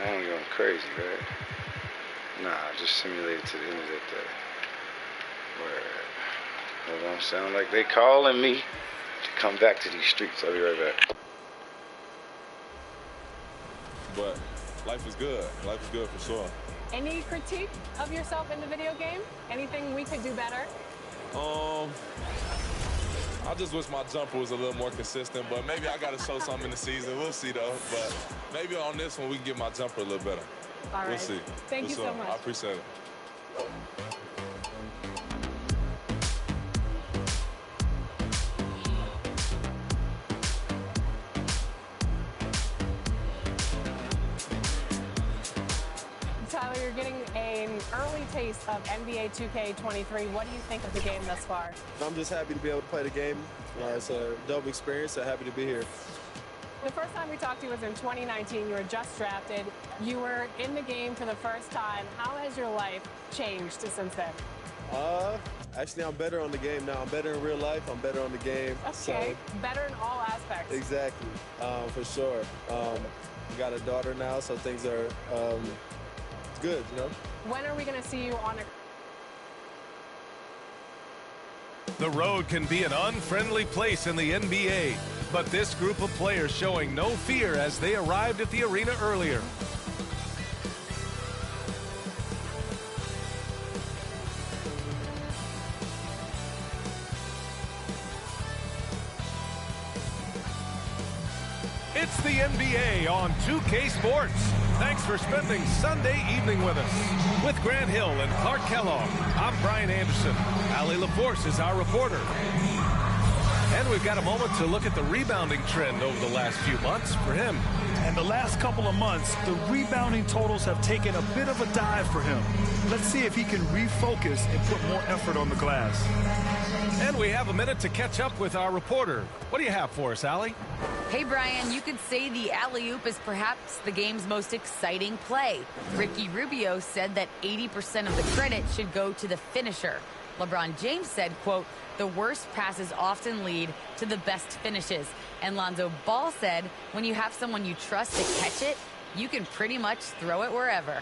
I ain't going crazy, right? Nah, just simulated to the end of that day. Word. It don't sound like they calling me to come back to these streets. I'll be right back. But life is good. Life is good for sure. Any critique of yourself in the video game? Anything we could do better? I just wish my jumper was a little more consistent, but maybe I got to show something in the season. We'll see, though. But maybe on this one, we can get my jumper a little better. All right. We'll see. Thank you so much. I appreciate it. Tyler, you're getting an early taste of NBA 2K23. What do you think of the game thus far? I'm just happy to be able to play the game. It's a dope experience, so happy to be here. The first time we talked to you was in 2019. You were just drafted. You were in the game for the first time. How has your life changed since then? Actually, I'm better on the game now. I'm better in real life. I'm better on the game. Okay, so, better in all aspects. Exactly, for sure. We got a daughter now, so things are good, you know. When are we going to see you on a... The road can be an unfriendly place in the NBA, but this group of players showing no fear as they arrived at the arena earlier. It's the NBA on 2K Sports. Thanks for spending Sunday evening with us. With Grant Hill and Clark Kellogg, I'm Brian Anderson. Allie LaForce is our reporter. And we've got a moment to look at the rebounding trend over the last few months for him. And the last couple of months, the rebounding totals have taken a bit of a dive for him. Let's see if he can refocus and put more effort on the glass. And we have a minute to catch up with our reporter. What do you have for us, Allie? Hey, Brian, you could say the alley-oop is perhaps the game's most exciting play. Ricky Rubio said that 80% of the credit should go to the finisher. LeBron James said, quote, the worst passes often lead to the best finishes. And Lonzo Ball said, when you have someone you trust to catch it, you can pretty much throw it wherever.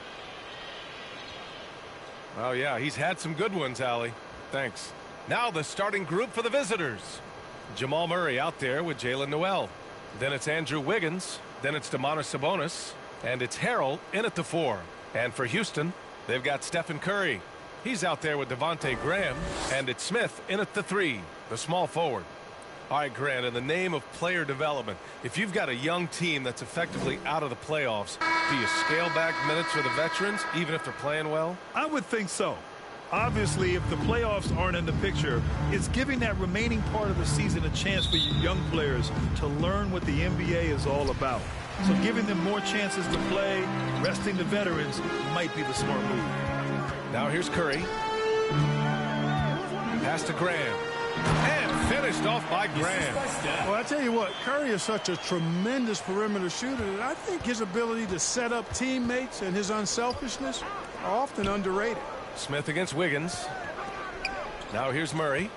Oh, yeah, he's had some good ones, Allie. Thanks. Now the starting group for the visitors. Jamal Murray out there with Jalen Noel. Then it's Andrew Wiggins. Then it's Domantas Sabonis. And it's Harrell in at the 4. And for Houston, they've got Stephen Curry. He's out there with Devontae Graham. And it's Smith in at the 3, the small forward. All right, Grant, in the name of player development, if you've got a young team that's effectively out of the playoffs, do you scale back minutes for the veterans, even if they're playing well? I would think so. Obviously, if the playoffs aren't in the picture, it's giving that remaining part of the season a chance for you young players to learn what the NBA is all about. So giving them more chances to play, resting the veterans, might be the smart move. Now here's Curry. Pass to Graham. And finished off by Graham. Well, I tell you what, Curry is such a tremendous perimeter shooter that I think his ability to set up teammates and his unselfishness are often underrated. Smith against Wiggins. Now here's Murray.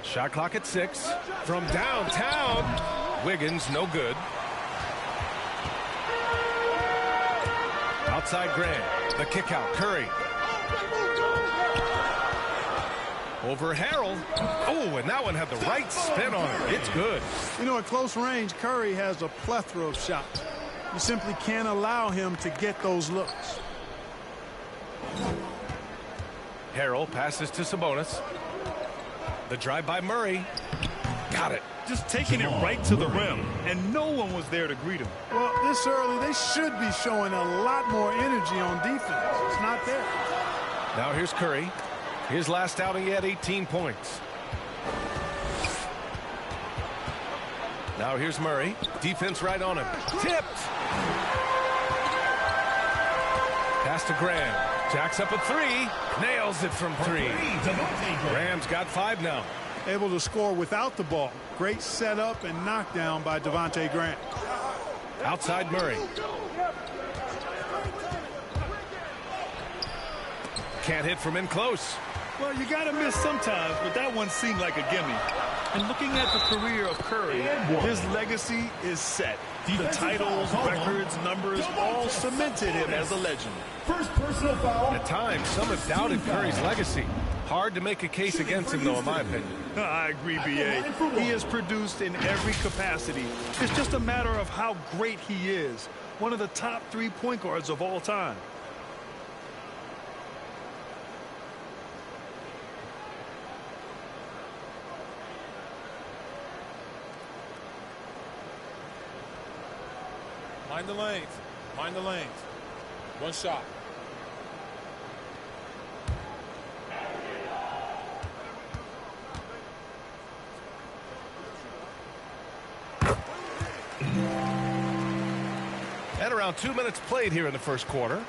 Shot clock at 6. From downtown. Wiggins, no good. Outside Graham. The kick out. Curry. Over Harrell. Oh, and that one had the right spin on it. It's good. You know, at close range, Curry has a plethora of shots. You simply can't allow him to get those looks. Harrell passes to Sabonis. The drive by Murray. Got it. Just taking it right to the rim, and no one was there to greet him. Well, this early, they should be showing a lot more energy on defense. It's not there. Now here's Curry. His last outing, he had 18 points. Now here's Murray. Defense right on him. Tipped. Pass to Graham. Jacks up a 3. Nails it from 3. Graham's got 5 now. Able to score without the ball. Great setup and knockdown by Devontae Graham. Outside Murray. Can't hit from in close. Well, you got to miss sometimes, but that one seemed like a gimme. And looking at the career of Curry, his legacy is set. The titles, records, numbers, all cemented him as a legend. First personal foul. At times, some have doubted Curry's legacy. Hard to make a case against him, though, in my opinion. I agree, B.A. He has produced in every capacity. It's just a matter of how great he is. One of the top 3 point guards of all time. Mind the lanes. Mind the lanes. One shot. And around 2 minutes played here in the first quarter.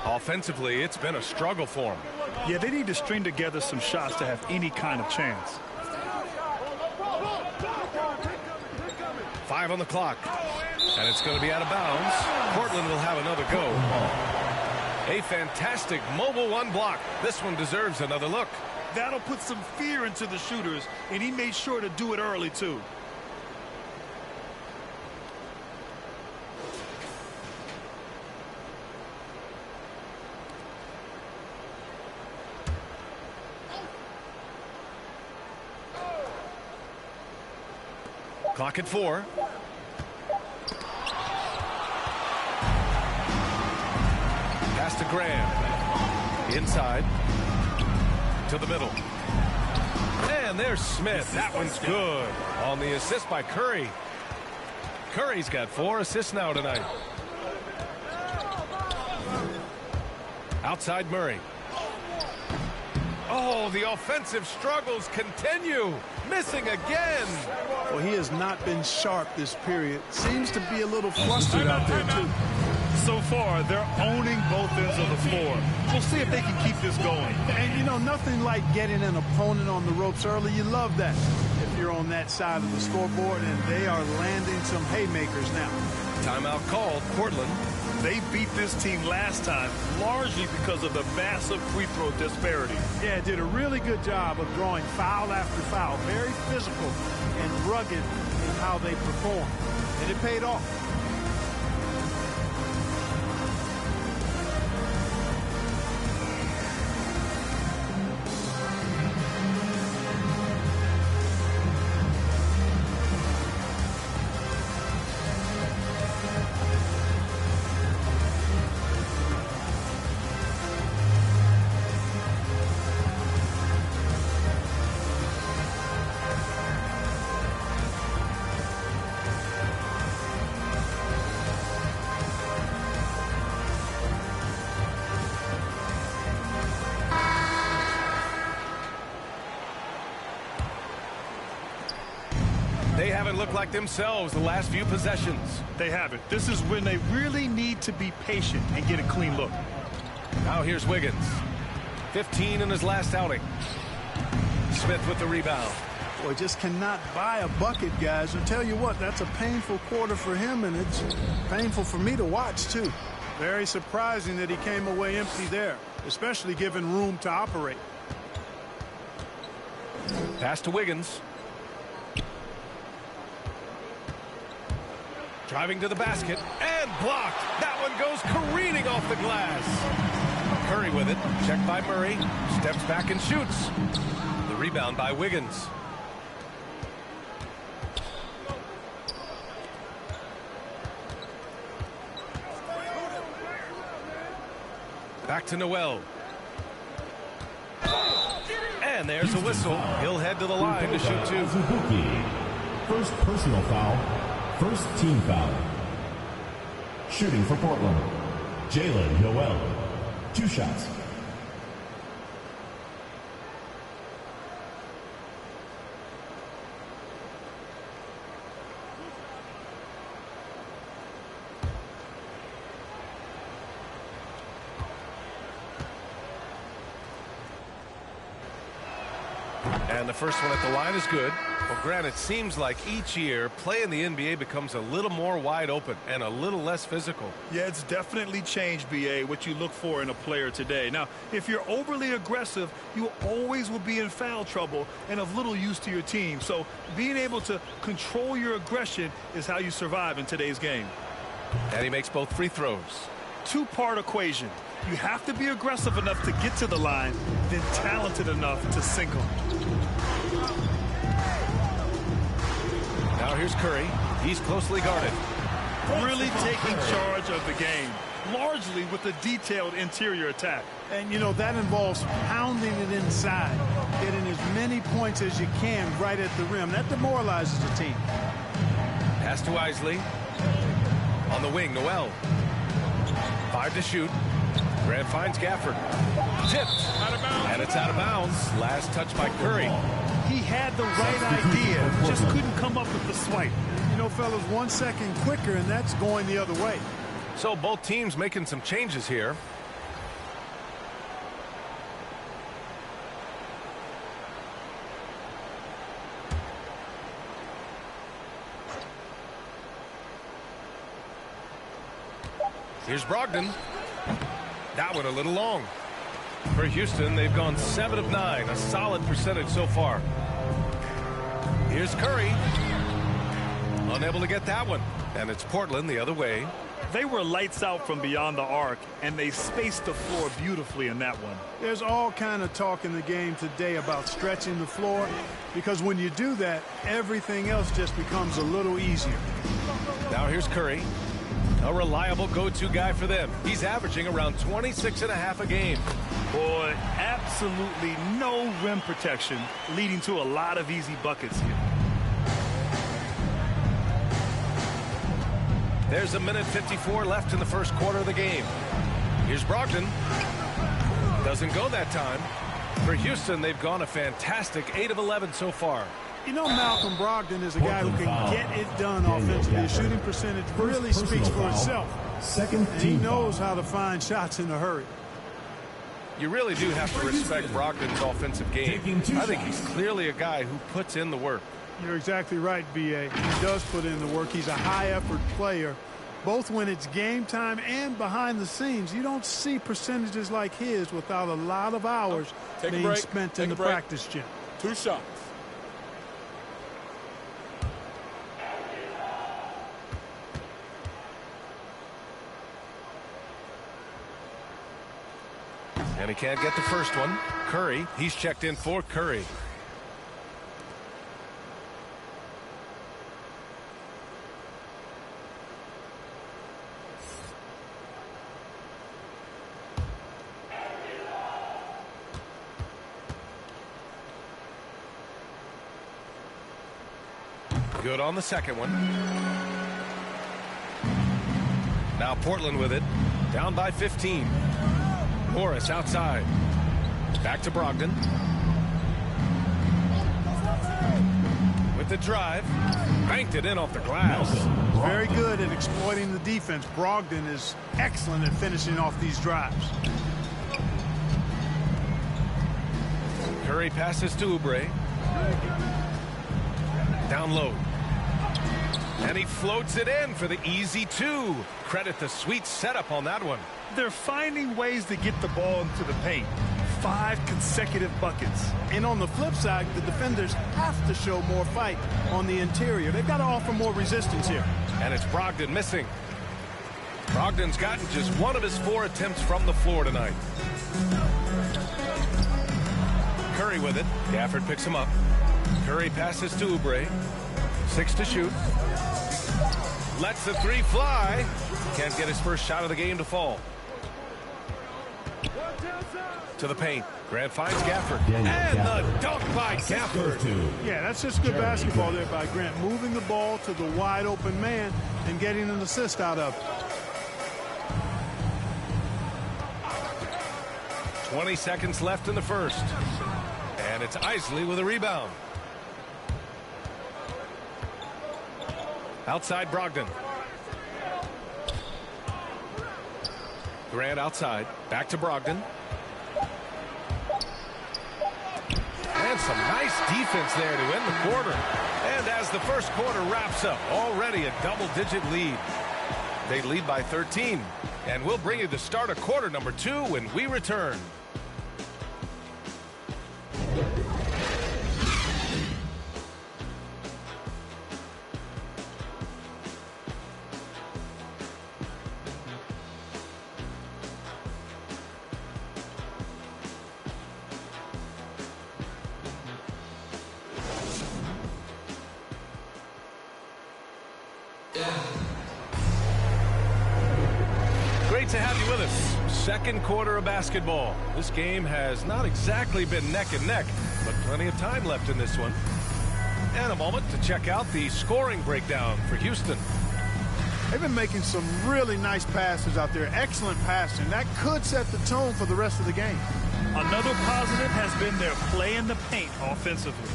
Offensively, it's been a struggle for them. Yeah, they need to string together some shots to have any kind of chance. 5 on the clock. And it's going to be out of bounds. Portland will have another go. A fantastic mobile one block. This one deserves another look. That'll put some fear into the shooters, and he made sure to do it early, too. Clock at 4. Pass to Graham. Inside. To the middle. And there's Smith. That one's good. On the assist by Curry. Curry's got 4 assists now tonight. Outside Murray. Oh, the offensive struggles continue. Missing again. Well, he has not been sharp this period. Seems to be a little flustered out there, too. So far, they're owning both ends of the floor. We'll see if they can keep this going. And, you know, nothing like getting an opponent on the ropes early. You love that if you're on that side of the scoreboard, and they are landing some haymakers now. Timeout called. Portland. They beat this team last time largely because of the massive free throw disparity. Yeah, did a really good job of drawing foul after foul. Very physical and rugged in how they perform. And it paid off. They haven't looked like themselves the last few possessions. They haven't. This is when they really need to be patient and get a clean look. Now here's Wiggins. 15 in his last outing. Smith with the rebound. Boy, just cannot buy a bucket, guys. I'll tell you what, that's a painful quarter for him, and it's painful for me to watch, too. Very surprising that he came away empty there, especially given room to operate. Pass to Wiggins. Driving to the basket and blocked. That one goes careening off the glass. Curry with it. Checked by Murray. Steps back and shoots. The rebound by Wiggins. Back to Noel. And there's a whistle. He'll head to the line to shoot 2. First personal foul. First team foul. Shooting for Portland. Jalen Noel. 2 shots. And the first one at the line is good. Well, Grant, it seems like each year play in the NBA becomes a little more wide open and a little less physical. Yeah, it's definitely changed, BA, what you look for in a player today. Now, if you're overly aggressive, you always will be in foul trouble and of little use to your team. So being able to control your aggression is how you survive in today's game. And he makes both free throws. Two-part equation. You have to be aggressive enough to get to the line, then talented enough to sink them. Now here's Curry. He's closely guarded. Really taking charge of the game, largely with a detailed interior attack. And, you know, that involves pounding it inside, getting as many points as you can right at the rim. That demoralizes the team. Pass to Isley. On the wing, Noel. 5 to shoot. Grant finds Gafford. Tipped. And it's out of bounds. Last touch by Curry. He had the right idea, just couldn't come up with the swipe. You know, fellas, 1 second quicker, and that's going the other way. So both teams making some changes here. Here's Brogdon. That one a little long. For Houston, they've gone 7 of 9, a solid percentage so far. Here's Curry. Unable to get that one. And it's Portland the other way. They were lights out from beyond the arc, and they spaced the floor beautifully in that one. There's all kind of talk in the game today about stretching the floor, because when you do that, everything else just becomes a little easier. Now here's Curry. A reliable go-to guy for them. He's averaging around 26.5 a game. Boy, absolutely no rim protection, leading to a lot of easy buckets here. There's 1:54 left in the first quarter of the game. Here's Brogdon. Doesn't go that time. For Houston, they've gone a fantastic 8 of 11 so far. You know, Malcolm Brogdon is a guy who can get it done offensively. His shooting percentage really speaks for itself. And he knows how to find shots in a hurry. You really do have to respect Brogdon's offensive game. I think he's clearly a guy who puts in the work. You're exactly right, B.A. He does put in the work. He's a high-effort player, both when it's game time and behind the scenes. You don't see percentages like his without a lot of hours being spent in the practice gym. 2 shots. And he can't get the first one. Curry, he's checked in for Curry. Good on the second one. Now Portland with it. Down by 15. Morris outside. Back to Brogdon. With the drive. Banked it in off the glass. Very good at exploiting the defense. Brogdon is excellent at finishing off these drives. Curry passes to Oubre. Down low. And he floats it in for the easy 2. Credit the sweet setup on that one. They're finding ways to get the ball into the paint. 5 consecutive buckets. And on the flip side, the defenders have to show more fight on the interior. They've got to offer more resistance here. And it's Brogdon missing. Brogdon's gotten just 1 of his 4 attempts from the floor tonight. Curry with it. Gafford picks him up. Curry passes to Oubre. 6 to shoot. Lets the 3 fly. Can't get his first shot of the game to fall. To the paint. Grant finds Gafford. And the dunk by Gafford. Yeah, that's just good basketball there by Grant. Moving the ball to the wide open man and getting an assist out of it. 20 seconds left in the first. And it's Isley with a rebound. Outside Brogdon. Grant outside. Back to Brogdon. And some nice defense there to end the quarter. And as the first quarter wraps up, already a double-digit lead. They lead by 13. And we'll bring you the start of quarter number 2 when we return. Great to have you with us. Second quarter of basketball. This game has not exactly been neck and neck, but plenty of time left in this one. And a moment to check out the scoring breakdown for Houston. They've been making some really nice passes out there. Excellent passing. That could set the tone for the rest of the game. Another positive has been their play in the paint offensively.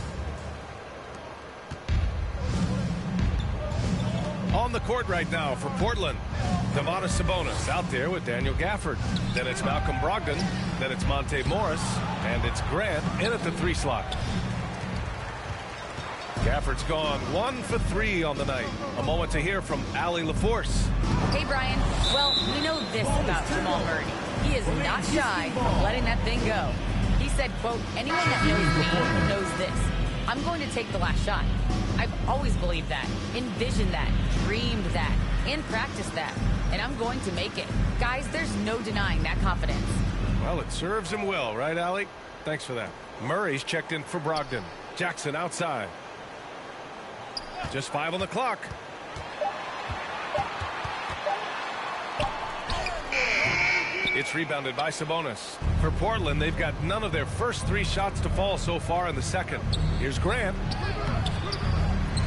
On the court right now for Portland, Domantas Sabonis out there with Daniel Gafford. Then it's Malcolm Brogdon. Then it's Monte Morris. And it's Grant in at the 3 slot. Gafford's gone 1 for 3 on the night. A moment to hear from Allie LaForce. Hey, Brian. Well, we know this about Jamal Murray. He is not shy of letting that thing go. He said, quote, anyone that knows me knows this. I'm going to take the last shot. I've always believed that, envisioned that, dreamed that, and practiced that. And I'm going to make it. Guys, there's no denying that confidence. Well, it serves him well, right, Allie? Thanks for that. Murray's checked in for Brogdon. Jackson outside. Just 5 on the clock. It's rebounded by Sabonis. For Portland, they've got none of their first 3 shots to fall so far in the second. Here's Grant.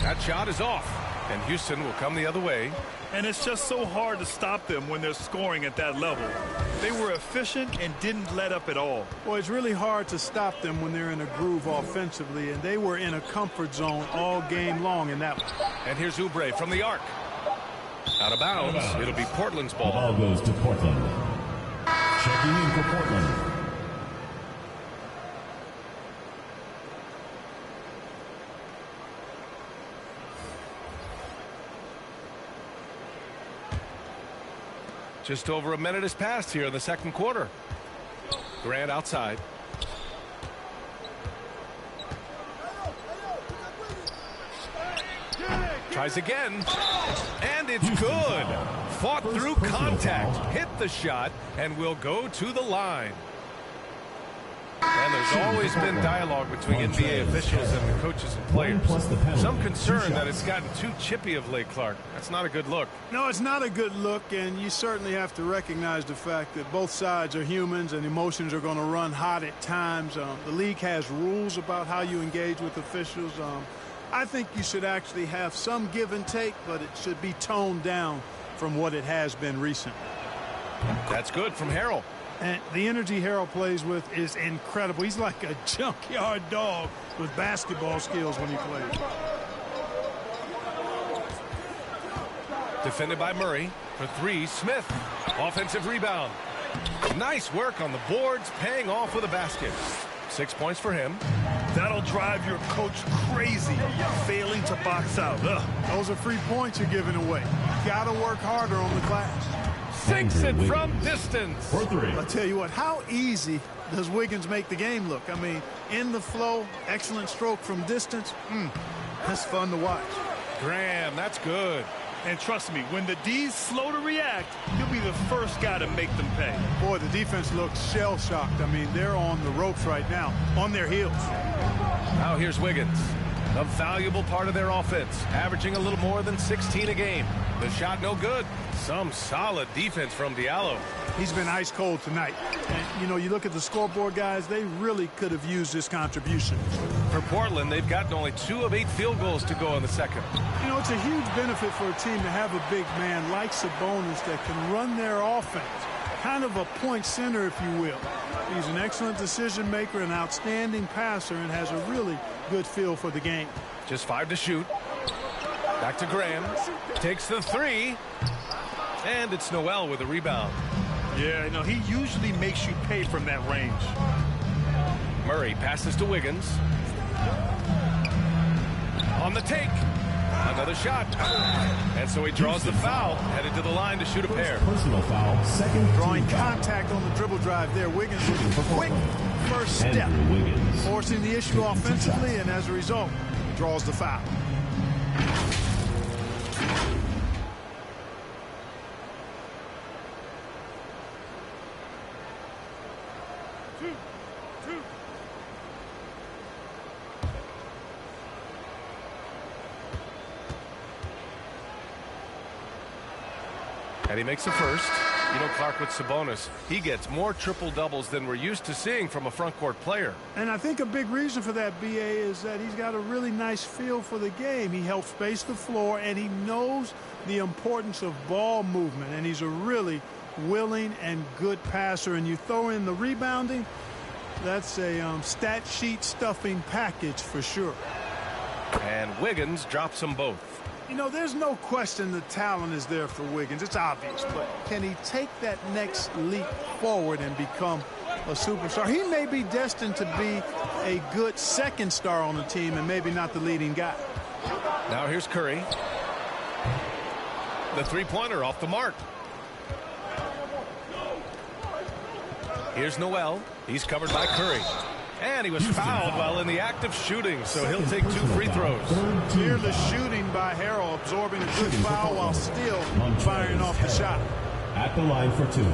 That shot is off, and Houston will come the other way. And it's just so hard to stop them when they're scoring at that level. They were efficient and didn't let up at all. Well, it's really hard to stop them when they're in a groove offensively, and they were in a comfort zone all game long in that one. And here's Oubre from the arc. Out of bounds. It'll be Portland's ball. Ball goes to Portland. Checking in for Portland. Just over a minute has passed here in the second quarter. Grant outside. Tries again. And it's good. Fought through contact. Hit the shot and will go to the line. And there's always been dialogue between NBA officials and the coaches and players. Some concern that it's gotten too chippy of late, Clark. That's not a good look. No, it's not a good look, and you certainly have to recognize the fact that both sides are humans and emotions are going to run hot at times. The league has rules about how you engage with officials. I think you should actually have some give and take, but it should be toned down from what it has been recently. That's good from Harrell. And the energy Harrell plays with is incredible. He's like a junkyard dog with basketball skills when he plays. Defended by Murray. For 3, Smith. Offensive rebound. Nice work on the boards, paying off with a basket. 6 points for him. That'll drive your coach crazy, failing to box out. Ugh. Those are free points you're giving away. You got to work harder on the glass. Sinks it from distance. For 3. I'll tell you what, how easy does Wiggins make the game look? I mean, in the flow, excellent stroke from distance. That's fun to watch. Graham, that's good. And trust me, when the D's slow to react, he'll be the first guy to make them pay. Boy, the defense looks shell-shocked. I mean, they're on the ropes right now, on their heels. Now here's Wiggins. A valuable part of their offense, averaging a little more than 16 a game. The shot no good. Some solid defense from Diallo. He's been ice cold tonight. And, you know, you look at the scoreboard, guys, they really could have used this contribution. For Portland, they've gotten only 2 of 8 field goals to go in the second. You know, it's a huge benefit for a team to have a big man like Sabonis that can run their offense. Kind of a point center, if you will. He's an excellent decision maker, an outstanding passer, and has a really good feel for the game. Just 5 to shoot. Back to Graham. Takes the 3. And it's Noel with a rebound. Yeah, no, he usually makes you pay from that range. Murray passes to Wiggins. On the take. Another shot. And so he draws the foul, headed to the line to shoot a pair. Personal foul, second. Drawing contact on the dribble drive there. Wiggins with a quick first step. Forcing the issue offensively, and as a result, draws the foul. And he makes the first. You know, Clark, with Sabonis, he gets more triple-doubles than we're used to seeing from a front-court player. And I think a big reason for that, BA, is that he's got a really nice feel for the game. He helps space the floor, and he knows the importance of ball movement. And he's a really willing and good passer. And you throw in the rebounding, that's a stat sheet stuffing package for sure. And Wiggins drops them both. You know, there's no question the talent is there for Wiggins. It's obvious. But can he take that next leap forward and become a superstar? He may be destined to be a good second star on the team and maybe not the leading guy. Now here's Curry. The three-pointer off the mark. Here's Noel. He's covered by Curry. And he was fouled while in the act of shooting, so he'll take 2 free throws. Fearless shooting by Harrell, absorbing a good foul while still firing off the shot. At the line for 2.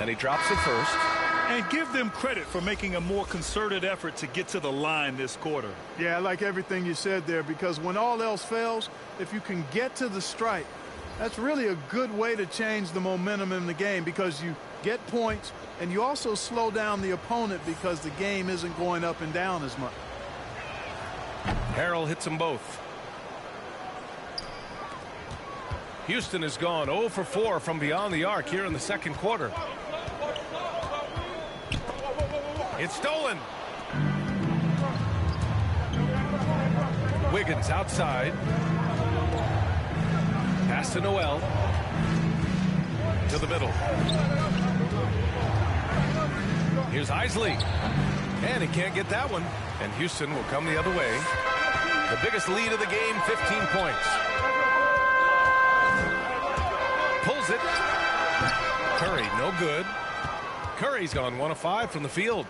And he drops it first. And give them credit for making a more concerted effort to get to the line this quarter. Yeah, I like everything you said there, because when all else fails, if you can get to the stripe, that's really a good way to change the momentum in the game, because you get points and you also slow down the opponent because the game isn't going up and down as much. Harrell hits them both. Houston has gone 0 for 4 from beyond the arc here in the second quarter. It's stolen. Wiggins outside. Pass to Noel. To the middle. Here's Isley. And he can't get that one. And Houston will come the other way. The biggest lead of the game, 15 points. Pulls it. Curry, no good. Curry's gone 1 of 5 from the field.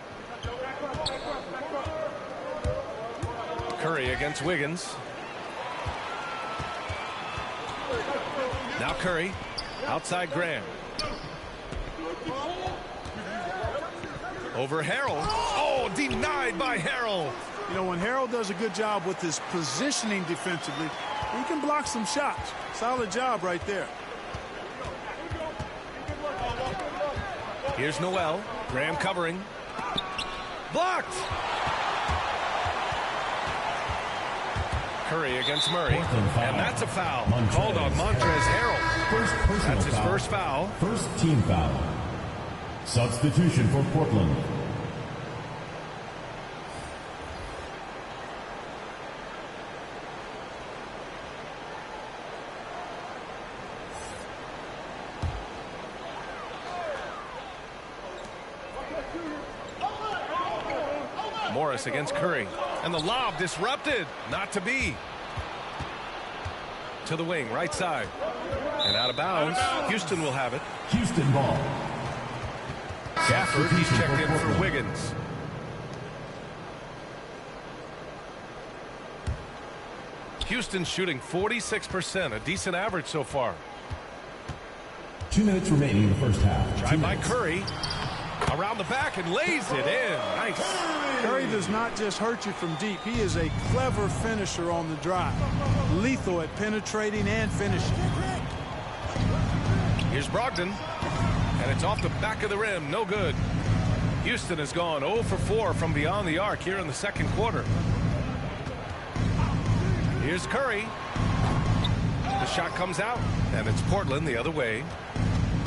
Curry against Wiggins. Now Curry. Outside Graham. Over Harrell. Oh, denied by Harrell. You know, when Harrell does a good job with his positioning defensively, he can block some shots. Solid job right there. Here's Noel. Graham covering. Blocked. Curry against Murray. And that's a foul. Called on Montrezl Harrell. That's his first foul. First team foul. Substitution for Portland. Morris against Curry. And the lob disrupted. Not to be. To the wing, right side. And out of bounds. Houston will have it. Houston ball. Gafford, he's checked in for Wiggins. Houston shooting 46%, a decent average so far. 2 minutes remaining in the first half. Drive by Curry. Around the back and lays it in. Nice. Curry does not just hurt you from deep. He is a clever finisher on the drive. Lethal at penetrating and finishing. Here's Brogdon. And it's off the back of the rim. No good. Houston has gone 0 for 4 from beyond the arc here in the second quarter. Here's Curry. The shot comes out, and it's Portland the other way.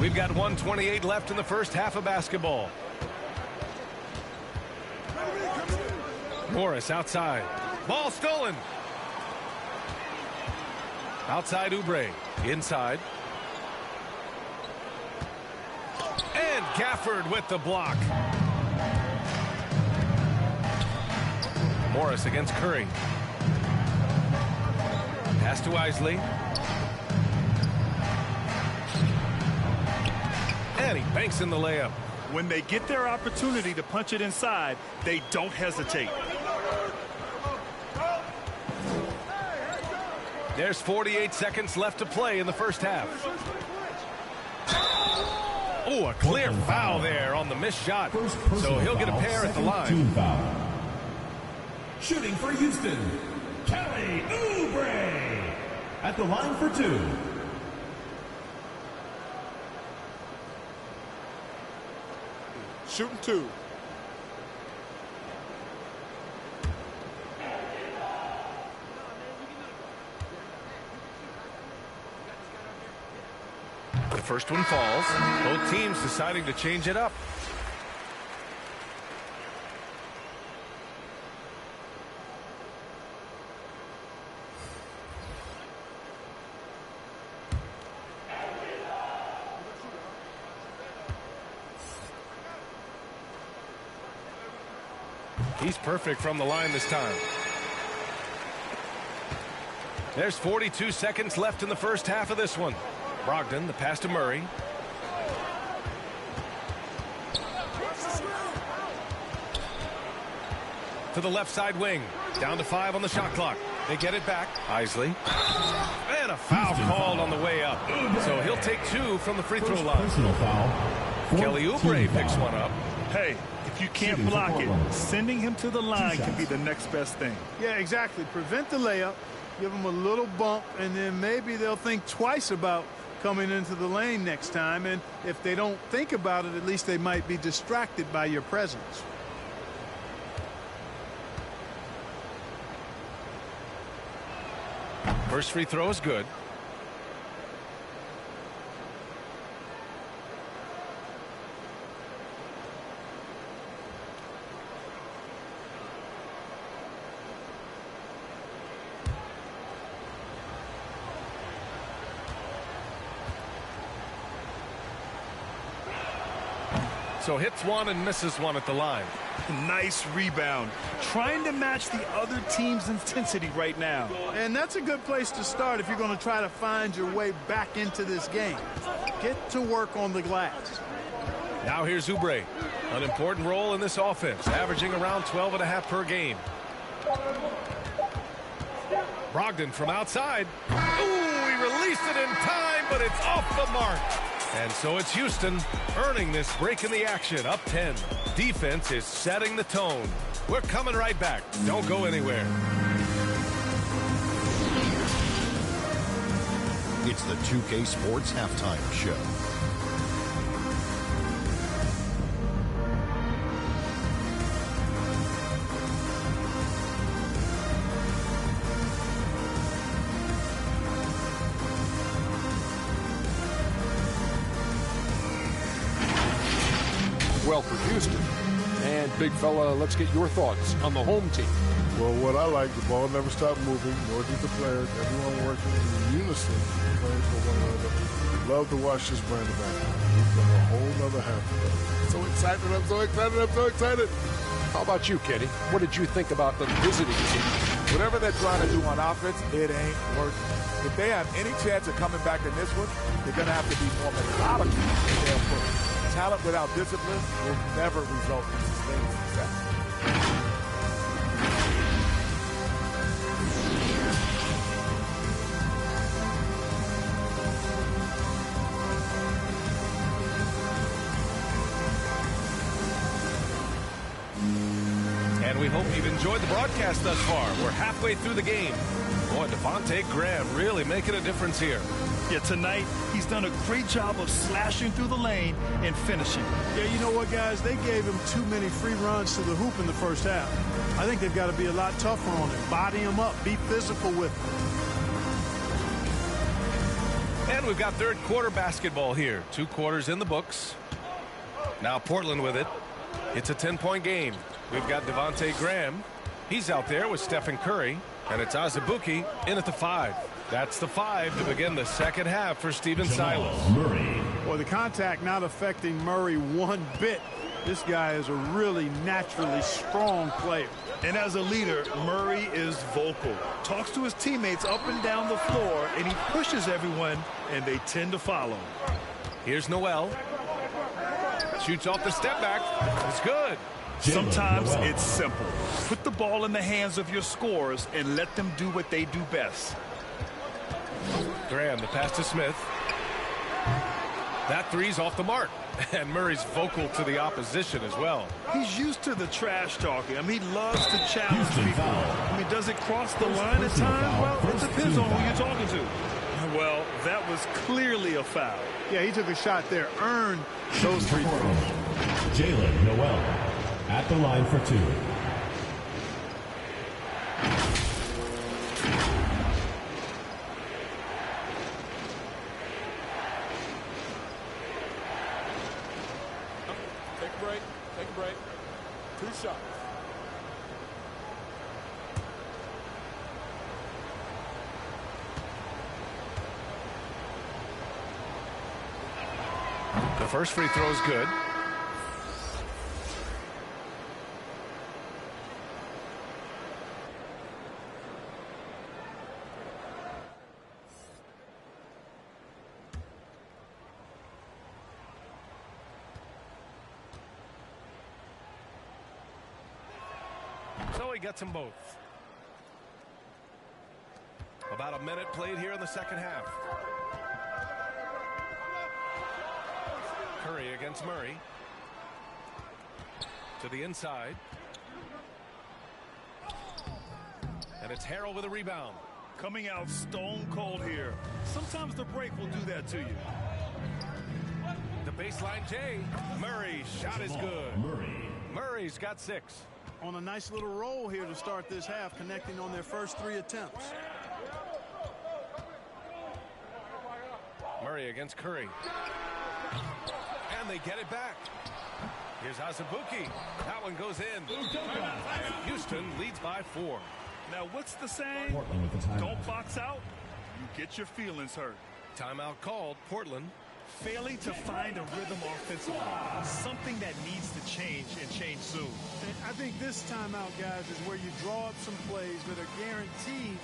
We've got 1:28 left in the first half of basketball. Morris outside. Ball stolen. Outside Oubre. Inside. And Gafford with the block. Morris against Curry. Pass to Isley. And he banks in the layup. When they get their opportunity to punch it inside, they don't hesitate. There's 48 seconds left to play in the first half. Oh, a clear foul there on the missed shot. So he'll get a pair at the line. Shooting for Houston, Kelly Oubre at the line for 2. Shooting 2. The first one falls. Both teams deciding to change it up. He's perfect from the line this time. There's 42 seconds left in the first half of this one. Brogdon, the pass to Murray. To the left side wing. Down to 5 on the shot clock. They get it back. Isley. And a foul called on the way up. So he'll take 2 from the free throw line. Personal foul. Kelly Oubre picks one up. Hey, if you can't block it, sending him to the line can be the next best thing. Yeah, exactly. Prevent the layup, give them a little bump, and then maybe they'll think twice about coming into the lane next time. And if they don't think about it, at least they might be distracted by your presence. First free throw is good. So hits one and misses one at the line. Nice rebound. Trying to match the other team's intensity right now. And that's a good place to start if you're going to try to find your way back into this game. Get to work on the glass. Now here's Oubre. An important role in this offense, averaging around 12.5 per game. Brogdon from outside. Ooh, he released it in time, but it's off the mark. And so it's Houston earning this break in the action, up 10. Defense is setting the tone. We're coming right back. Don't go anywhere. It's the 2K Sports Halftime Show. Well for Houston. And big fella, let's get your thoughts on the home team. Well, what I like, the ball never stopped moving, nor did the players. Everyone working in unison, playing for one another. Love to watch this brand of basketball. We've done a whole nother half of it. So excited, I'm so excited, I'm so excited. How about you, Kenny? What did you think about the visiting team? Whatever they're trying to do on offense, it ain't working. If they have any chance of coming back in this one, they're going to have to be more methodical in their approach. Talent without discipline will never result in sustained success. And we hope you've enjoyed the broadcast thus far. We're halfway through the game. Boy, Devontae Graham really making a difference here. Yeah, tonight he's done a great job of slashing through the lane and finishing. Yeah, you know what, guys? They gave him too many free runs to the hoop in the first half. I think they've got to be a lot tougher on him. Body him up. Be physical with him. And we've got third quarter basketball here. 2 quarters in the books. Now Portland with it. It's a 10-point game. We've got Devontae Graham. He's out there with Stephen Curry. And it's Azubuike in at the 5. That's the 5 to begin the second half for Stephen Silas. Well, the contact not affecting Murray one bit. This guy is a really naturally strong player. And as a leader, Murray is vocal. Talks to his teammates up and down the floor, and he pushes everyone, and they tend to follow. Here's Noel. Shoots off the step back. It's good. Sometimes it's simple. Put the ball in the hands of your scorers and let them do what they do best. Graham, the pass to Smith. That 3's off the mark. And Murray's vocal to the opposition as well. He's used to the trash talking. I mean, he loves to challenge people. I mean, does it cross the line at times? Well, it depends on who you're talking to. Well, that was clearly a foul. Yeah, he took a shot there. Earned those 3 throws. Jalen Noel at the line for 2. Take a break. 2 shots. The first free throw is good. So he gets them both. About a minute played here in the second half. Curry against Murray. To the inside. And it's Harrell with a rebound. Coming out stone cold here. Sometimes the break will do that to you. The baseline J. Murray's shot is good. Murray's got 6. On a nice little roll here to start this half, connecting on their first 3 attempts. Murray against Curry. And they get it back. Here's Azubuike. That one goes in. Houston leads by 4. Now, what's the saying? Don't box out. You get your feelings hurt. Timeout called. Portland. Failing to find a rhythm offensively. Something that needs to change and change soon. And I think this timeout, guys, is where you draw up some plays that are guaranteed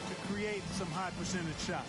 to create some high percentage shots.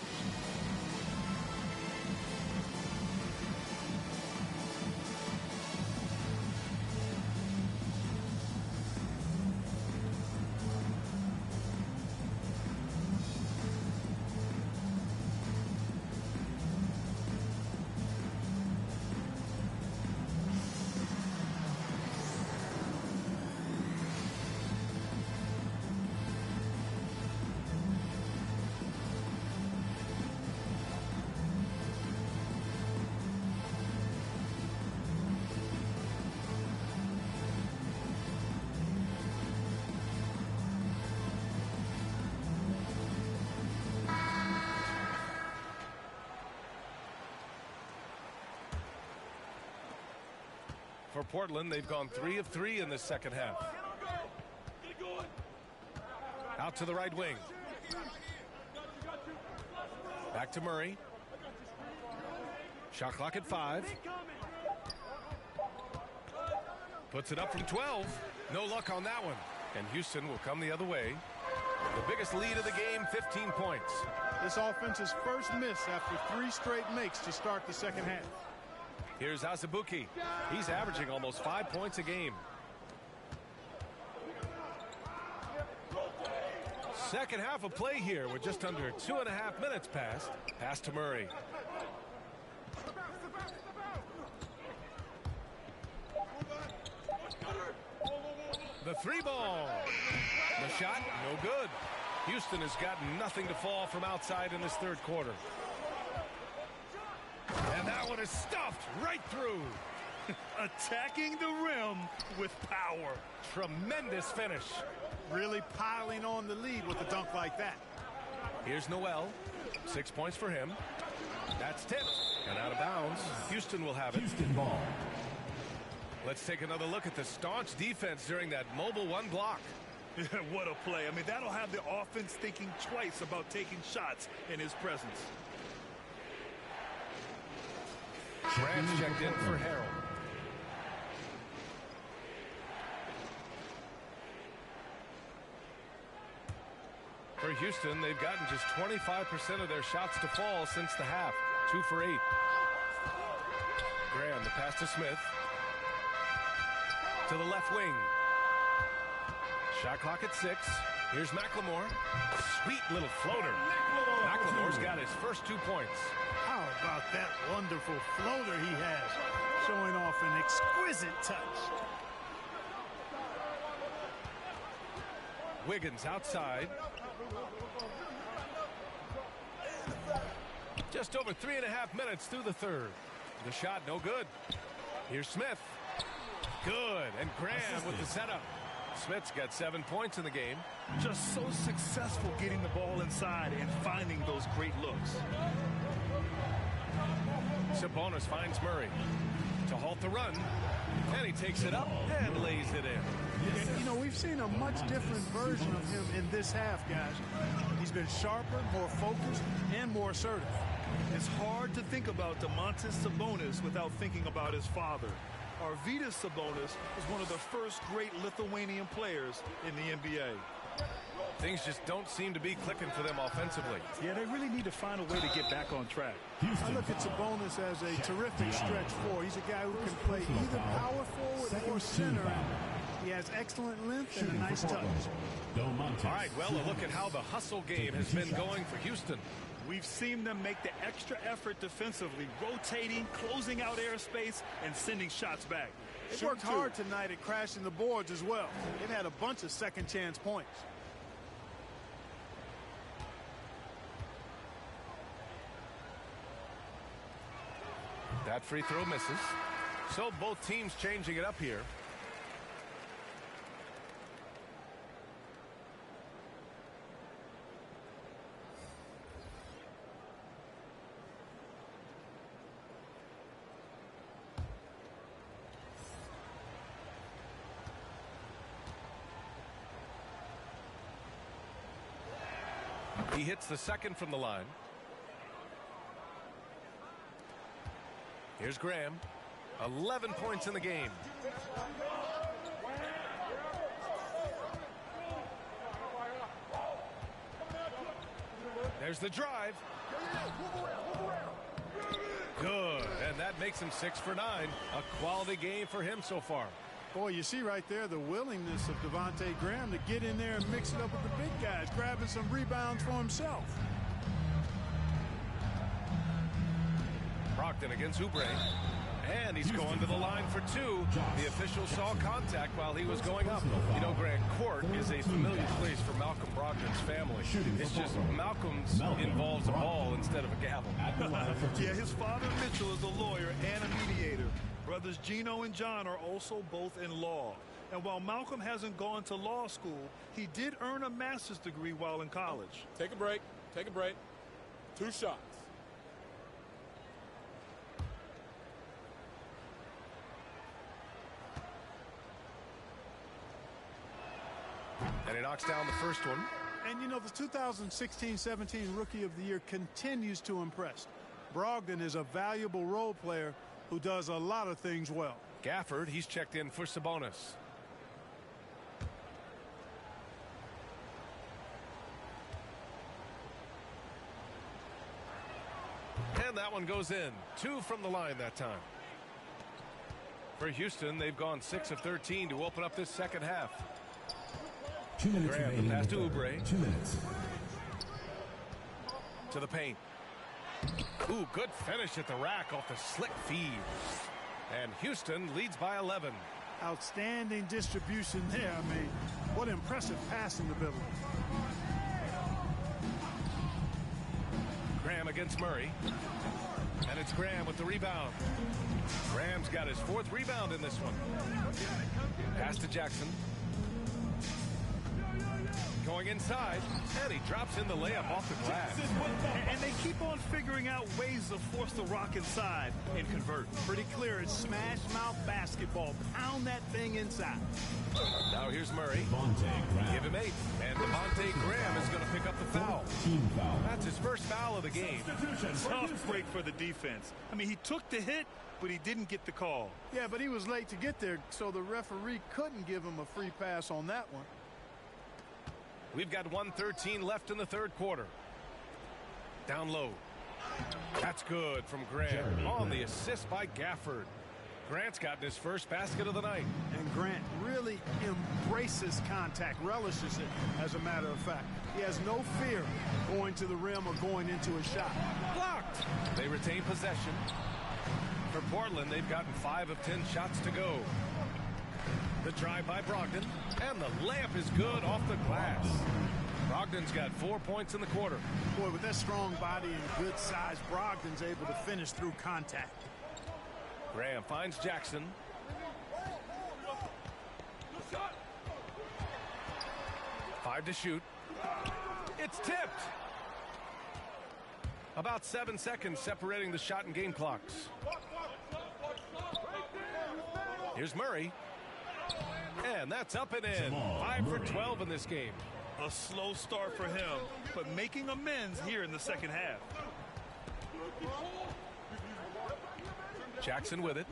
For Portland, they've gone 3 of 3 in this second half. Out to the right wing. Back to Murray. Shot clock at 5. Puts it up from 12. No luck on that one. And Houston will come the other way. The biggest lead of the game, 15 points. This offense's first miss after 3 straight makes to start the second half. Here's Azubuike. He's averaging almost 5 points a game. Second half of play here with just under 2.5 minutes passed. Pass to Murray. The 3-ball. The shot, no good. Houston has got nothing to fall from outside in this third quarter. And that one is stuffed right through. Attacking the rim with power. Tremendous finish. Really piling on the lead with a dunk like that. Here's Noel. 6 points for him. That's tipped and out of bounds. Houston will have it. Houston ball. Let's take another look at the staunch defense during that mobile one block. What a play. I mean, that'll have the offense thinking twice about taking shots in his presence. Grant's checked in for Harold. For Houston, they've gotten just 25% of their shots to fall since the half. 2 for 8. Graham, the pass to Smith. To the left wing. Shot clock at 6. Here's McLemore. Sweet little floater. McLemore's got his first 2 points. How about that wonderful floater he has? Showing off an exquisite touch. Wiggins outside. Just over 3.5 minutes through the third. The shot no good. Here's Smith. Good. And Graham with the setup. Smith's got 7 points in the game. Just so successful getting the ball inside and finding those great looks. Sabonis finds Murray to halt the run. And he takes it up and lays it in. You know, we've seen a much different version of him in this half, guys. He's been sharper, more focused, and more assertive. It's hard to think about Domantas Sabonis without thinking about his father. Arvydas Sabonis was one of the first great Lithuanian players in the NBA. Things just don't seem to be clicking for them offensively. Yeah, they really need to find a way to get back on track. I look at Sabonis as a terrific stretch four. He's a guy who can play either power forward or center. He has excellent length and a nice touch. All right, well, a look at how the hustle game has been going for Houston. We've seen them make the extra effort defensively, rotating, closing out airspace, and sending shots back. They worked hard tonight at crashing the boards as well. They've had a bunch of second chance points. That free throw misses. So both teams changing it up here. He hits the second from the line. Here's Graham. 11 points in the game. There's the drive. Good. And that makes him 6 for 9. A quality game for him so far. Boy, you see right there the willingness of Devontae Graham to get in there and mix it up with the big guys, grabbing some rebounds for himself. Brogdon against Oubre. And he's going to the line for 2. The official saw contact while he was going up. You know, Grant, court is a familiar place for Malcolm Brogdon's family. It's just Malcolm's involves a ball instead of a gavel. Yeah, his father Mitchell is a lawyer and a mediator. Brothers Gino and John are also both in law. And while Malcolm hasn't gone to law school, he did earn a master's degree while in college. Take a break. Take a break. 2 shots. And he knocks down the first one. And, you know, the 2016-17 Rookie of the Year continues to impress. Brogdon is a valuable role player who does a lot of things well. Gafford, he's checked in for Sabonis. And that one goes in. 2 from the line that time. For Houston, they've gone 6 of 13 to open up this second half. 2 minutes Graham, remaining. the pass to Oubre. 2 minutes. To the paint. Ooh, good finish at the rack off the slick feed. And Houston leads by 11. Outstanding distribution there. I mean, what impressive passing ability. Graham against Murray. And it's Graham with the rebound. Graham's got his 4th rebound in this one. Pass to Jackson. Going inside, and he drops in the layup off the glass. And they keep on figuring out ways to force the Rock inside and convert. Pretty clear. It's smash mouth basketball. Pound that thing inside. Now here's Murray. Give him 8. And Devontae Graham is going to pick up the foul. That's his first foul of the game. Tough break for the defense. I mean, he took the hit, but he didn't get the call. Yeah, but he was late to get there, so the referee couldn't give him a free pass on that one. We've got 1:13 left in the 3rd quarter. Down low. That's good from Grant on the assist by Gafford. Grant's gotten his first basket of the night. And Grant really embraces contact, relishes it, as a matter of fact. He has no fear going to the rim or going into a shot. Blocked. They retain possession. For Portland, they've gotten 5 of 10 shots to go. The drive by Brogdon, and the layup is good off the glass. Brogdon's got 4 points in the quarter. Boy, with that strong body and good size, Brogdon's able to finish through contact. Graham finds Jackson. Five to shoot. It's tipped. About 7 seconds separating the shot and game clocks. Here's Murray. And that's up and in. 5 for 12 in this game. A slow start for him, but making amends here in the second half. Jackson with it.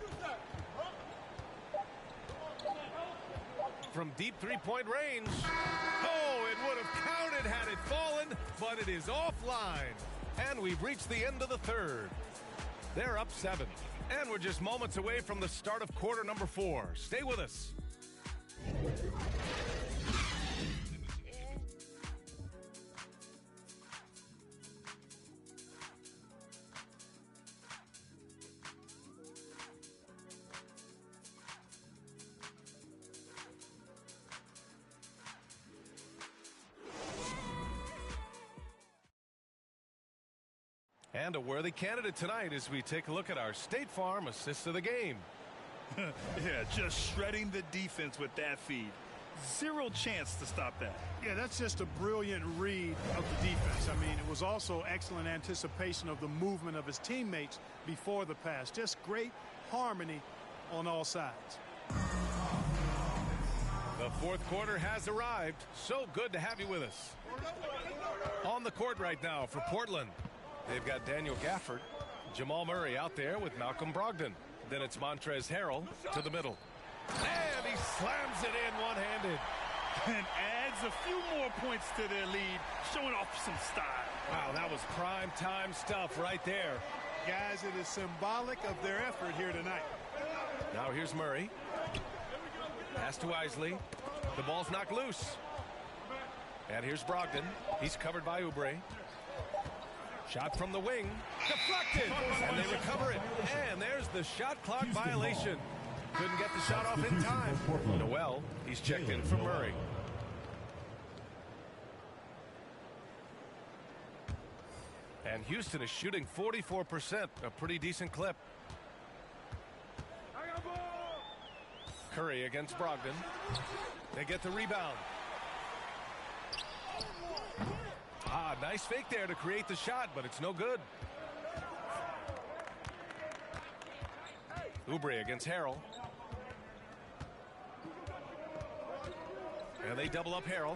From deep three-point range. Oh, it would have counted had it fallen, but it is offline. And we've reached the end of the 3rd. They're up 7. And we're just moments away from the start of quarter number 4. Stay with us. And a worthy candidate tonight as we take a look at our State Farm assist of the game. Yeah, just shredding the defense with that feed. Zero chance to stop that. Yeah, that's just a brilliant read of the defense. I mean, it was also excellent anticipation of the movement of his teammates before the pass. Just great harmony on all sides. The 4th quarter has arrived. So good to have you with us. On the court right now for Portland, they've got Daniel Gafford, Jamal Murray out there with Malcolm Brogdon. Then it's Montrezl Harrell to the middle. And he slams it in one-handed. And adds a few more points to their lead, showing off some style. Wow, that was prime time stuff right there. Guys, it is symbolic of their effort here tonight. Now here's Murray. Pass to Isley. The ball's knocked loose. And here's Brogdon. He's covered by Oubre. Shot from the wing. Deflected. And they recover it. And there's the shot clock violation. Couldn't get the shot off in time. Noel, he's checked in for Murray. And Houston is shooting 44%, a pretty decent clip. Curry against Brogdon. They get the rebound. Nice fake there to create the shot, but it's no good. Oubre against Harrell. And they double up Harrell.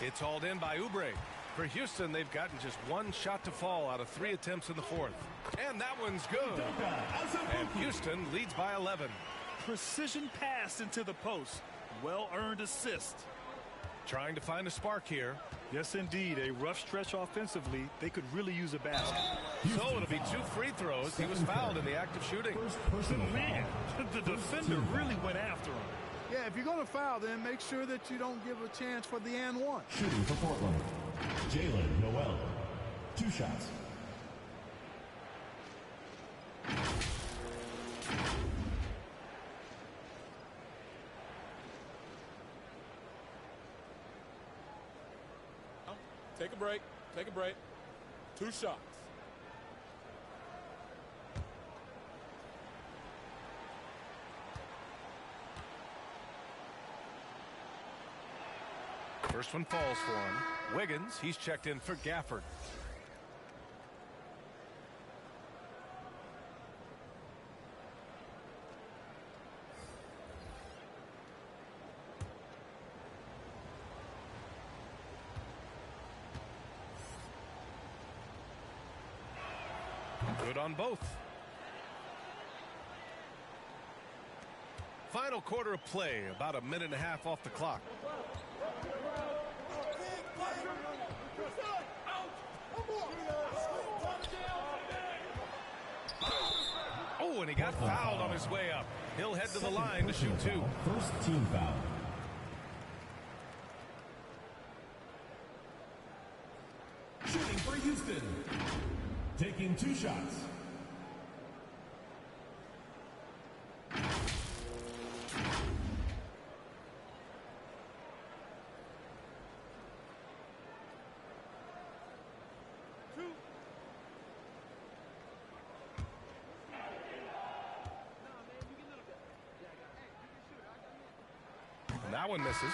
It's hauled in by Oubre. For Houston, they've gotten just 1 shot to fall out of 3 attempts in the 4th. And that one's good. And Houston leads by 11. Precision pass into the post. Well-earned assist. Trying to find a spark here. Yes, indeed. A rough stretch offensively. They could really use a basket. So it'll be 2 free throws. He was fouled in the act of shooting. Man, the defender really went after him. Yeah, if you're going to foul, then make sure that you don't give a chance for the and one. Shooting for Portland, Jalen Noel. 2 shots. Take a break. Take a break. 2 shots. First one falls for him. Wiggins, he's checked in for Gafford. Good on both. Final quarter of play, about a minute and a half off the clock. Oh, and he got fouled on his way up. He'll head to the line to shoot two. First team foul. Shooting for Houston. Taking 2 shots. And that one misses.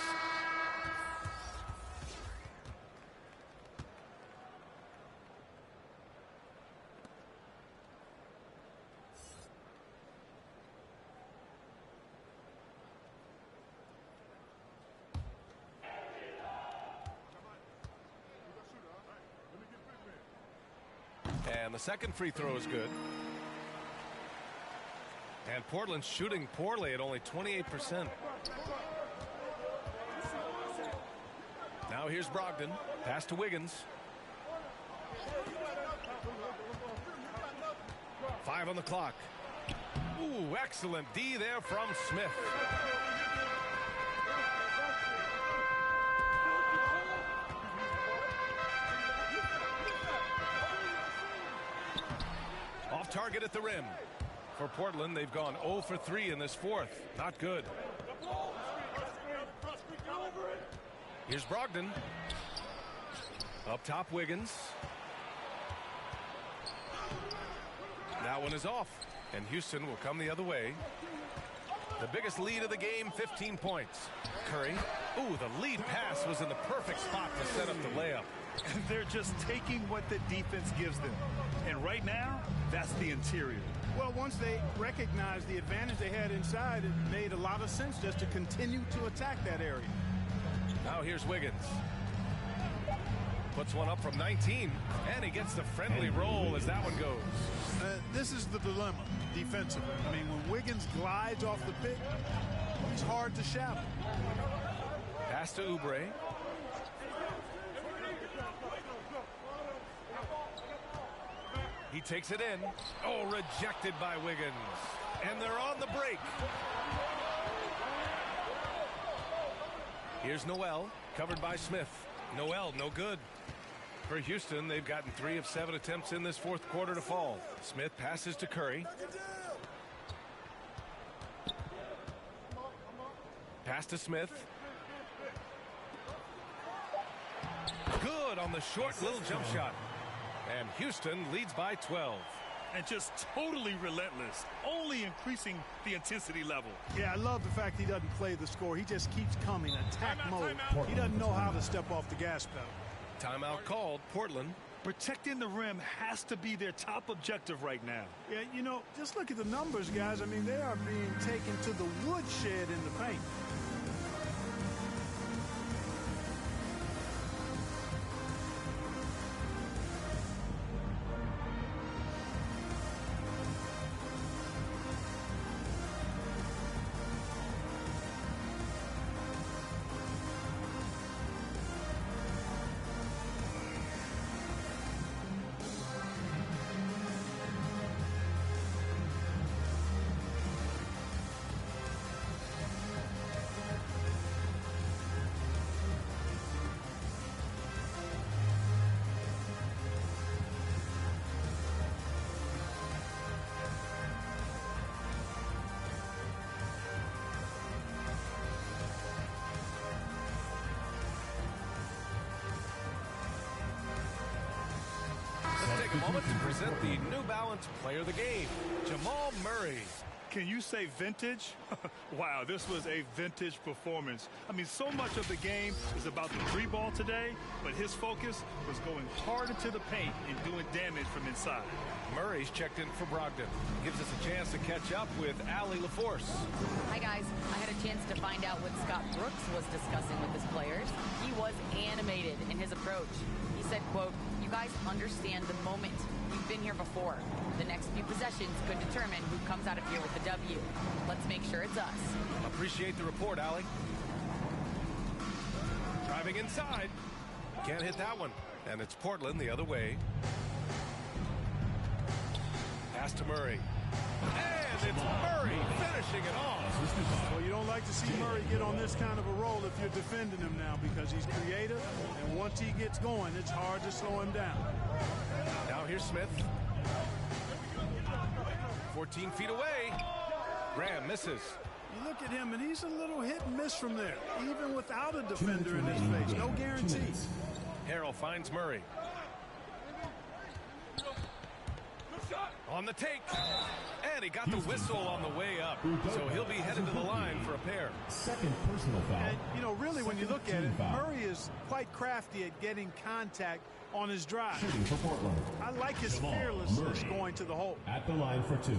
And the second free throw is good. And Portland's shooting poorly at only 28%. Now here's Brogdon. Pass to Wiggins. 5 on the clock. Ooh, excellent D there from Smith. Off target at the rim. For Portland, they've gone 0 for 3 in this fourth. Not good. Here's Brogdon. Up top, Wiggins. That one is off, and Houston will come the other way. The biggest lead of the game, 15 points. Curry. Ooh, the lead pass was in the perfect spot to set up the layup. And they're just taking what the defense gives them. And right now, that's the interior. Well, once they recognized the advantage they had inside, it made a lot of sense just to continue to attack that area. Now here's Wiggins. Puts one up from 19, and he gets the friendly roll as that one goes. This is the dilemma defensively. I mean, when Wiggins glides off the pick, he's hard to shadow. Pass to Oubre. He takes it in. Oh, rejected by Wiggins. And they're on the break. Here's Noel, covered by Smith. Noel, no good. For Houston, they've gotten 3 of 7 attempts in this fourth quarter to fall. Smith passes to Curry. Pass to Smith. Good on the short little jump shot. And Houston leads by 12. And just totally relentless, only increasing the intensity level. Yeah, I love the fact he doesn't play the score. He just keeps coming, attack mode. He doesn't know how to step off the gas pedal. Timeout called, Portland. Protecting the rim has to be their top objective right now. Yeah, you know, just look at the numbers, guys. I mean, they are being taken to the woodshed in the paint. Let's take a moment to present the New Balance Player of the Game, Jamal Murray. Can you say vintage? Wow, this was a vintage performance. I mean, so much of the game is about the free ball today, but his focus was going hard into the paint and doing damage from inside. Murray's checked in for Brogdon. Gives us a chance to catch up with Allie LaForce. Hi, guys. I had a chance to find out what Scott Brooks was discussing with his players. He was animated in his approach. He said, quote, "You guys understand the moment. We've been here before. The next few possessions could determine who comes out of here with the W. Let's make sure it's us." Appreciate the report, Allie. Driving inside. Can't hit that one. And it's Portland the other way. Pass to Murray. And it's Murray finishing it off. Well, you don't like to see Murray get on this kind of a roll if you're defending him now, because he's creative, and once he gets going, it's hard to slow him down. Now here's Smith. 14 feet away. Graham misses. You look at him, and he's a little hit and miss from there, even without a defender in his face. No guarantee. Harrell finds Murray. On the take. And he got the whistle on the way up. So he'll be headed to the line for a pair. Second personal foul. And, you know, really, when you look at it, Murray is quite crafty at getting contact on his drive. Shooting for Portland. I like his fearlessness going to the hole. At the line for 2.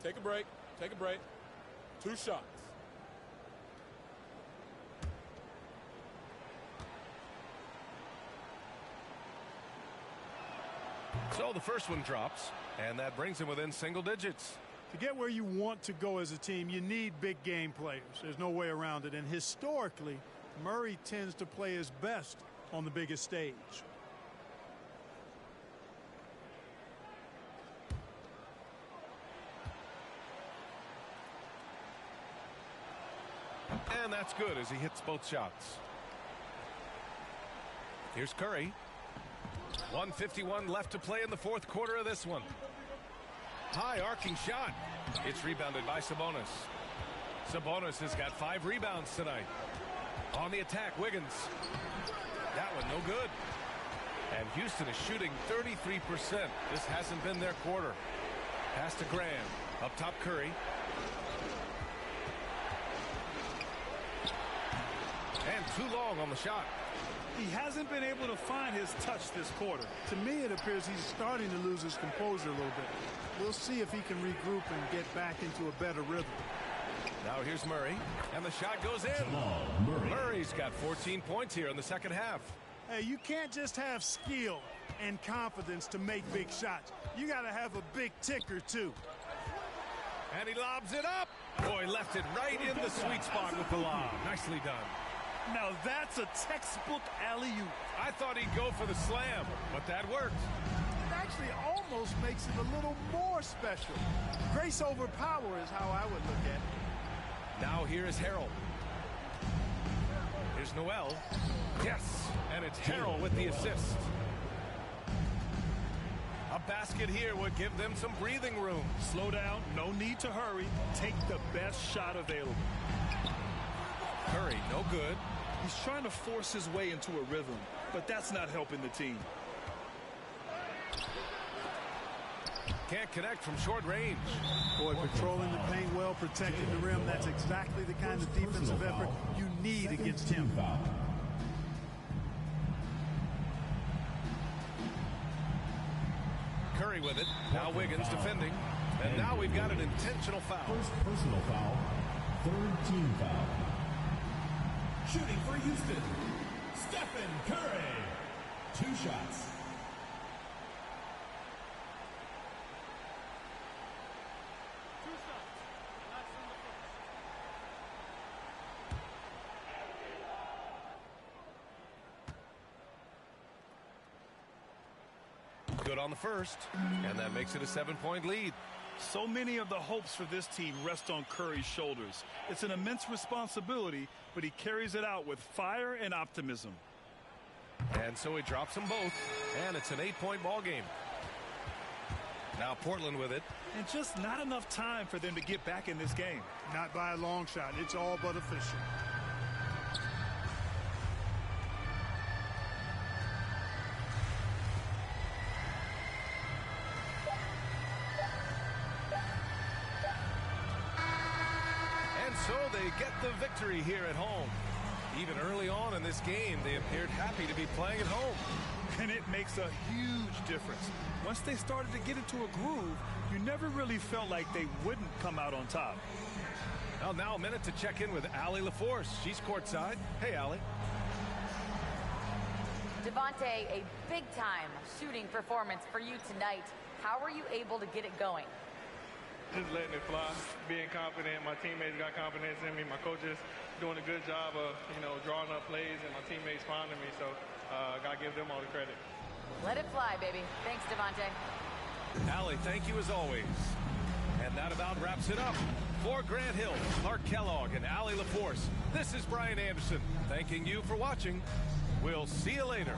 Take a break. Take a break. 2 shots. So the first one drops, and that brings him within single digits. To get where you want to go as a team, you need big game players. There's no way around it. And historically, Murray tends to play his best on the biggest stage. And that's good as he hits both shots. Here's Curry. 1:51 left to play in the fourth quarter of this one. High arcing shot. It's rebounded by Sabonis. Sabonis has got 5 rebounds tonight. On the attack, Wiggins. That one no good. And Houston is shooting 33%. This hasn't been their quarter. Pass to Graham. Up top, Curry. And too long on the shot. He hasn't been able to find his touch this quarter. To me, it appears he's starting to lose his composure a little bit. We'll see if he can regroup and get back into a better rhythm. Now here's Murray, and the shot goes in. Murray's got 14 points here in the second half. Hey, you can't just have skill and confidence to make big shots. You got to have a big ticker, too. And he lobs it up. Boy, left it right in the sweet spot with the lob. Nicely done. Now that's a textbook alley-oop. I thought he'd go for the slam, but that worked. It actually almost makes it a little more special. Grace over power is how I would look at it. Now here is Harrell. Here's Noel. Yes, and it's Harrell with the assist. A basket here would give them some breathing room. Slow down, no need to hurry. Take the best shot available. Curry, no good. He's trying to force his way into a rhythm, but that's not helping the team. Can't connect from short range. Boy, patrolling the paint well, protecting the rim. That's exactly the kind of defensive effort you need against him. Curry with it. Now Wiggins defending. And now we've got an intentional foul. First personal foul. Third team foul. Shooting for Houston, Stephen Curry. 2 shots. Good on the first, and that makes it a 7-point lead. So many of the hopes for this team rest on Curry's shoulders. It's an immense responsibility, but he carries it out with fire and optimism. And so he drops them both, and it's an 8-point ball game. Now Portland with it. And just not enough time for them to get back in this game. Not by a long shot. It's all but official. And so they get the victory here at home. Even early on in this game, they appeared happy to be playing at home. And it makes a huge difference. Once they started to get into a groove, you never really felt like they wouldn't come out on top. Well, now a minute to check in with Allie LaForce. She's courtside. Hey, Allie. Devontae, a big-time shooting performance for you tonight. How were you able to get it going? Just letting it fly, being confident. My teammates got confidence in me. My coaches doing a good job of, drawing up plays, and my teammates finding me. So, got to give them all the credit. Let it fly, baby. Thanks, Devontae. Allie, thank you as always. And that about wraps it up. For Grant Hill, Clark Kellogg, and Allie LaForce, this is Brian Anderson, thanking you for watching. We'll see you later.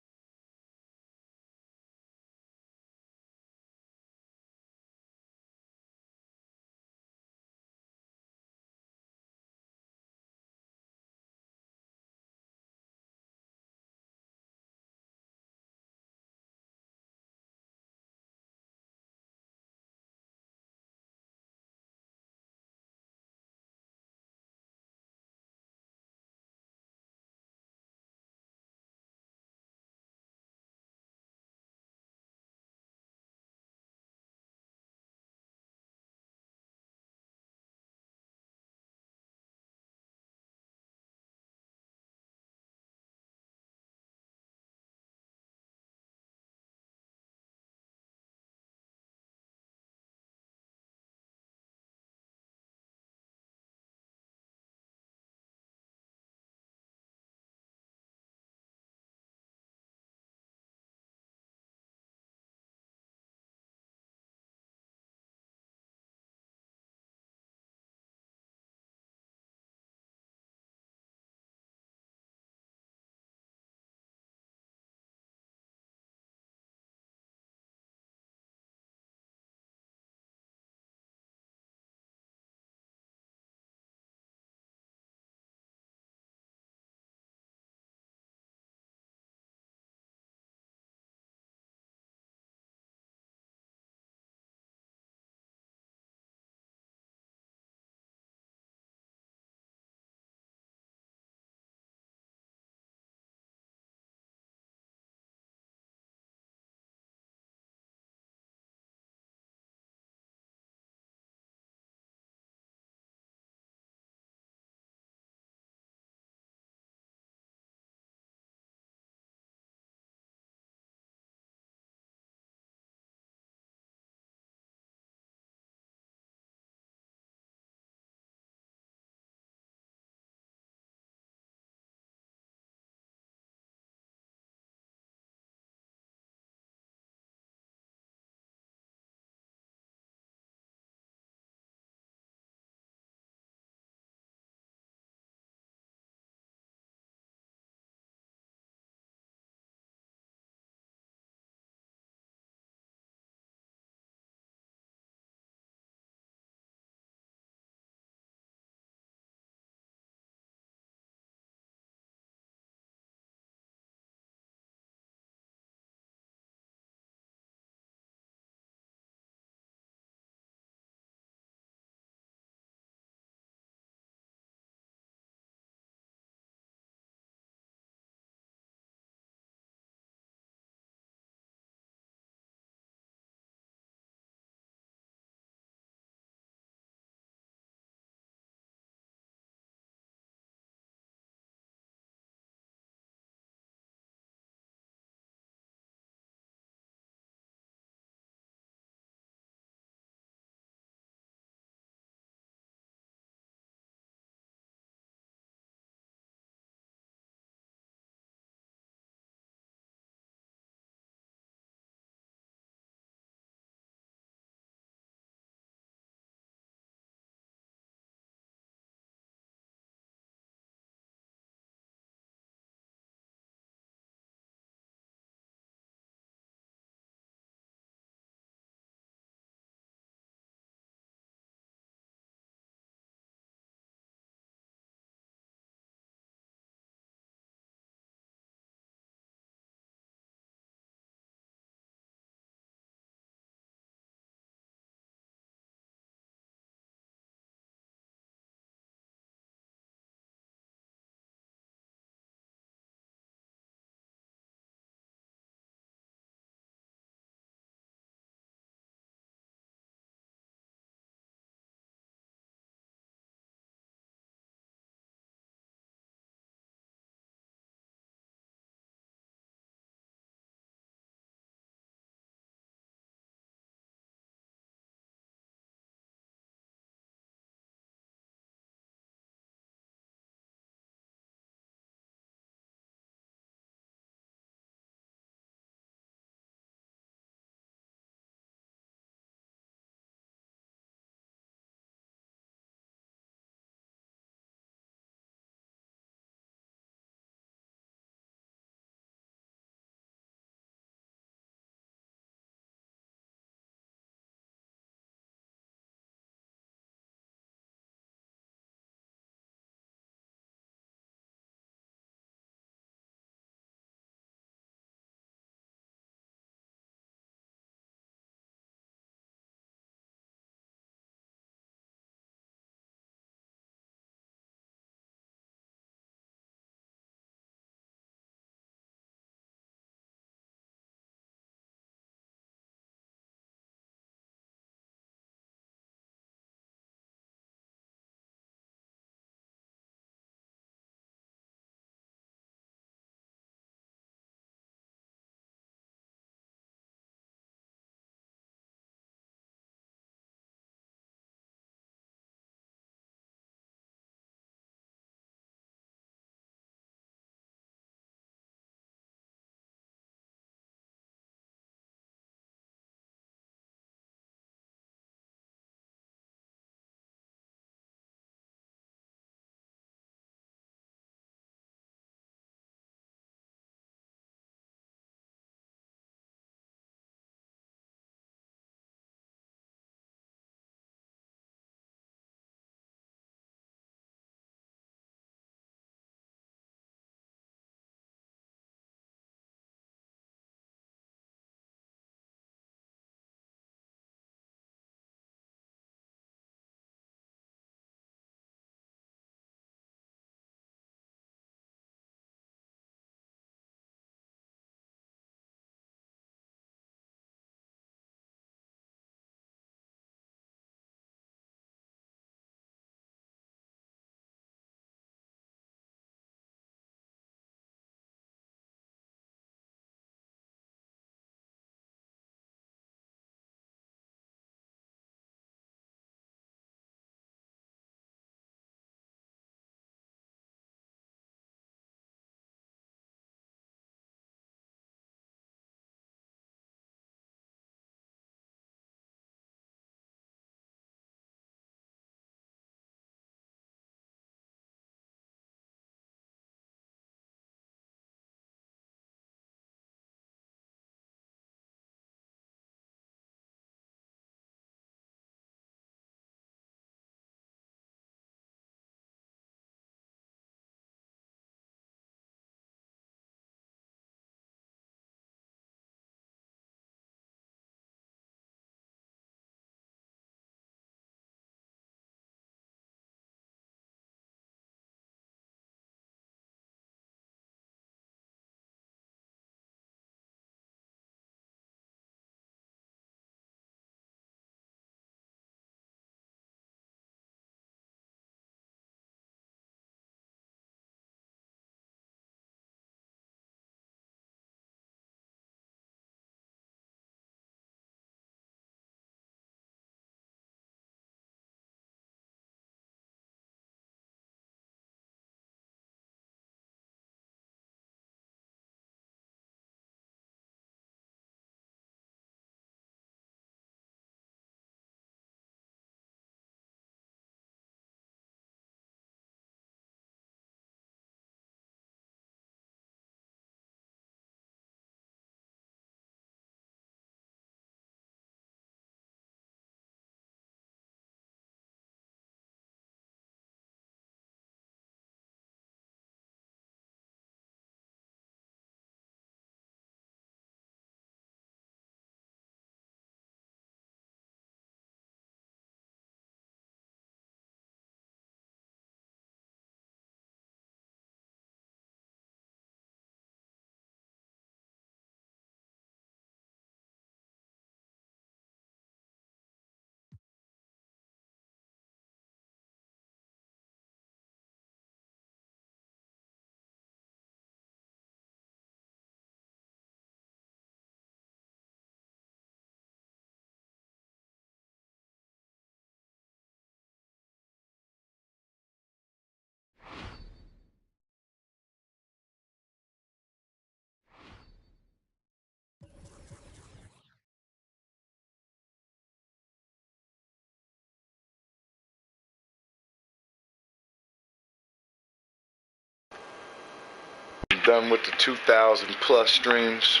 done with the 2,000 plus streams,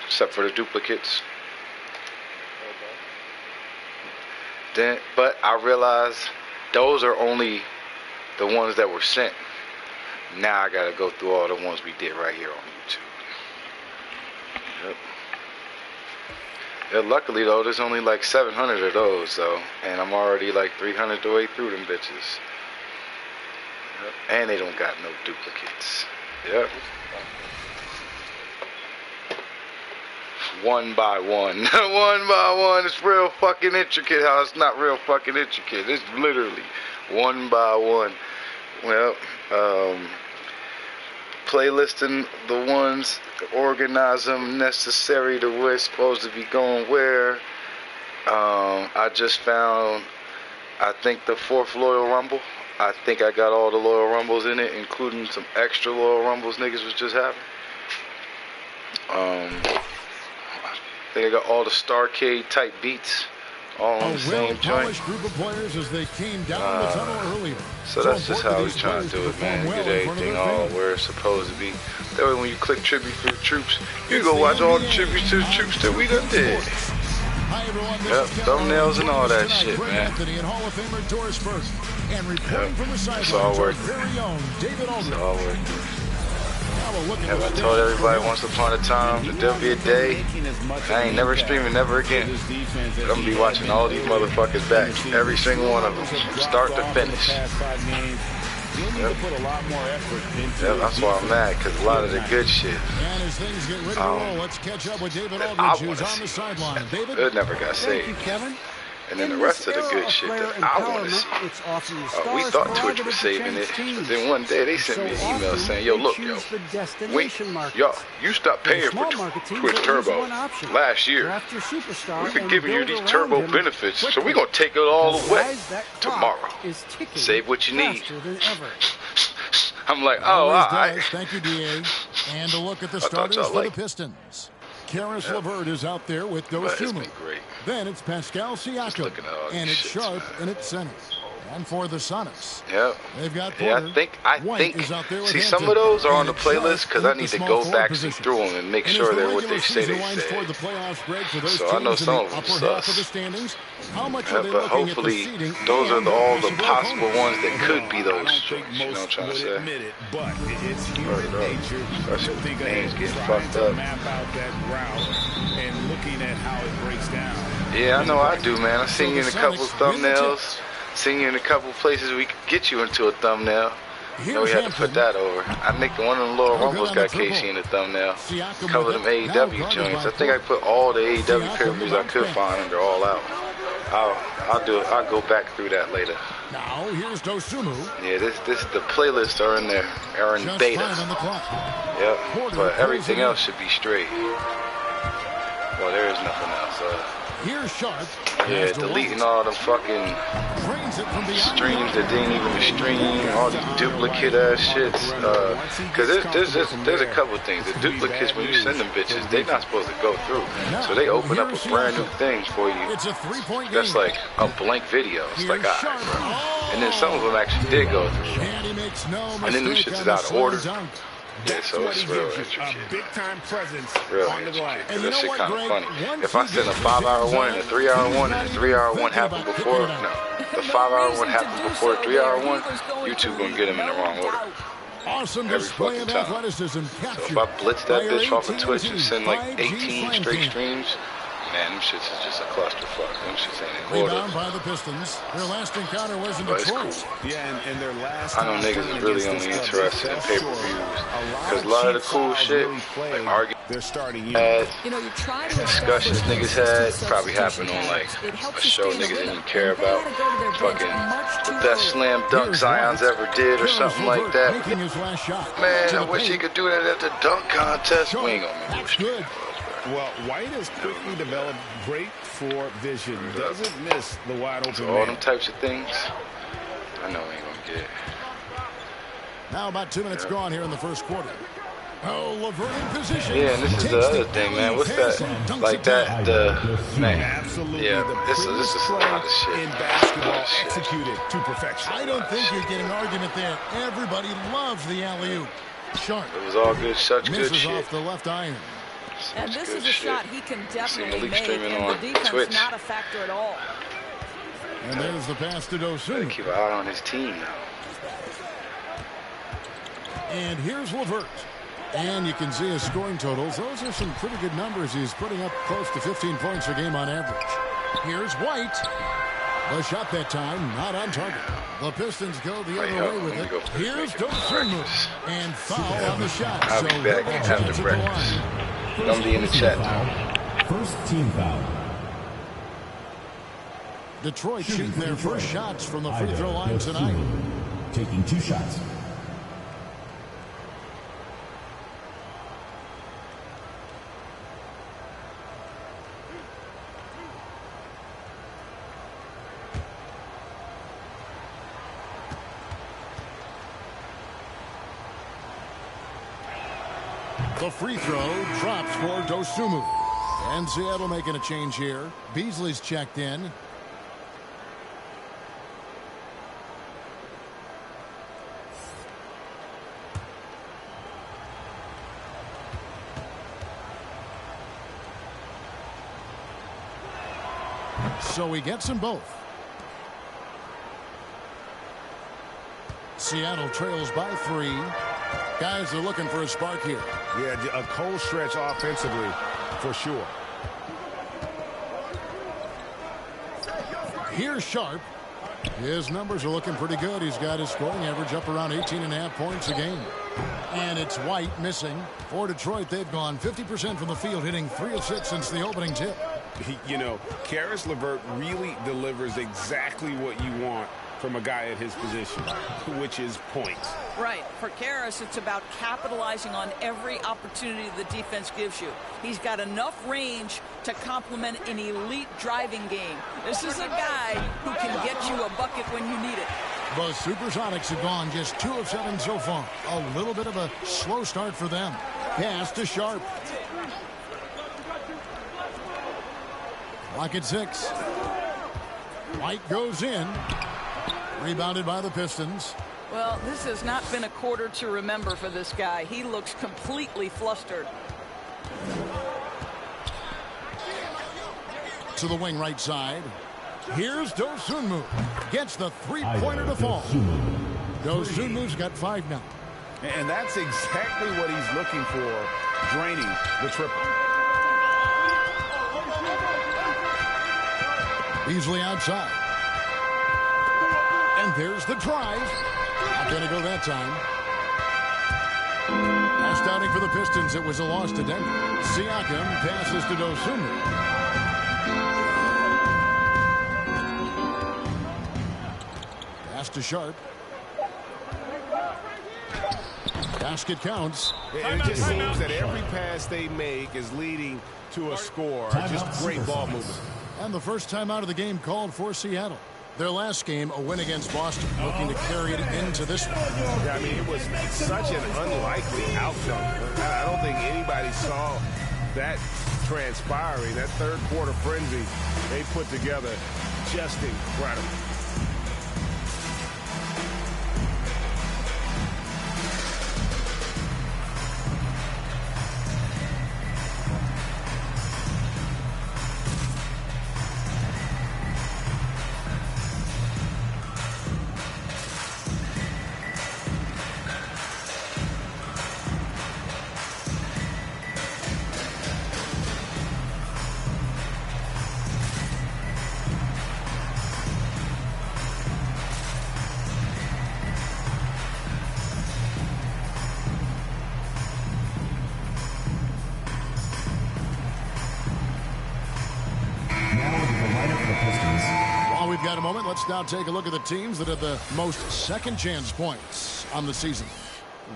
except for the duplicates. Then, but I realized those are only the ones that were sent. Now I gotta go through all the ones we did right here on YouTube. Yep. Yeah, luckily though, there's only like 700 of those, so, and I'm already like 300 the way through them bitches. Yep. And they don't got no duplicates. Yep. One by one. One by one. It's real fucking intricate how it's not real fucking intricate. It's literally one by one. Well, playlisting the ones, organize them necessary to where it's supposed to be going where. I just found, I think, the 4th Loyal Rumble. I think I got all the Loyal Rumbles in it, including some extra Loyal Rumbles niggas was just having. I think I got all the Starcade type beats all on the same joint. Group of players as they came down the tunnel earlier. So that's just how we trying to do it, man. Get everything all where it's supposed to be. That way when you click tribute for the troops, you go watch all the tributes to the troops that we done did. Yep, thumbnails and all that shit, man. Yep, it's all worth it. It's all worth it. Have I told everybody once upon a time that there'll be a day I ain't never streaming never again. I'm gonna be watching all these motherfuckers back, every single one of them, start to finish. Yep. Yep, that's why I'm mad, because a lot of the good shit I want to see, it never got saved. And then the rest of the good shit that I want to see. We thought Twitch was saving it. But then one day they sent me an email saying, yo, look, yo, you stopped paying for Twitch Turbo last year. We've been giving you these Turbo benefits, so we're going to take it all away tomorrow. Save what you need. I'm like, oh, all right. Thank you, DA. And a look at the starters for the Pistons. Karis LeVert is out there with Dosunmu. Then it's Pascal Siakam, and it's Sharp in its center. And for the Sonics, they've got Porter. I think. See, some of those are on the playlist because I need to go back through them and make sure they're what they say they said. So I know some of them sus. But hopefully, those are all the possible ones that could be those joints. You know what I'm trying to say? Especially with names getting fucked up. Yeah, I know I do, man. I've seen you in a couple of thumbnails. Seen you in a couple places we could get you into a thumbnail. You know we had to put that over. I think one of them Loyal Rumbles got Casey in the thumbnail. A couple of them AEW joints. I think I put all the AEW pay-per-views I could find under All Out. I'll do it. I'll go back through that later. Now here's Dosunmu. Yeah, this the playlists are in there. Are in beta. Yep. But everything else should be straight. Well, there is nothing else. Here's Sharp. Yeah, deleting all the fucking streams that didn't even stream, all these duplicate ass shits. Cause there's a couple things. The duplicates, when you send them bitches, they not supposed to go through. So they open up a brand new thing for you. That's like a blank video. It's like, alright, bro. And then some of them actually did go through. And then them shits is out of order. Yeah, so it's real intricate. Real intricate. Because that shit kind of funny. If I send a 5-hour one and a 3-hour one, and the 3-hour one happened before, the 5-hour one happened before the 3-hour one, YouTube gonna get them in the wrong order. Every fucking time. So if I blitz that bitch off of Twitch and send like 18 straight streams, man, them shits is just a clusterfuck. Them shits ain't in order. Down by the Pistons. Their last encounter was in Detroit. Cool. Yeah, and their last I know niggas is really only interested in pay-per-views. Because a lot of the cool shit, like arguing, discussions niggas had, probably happened on like a show niggas didn't even care about. Fucking the best slam dunk Zion's ever did or something like that. Man, I wish he could do that at the dunk contest. We ain't gonna make it. Well, White has quickly developed great floor vision. Doesn't miss the wide open all them types of things, I know we ain't gonna get. Now about 2 minutes gone here in the first quarter. Oh, LeVert in position. Yeah, and this is the other thing, man. What's that? Like that, man. Yeah, this is a lot of shit. In basketball, executed to perfection. I don't think you get an argument there. Everybody loves the alley-oop. Sharp. It was all good, such good shit. Off the left iron. And this is a shot he can definitely make, streaming and on the defense Twitch. Not a factor at all. And there's the pass to Dosunmu. Keep an eye on his team now. And here's Levert. And you can see his scoring totals. Those are some pretty good numbers. He's putting up close to 15 points a game on average. Here's White. The shot that time, not on target. The Pistons go the other way with it. Here's Dosunmu. And foul on the shot. I'll be back after breakfast. Don't be in the chat now. First team foul. Detroit shooting their first shots from the free throw line tonight. Taking 2 shots. The free throw drops for Dosunmu. And Seattle making a change here. Beasley's checked in. So he gets them both. Seattle trails by 3. Guys are looking for a spark here. Yeah, a cold stretch offensively, for sure. Here's Sharp. His numbers are looking pretty good. He's got his scoring average up around 18.5 points a game. And it's White missing. For Detroit, they've gone 50% from the field, hitting 3 of 6 since the opening tip. You know, Karis LeVert really delivers exactly what you want from a guy at his position, which is points. Right. For Karis, it's about capitalizing on every opportunity the defense gives you. He's got enough range to complement an elite driving game. This is a guy who can get you a bucket when you need it. The Supersonics have gone just 2 of 7 so far. A little bit of a slow start for them. Pass to Sharp. Clock at 6. White goes in. Rebounded by the Pistons. Well, this has not been a quarter to remember for this guy. He looks completely flustered. To the wing right side. Here's Dosunmu. Gets the three-pointer to fall. Dosunmu's got 5 now. And that's exactly what he's looking for, draining the triple. Beasley outside. And there's the drive. Not going to go that time. Last outing for the Pistons. It was a loss to Denver. Siakam passes to Dosunmu. Pass to Sharp. Basket counts. And it just seems that every pass they make is leading to a score. Just great ball movement. And the first time out of the game called for Seattle. Their last game, a win against Boston, looking to carry it into this one. Yeah, I mean, it was such an unlikely outcome. I don't think anybody saw that transpiring. That third quarter frenzy they put together, just incredible. Let's now take a look at the teams that have the most second chance points on the season.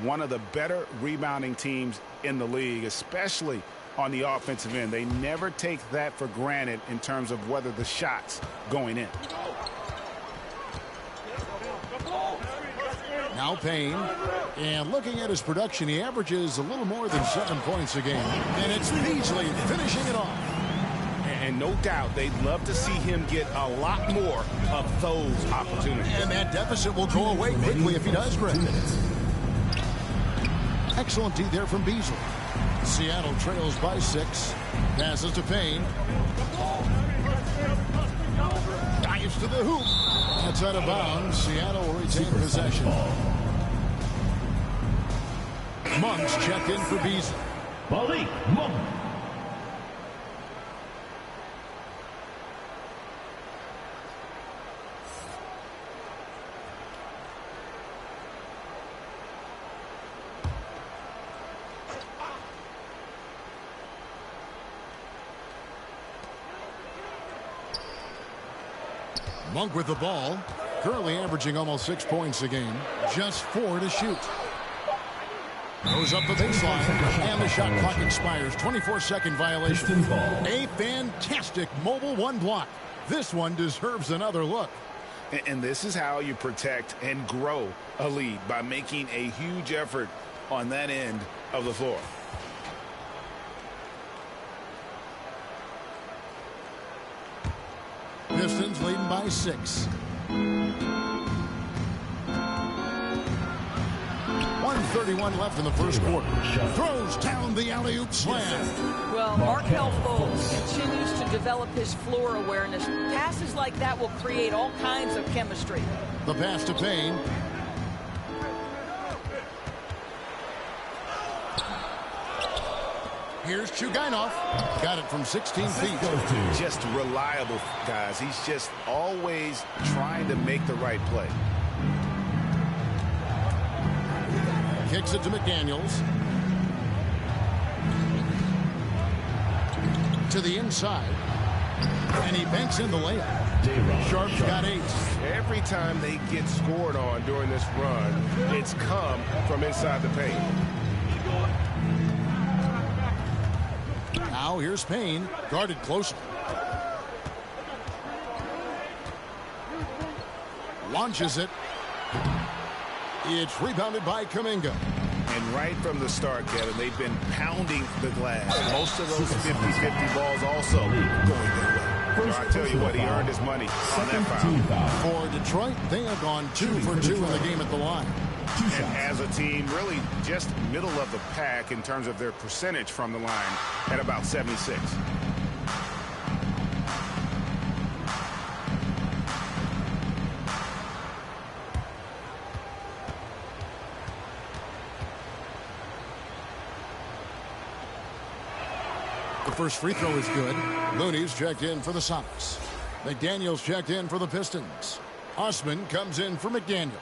One of the better rebounding teams in the league, especially on the offensive end. They never take that for granted in terms of whether the shot's going in. Now Payne. And looking at his production, he averages a little more than 7 points a game. And it's Beasley finishing it off. And no doubt they'd love to see him get a lot more of those opportunities. And that deficit will go away quickly if he does, Greg. Excellent D there from Beasley. Seattle trails by 6. Passes to Payne. Dives to the hoop. That's out of bounds. Seattle will retain possession. Monk's checked in for Beasley. Malik Monk. Monk with the ball. Currently averaging almost 6 points a game. Just 4 to shoot. Goes up the baseline. And the shot clock expires. 24-second violation. A fantastic mobile 1 block. This one deserves another look. And this is how you protect and grow a lead, by making a huge effort on that end of the floor. Pistons leading by 6. 1:31 left in the first quarter. Throws down the alley-oop slam. Well, Markelle Fultz continues to develop his floor awareness. Passes like that will create all kinds of chemistry. The pass to Payne. Here's Chugainov. Got it from 16 feet. Just reliable, guys. He's just always trying to make the right play. Kicks it to McDaniels. To the inside. And he banks in the layup. Sharp's got 8. Every time they get scored on during this run, it's come from inside the paint. Now here's Payne, guarded closely. Launches it. It's rebounded by Kuminga. And right from the start, Kevin, they've been pounding the glass. Most of those 50-50 balls also going their way. So I tell you what, he earned his money on that foul. For Detroit, they have gone 2 for 2 in the game at the line. And as a team, really just middle of the pack in terms of their percentage from the line at about 76. The first free throw is good. Looney's checked in for the Sonics. McDaniels checked in for the Pistons. Osman comes in for McDaniels.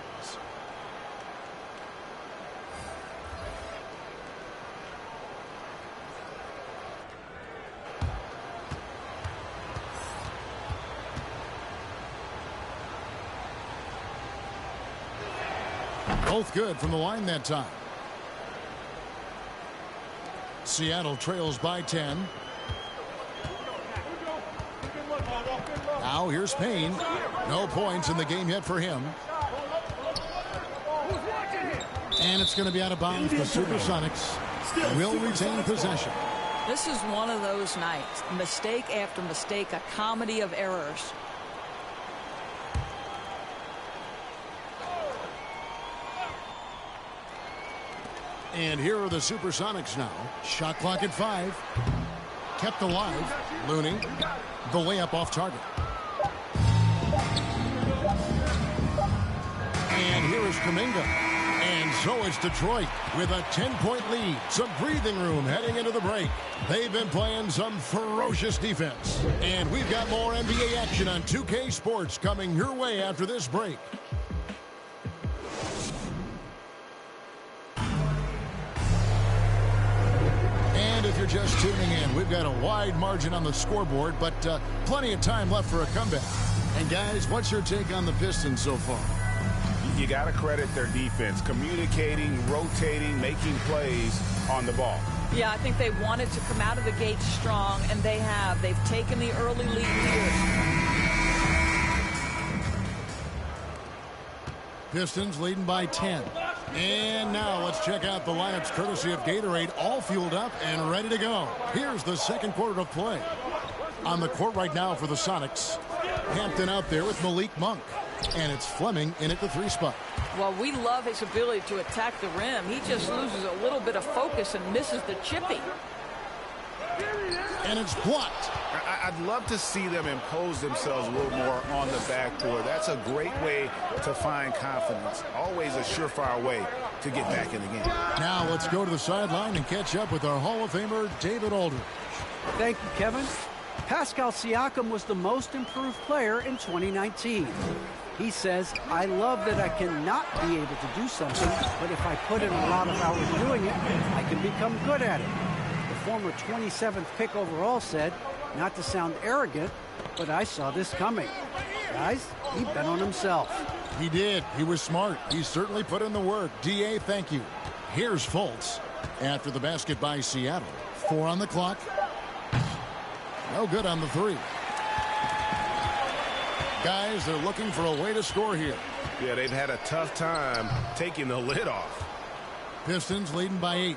Both good from the line that time. Seattle trails by 10. Now here's Payne. No points in the game yet for him. And it's going to be out of bounds. The Supersonics will retain possession. This is one of those nights. Mistake after mistake, a comedy of errors. And here are the Supersonics now. Shot clock at 5. Kept alive. Looney. The layup off target. And here is Kuminga. And so it's Detroit with a 10-point lead. Some breathing room heading into the break. They've been playing some ferocious defense. And we've got more NBA action on 2K Sports coming your way after this break. If you're just tuning in, we've got a wide margin on the scoreboard, but plenty of time left for a comeback. And guys, what's your take on the Pistons so far? You got to credit their defense, communicating, rotating, making plays on the ball. Yeah, I think they wanted to come out of the gate strong, and they have. They've taken the early lead here. Pistons leading by 10. And now let's check out the lineups courtesy of Gatorade, all fueled up and ready to go. Here's the second quarter of play. On the court right now for the Sonics, Hampton out there with Malik Monk. And it's Fleming in at the 3 spot. Well, we love his ability to attack the rim. He just loses a little bit of focus and misses the chippy. And it's blocked. I'd love to see them impose themselves a little more on the backboard. That's a great way to find confidence. Always a surefire way to get back in the game. Now let's go to the sideline and catch up with our Hall of Famer, David Aldridge. Thank you, Kevin. Pascal Siakam was the most improved player in 2019. He says, I love that I cannot be able to do something, but if I put in a lot of hours doing it, I can become good at it. The former 27th pick overall said, not to sound arrogant, but I saw this coming. Guys, he bet on himself. He did. He was smart. He certainly put in the work. D.A., thank you. Here's Fultz. After the basket by Seattle. 4 on the clock. No good on the 3. Guys, they're looking for a way to score here. Yeah, they've had a tough time taking the lid off. Pistons leading by 8.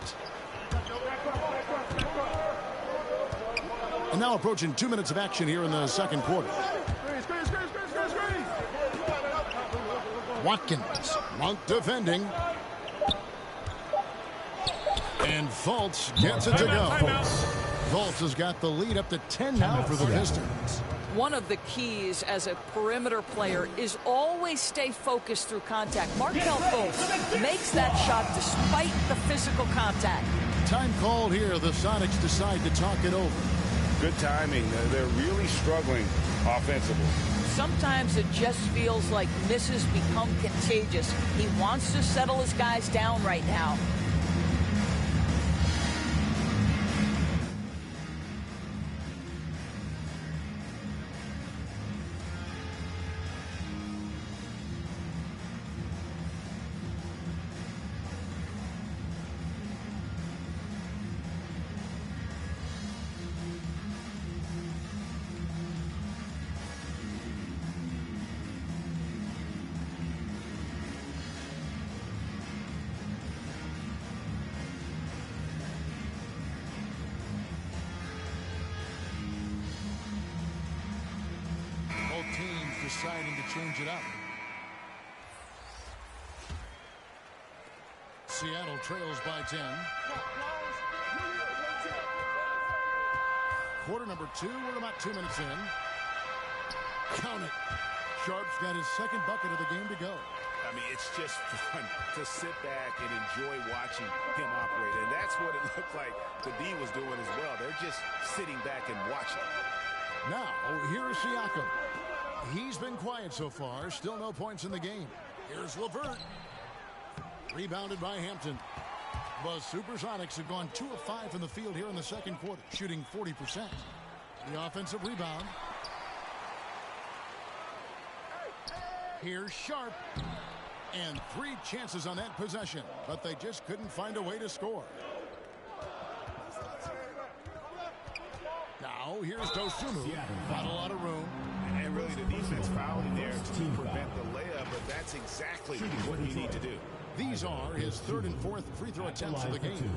And now approaching 2 minutes of action here in the second quarter. Watkins, Monk defending. And Fultz gets it to go. Fultz has got the lead up to 10 now for the Pistons. One of the keys as a perimeter player is always stay focused through contact. Markelle Fultz makes that shot despite the physical contact. Time called here. The Sonics decide to talk it over. Good timing. They're really struggling offensively. Sometimes it just feels like misses become contagious. He wants to settle his guys down right now. Deciding to change it up. Seattle trails by 10. Quarter number 2. We're about 2 minutes in. Count it. Sharp's got his second bucket of the game to go. I mean, it's just fun to sit back and enjoy watching him operate. And that's what it looked like the D was doing as well. They're just sitting back and watching. Now, here is Siakam. He's been quiet so far. Still no points in the game. Here's LeVert. Rebounded by Hampton. The Supersonics have gone 2 of 5 from the field here in the second quarter, shooting 40%. The offensive rebound. Here's Sharp. And 3 chances on that possession, but they just couldn't find a way to score. Now, here's Dosunmu. Not a lot of room. And really the defense fouling there to prevent the layup, but that's exactly what you need to do. These are his 3rd and 4th free throw attempts of the game.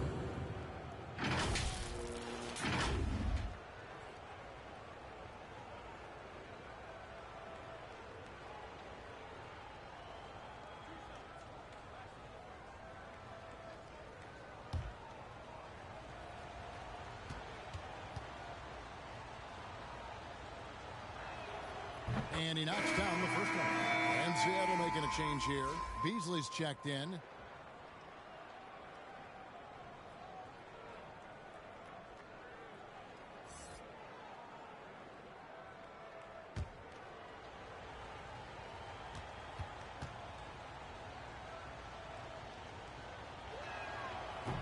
And he knocks down the first one. And Seattle making a change here. Beasley's checked in.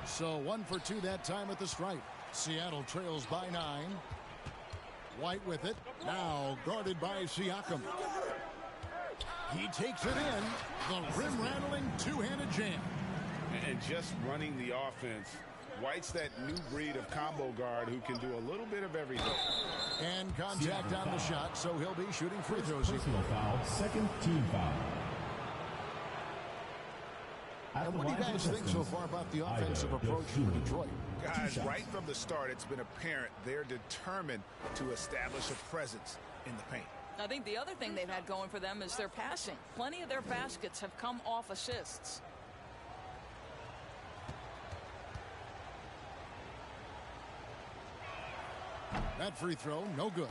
So 1 for 2 that time at the stripe. Seattle trails by 9. White with it. Now guarded by Siakam. He takes it in. The rim-rattling two-handed jam. And just running the offense. White's that new breed of combo guard who can do a little bit of everything. And contact on the shot, so he'll be shooting free throws. Personal foul, second team foul. And what do you guys think so far about the offensive approach for Detroit? Guys, right from the start, it's been apparent they're determined to establish a presence in the paint. I think the other thing they've had going for them is their passing. Plenty of their baskets have come off assists. That free throw, no good.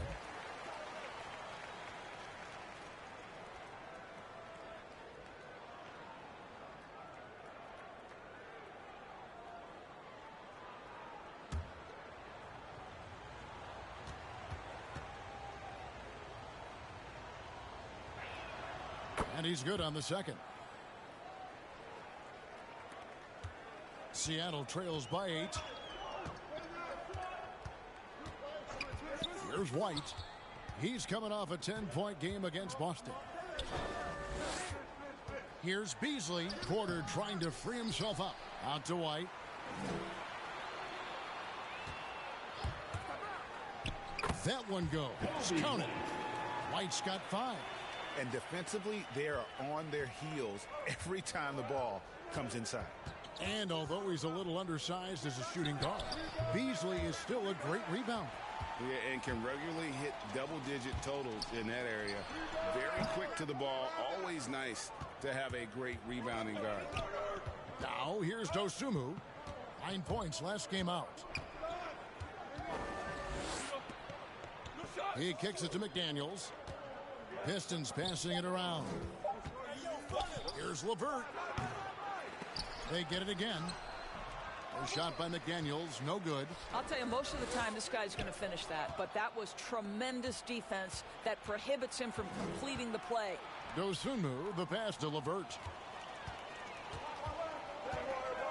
And he's good on the second. Seattle trails by 8. Here's White. He's coming off a 10-point game against Boston. Here's Beasley. Porter trying to free himself up. Out to White. That one goes. Count it. White's got 5. And defensively, they are on their heels every time the ball comes inside. And although he's a little undersized as a shooting guard, Beasley is still a great rebounder. Yeah, and can regularly hit double-digit totals in that area. Very quick to the ball. Always nice to have a great rebounding guard. Now here's Dosunmu. 9 points last game out. He kicks it to McDaniels. Pistons passing it around. Here's LeVert. They get it again. A shot by McDaniels, no good. I'll tell you, most of the time this guy's going to finish that, but that was tremendous defense that prohibits him from completing the play. Dosunmu, the pass to LeVert.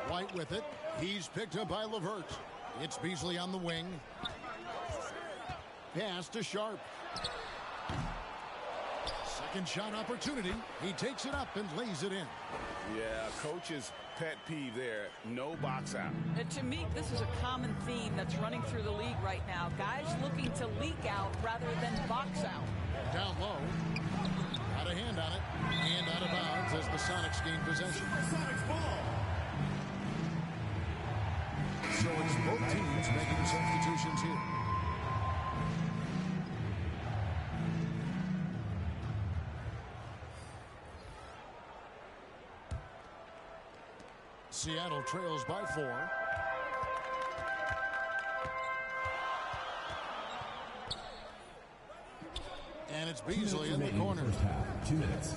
White with it. He's picked up by LeVert. It's Beasley on the wing. Pass to Sharp. Second shot opportunity. He takes it up and lays it in. Yeah, coach's pet peeve there. No box out. And to me, this is a common theme that's running through the league right now. Guys looking to leak out rather than box out. Down low. Got a hand on it. And out of bounds as the Sonics gain possession. So it's both teams making substitutions here. Seattle trails by 4. And it's Beasley in the corner. 2 minutes.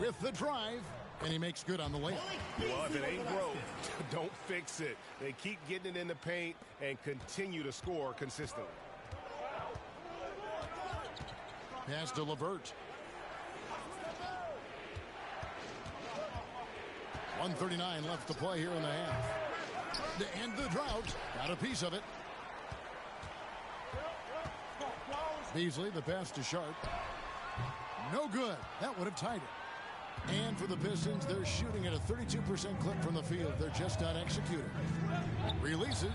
With the drive. And he makes good on the layup. Well, if it ain't broke, don't fix it. They keep getting it in the paint and continue to score consistently. Pass to LeVert. 1:39 left to play here in the half. To end the drought. Got a piece of it. Beasley, the pass to Sharp. No good. That would have tied it. And for the Pistons, they're shooting at a 32% clip from the field. They're just not executing. Releases.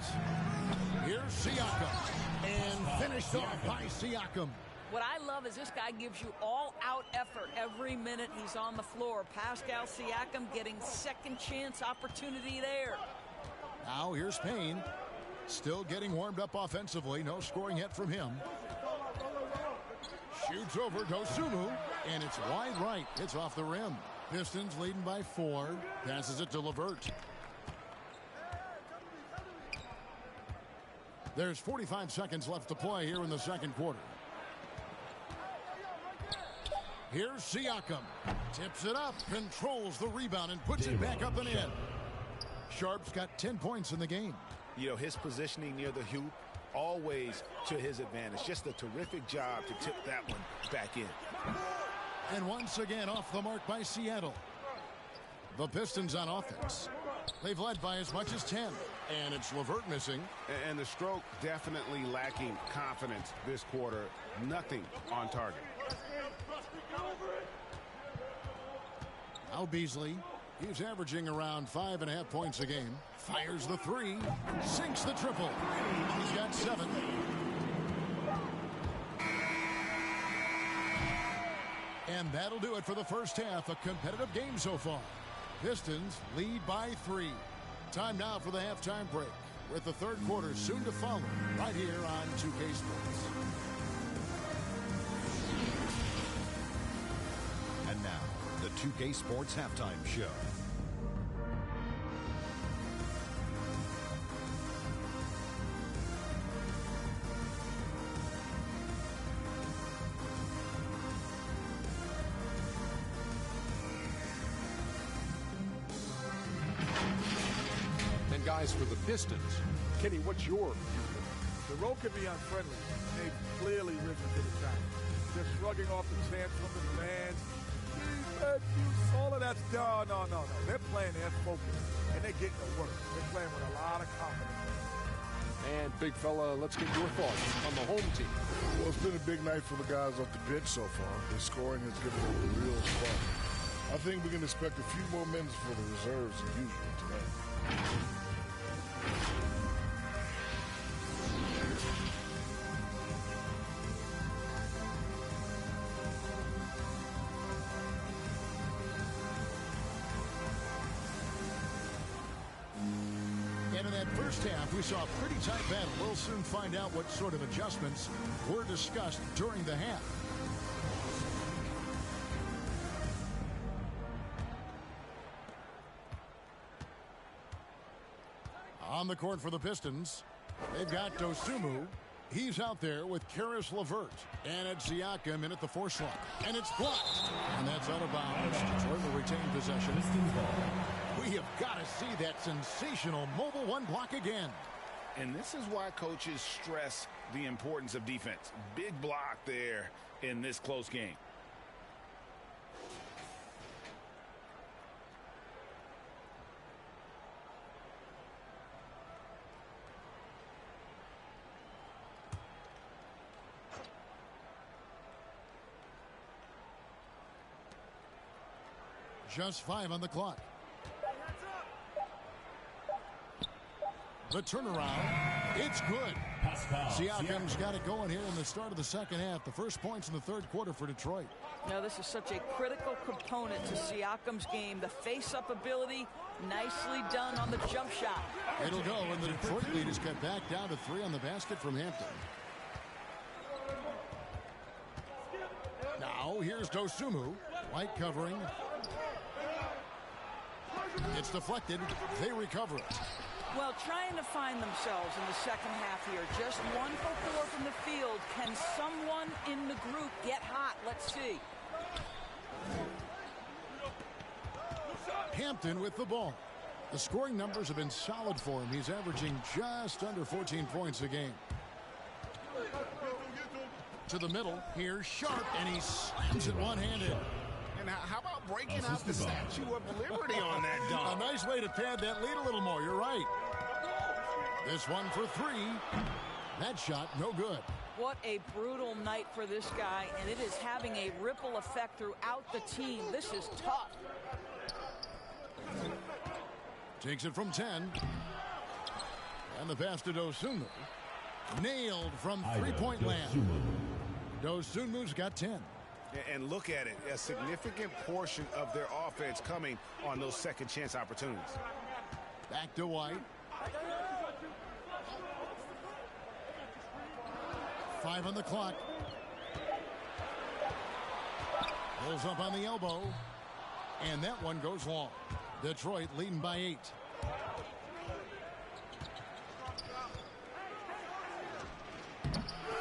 Here's Siakam. And finished off by Siakam. What I love is this guy gives you all-out effort every minute he's on the floor. Pascal Siakam getting second chance opportunity there. Now here's Payne. Still getting warmed up offensively. No scoring yet from him. Shoots over Dosunmu. And it's wide right. It's off the rim. Pistons leading by 4. Passes it to LeVert. There's 45 seconds left to play here in the second quarter. Here's Siakam. Tips it up, controls the rebound, and puts it back up and in. Sharp's got 10 points in the game. You know, his positioning near the hoop, always to his advantage. Just a terrific job to tip that one back in. And once again, off the mark by Seattle. The Pistons on offense. They've led by as much as 10. And it's LeVert missing. And the stroke definitely lacking confidence this quarter. Nothing on target. Now Beasley. He's averaging around 5.5 points a game. Fires the 3. Sinks the triple. He's got 7. And that'll do it for the first half. A competitive game so far. Pistons lead by 3. Time now for the halftime break, with the third quarter soon to follow right here on 2K Sports. the 2K Sports Halftime Show. And guys, for the Pistons, Kenny, what's your view? The road can be unfriendly. They've clearly risen to the challenge. They're shrugging off the tantrum and fans. Defense, all of that's no. They're playing their focus, and they're getting to work. They're playing with a lot of confidence. And big fella, let's get your thoughts on the home team. Well, it's been a big night for the guys off the bench so far. The scoring has given them a real spark. I think we can expect a few more minutes for the reserves than usual tonight. And in that first half, we saw a pretty tight battle. We'll soon find out what sort of adjustments were discussed during the half. On the court for the Pistons, they've got Dosunmu. He's out there with Karis LeVert. And it's Siakam in at the 4 slot. And it's blocked. And that's out of bounds. Detroit will retain possession. We have got to see that sensational mobile 1 block again. And this is why coaches stress the importance of defense. Big block there in this close game. Just 5 on the clock. The turnaround, it's good. Siakam's got it going here in the start of the second half. The first points in the third quarter for Detroit. Now, this is such a critical component to Siakam's game. The face-up ability, nicely done on the jump shot. It'll go, and the Detroit lead is cut back down to 3 on the basket from Hampton. Now, here's Dosunmu. White covering. It's deflected. They recover it. Well, trying to find themselves in the second half here. Just 1 for 4 from the field. Can someone in the group get hot? Let's see. Hampton with the ball. The scoring numbers have been solid for him. He's averaging just under 14 points a game. To the middle. Here's Sharp, and he slams it one-handed. And how about breaking out the Statue of Liberty on that dunk? A nice way to pad that lead a little more. You're right. This one for 3. That shot, no good. What a brutal night for this guy, and it is having a ripple effect throughout the team. This is tough. Takes it from 10. And the pass to Dosunmu. Nailed from three-point land. Dosunmu's got 10. And look at it, a significant portion of their offense coming on those second chance opportunities. Back to White. 5 on the clock. Pulls up on the elbow. And that one goes long. Detroit leading by 8.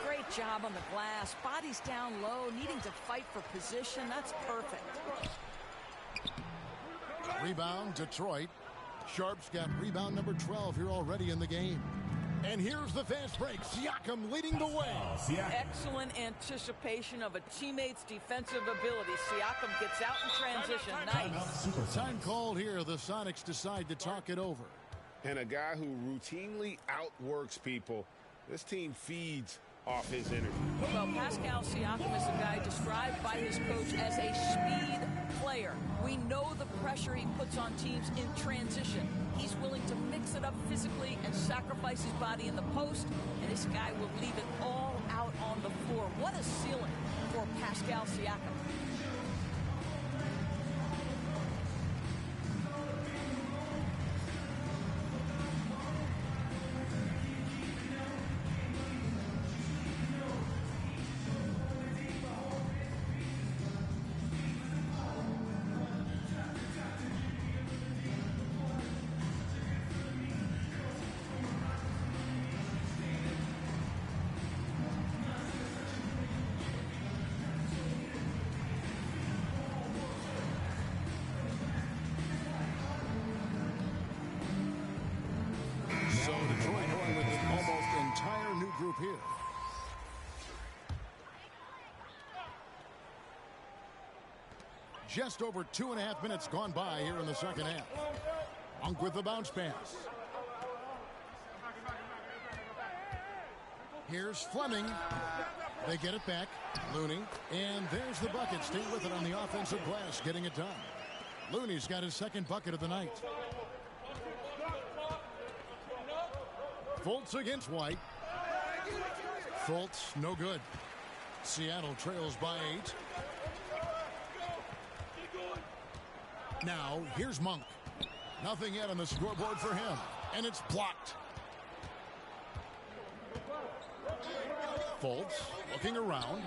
Great job on the glass. Body's down low, needing to fight for position. That's perfect. Rebound, Detroit. Sharp's got rebound number 12 here already in the game. And here's the fast break. Siakam leading the way. Excellent anticipation of a teammate's defensive ability. Siakam gets out in transition. Nice. Time called here. The Sonics decide to talk it over. And a guy who routinely outworks people. This team feeds off his energy. Well, Pascal Siakam is a guy described by his coach as a speed player. We know the pressure he puts on teams in transition. He's willing to mix it up physically and sacrifice his body in the post, and this guy will leave it all out on the floor. What a ceiling for Pascal Siakam. Just over 2.5 minutes gone by here in the second half. Monk with the bounce pass. Here's Fleming. They get it back. Looney. And there's the bucket. Stay with it on the offensive glass, getting it done. Looney's got his second bucket of the night. Fultz against White. Fultz, no good. Seattle trails by 8. Now, here's Monk. Nothing yet on the scoreboard for him. And it's blocked. Fultz looking around.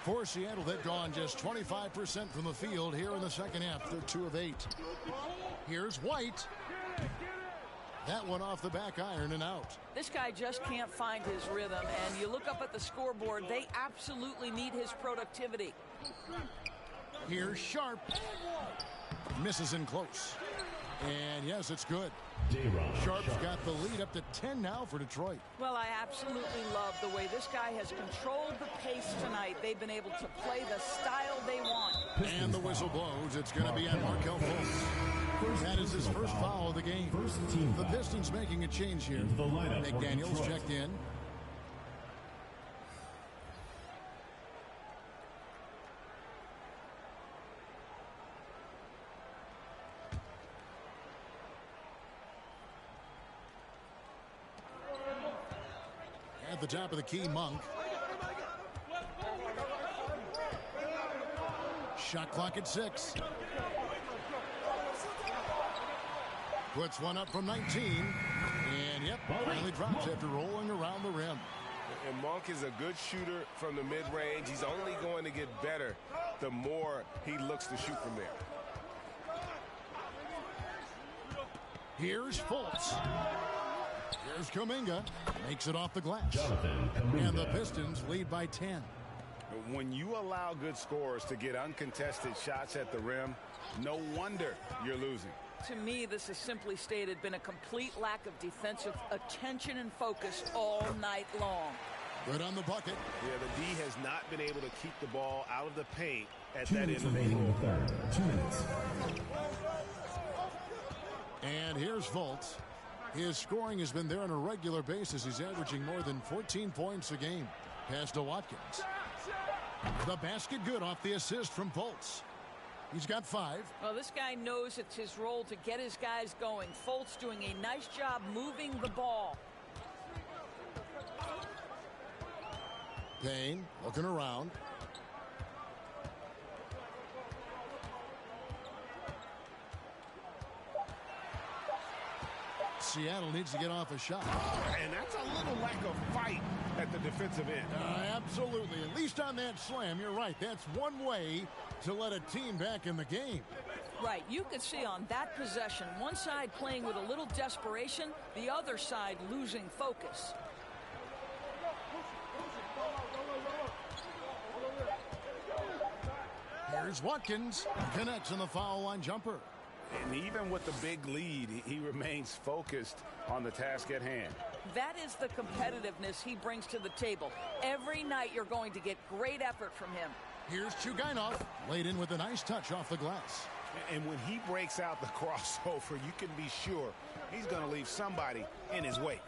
For Seattle, they've gone just 25% from the field here in the second half. They're 2 of 8. Here's White. That one off the back iron and out. This guy just can't find his rhythm, and you look up at the scoreboard, they absolutely need his productivity. Here's Sharp. Misses in close. And yes, it's good. Sharp's got the lead up to 10 now for Detroit. Well, I absolutely love the way this guy has controlled the pace tonight. They've been able to play the style they want. And the whistle blows. It's going to be on Markelle Fultz. That is his first foul of the game. The Pistons making a change here. McDaniels checked in. At the top of the key, Monk. Shot clock at 6. Puts one up from 19. And, yep, finally drops after rolling around the rim. And Monk is a good shooter from the mid-range. He's only going to get better the more he looks to shoot from there. Here's Fultz. Here's Kuminga. Makes it off the glass. And the Pistons lead by 10. When you allow good scorers to get uncontested shots at the rim, no wonder you're losing. To me, this has simply stated been a complete lack of defensive attention and focus all night long. Good on the bucket. Yeah, the D has not been able to keep the ball out of the paint at 2 that minutes end of the remaining floor. in the third. 2 minutes. And here's Fultz. His scoring has been there on a regular basis. He's averaging more than 14 points a game. Pass to Watkins. The basket good off the assist from Fultz. He's got 5. Well, this guy knows it's his role to get his guys going. Fultz doing a nice job moving the ball. Payne looking around. Seattle needs to get off a shot. And that's a little lack of fight at the defensive end. Absolutely. At least on that slam, you're right. That's one way to let a team back in the game. Right. You could see on that possession, one side playing with a little desperation, the other side losing focus. Here's Watkins. Connects on the foul line jumper. And even with the big lead, he remains focused on the task at hand. That is the competitiveness he brings to the table. Every night you're going to get great effort from him. Here's Chugainov. Laid in with a nice touch off the glass. And when he breaks out the crossover, you can be sure he's going to leave somebody in his wake.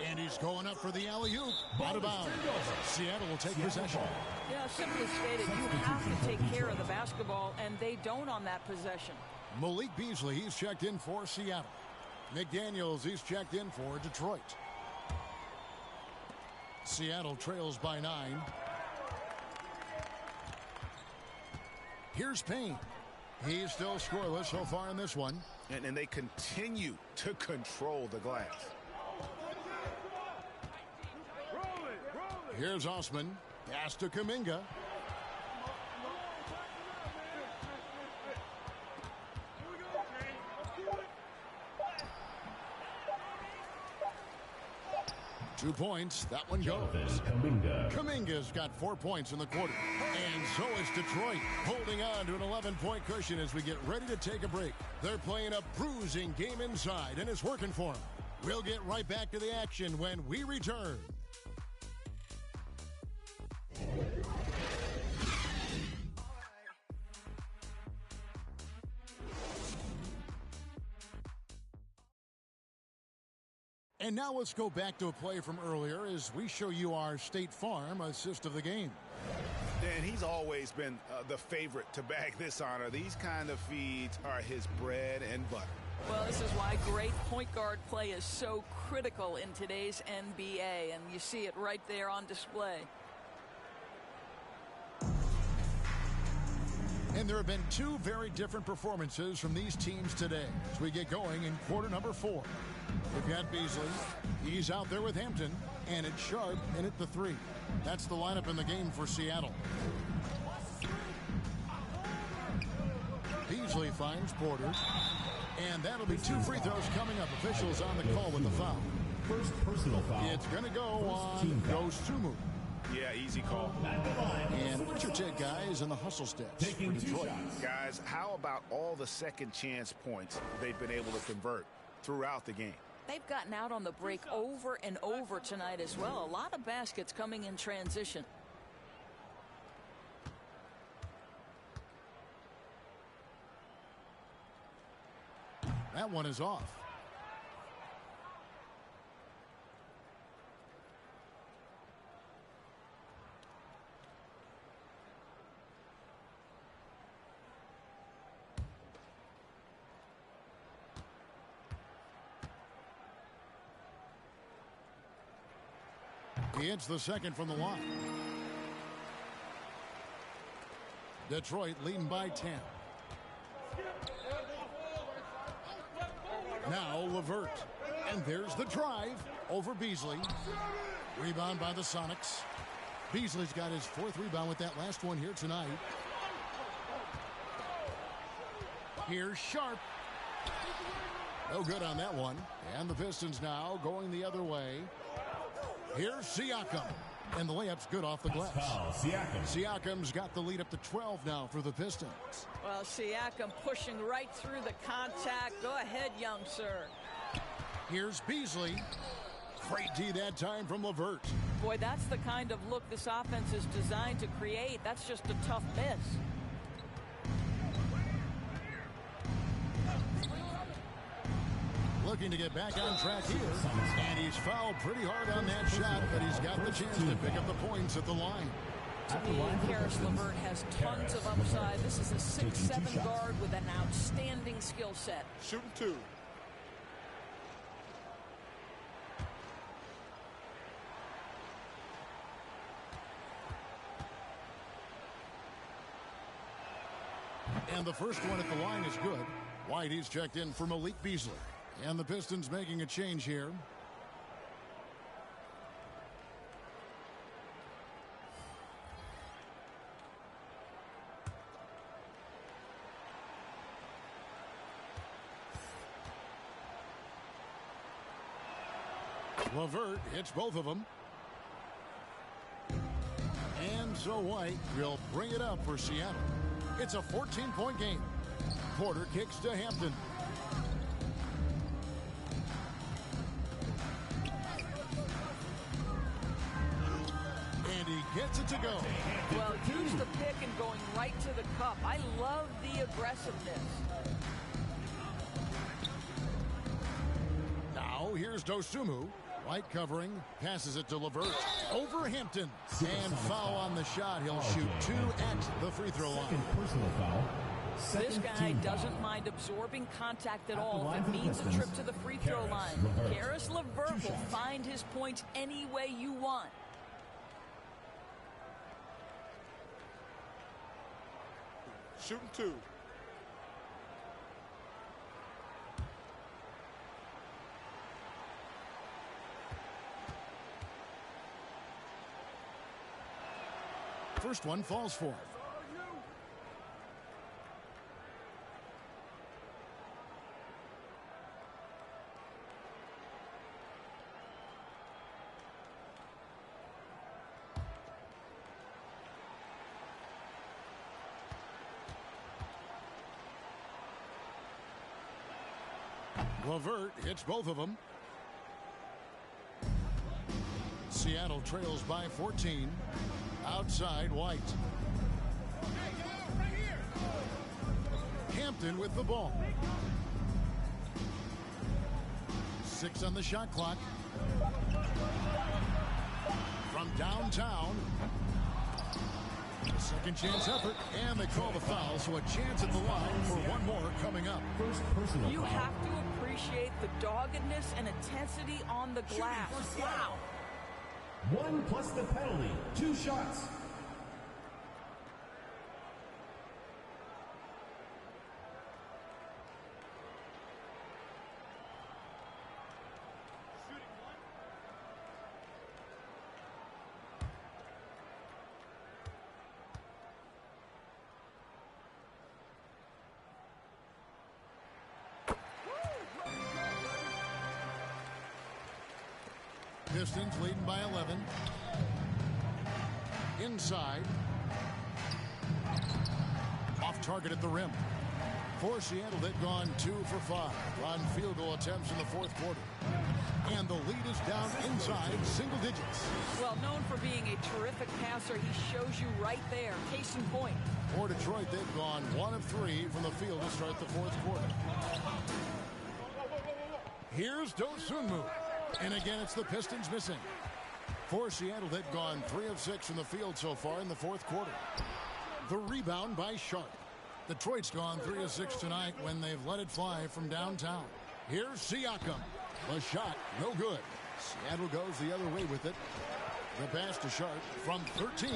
And he's going up for the alley-oop. Out of bounds. Seattle will take possession. Yeah, simply stated, you have to take care of the basketball, and they don't on that possession. Malik Beasley, he's checked in for Seattle. McDaniels, he's checked in for Detroit. Seattle trails by 9. Here's Payne. He's still scoreless so far in this one. And they continue to control the glass. Here's Osman. Pass to Kuminga. 2 points. That one goes. Kuminga's got 4 points in the quarter. And so is Detroit, holding on to an 11-point cushion as we get ready to take a break. They're playing a bruising game inside, and it's working for them. We'll get right back to the action when we return. And now let's go back to a play from earlier as we show you our State Farm assist of the game. And he's always been the favorite to bag this honor. These kind of feeds are his bread and butter. Well, this is why great point guard play is so critical in today's NBA, and you see it right there on display. And there have been 2 very different performances from these teams today as we get going in quarter number 4. We've got Beasley. He's out there with Hampton. And it's Sharp in at the 3. That's the lineup in the game for Seattle. Beasley finds Porter. And that'll be 2 free throws coming up. Officials on the call with the foul. First personal foul. It's going to go on Dosunmu. Yeah, easy call. And what's your take, guys, in the hustle stats for Detroit? Guys, how about all the second chance points they've been able to convert throughout the game? They've gotten out on the break over and over tonight as well. A lot of baskets coming in transition. That one is off. He hits the second from the line. Detroit leading by 10. Now LeVert. And there's the drive over Beasley. Rebound by the Sonics. Beasley's got his 4th rebound with that last one here tonight. Here's Sharp. No good on that one. And the Pistons now going the other way. Here's Siakam. And the layup's good off the glass. Siakam's got the lead up to 12 now for the Pistons. Well, Siakam pushing right through the contact. Go ahead, young sir. Here's Beasley. Great D that time from LeVert. Boy, that's the kind of look this offense is designed to create. That's just a tough miss. Looking to get back on track here. And he's fouled pretty hard on that shot, but he's got the chance to pick up the points at the line. To me, Karis LeVert has tons of upside. This is a 6'7" guard with an outstanding skill set. Shooting 2. And the first one at the line is good. Whitey's checked in for Malik Beasley. And the Pistons making a change here. LeVert hits both of them. And so White will bring it up for Seattle. It's a 14-point game. Porter kicks to Hampton. And he gets it to go. Well, use the pick and going right to the cup. I love the aggressiveness. Now here's Dosunmu. White covering, passes it to LeVert. Over Hampton. And foul on the shot. He'll shoot 2 at the free throw line. Personal foul. This guy doesn't mind absorbing contact at all if it means a trip to the free throw line. Karis LeVert will find his points any way you want. Shooting 2. First one falls for him. LeVert hits both of them. Seattle trails by 14. Outside, White. Hampton with the ball. 6 on the shot clock. From downtown. A second chance effort, and they call the foul, so a chance at the line for one more coming up. You have to appreciate the doggedness and intensity on the glass. Wow. 1 plus the penalty. 2 shots. Pistons leading by 11. Inside. Off target at the rim. For Seattle, they've gone 2 for 5 on field goal attempts in the fourth quarter. And the lead is down inside single digits. Well, known for being a terrific passer, he shows you right there. Case in point. For Detroit, they've gone 1 of 3 from the field to start the fourth quarter. Here's Dosunmu. And again, it's the Pistons missing. For Seattle, they've gone 3 of 6 from the field so far in the fourth quarter. The rebound by Sharp. Detroit's gone 3 of 6 tonight when they've let it fly from downtown. Here's Siakam. The shot, no good. Seattle goes the other way with it. The pass to Sharp from 13.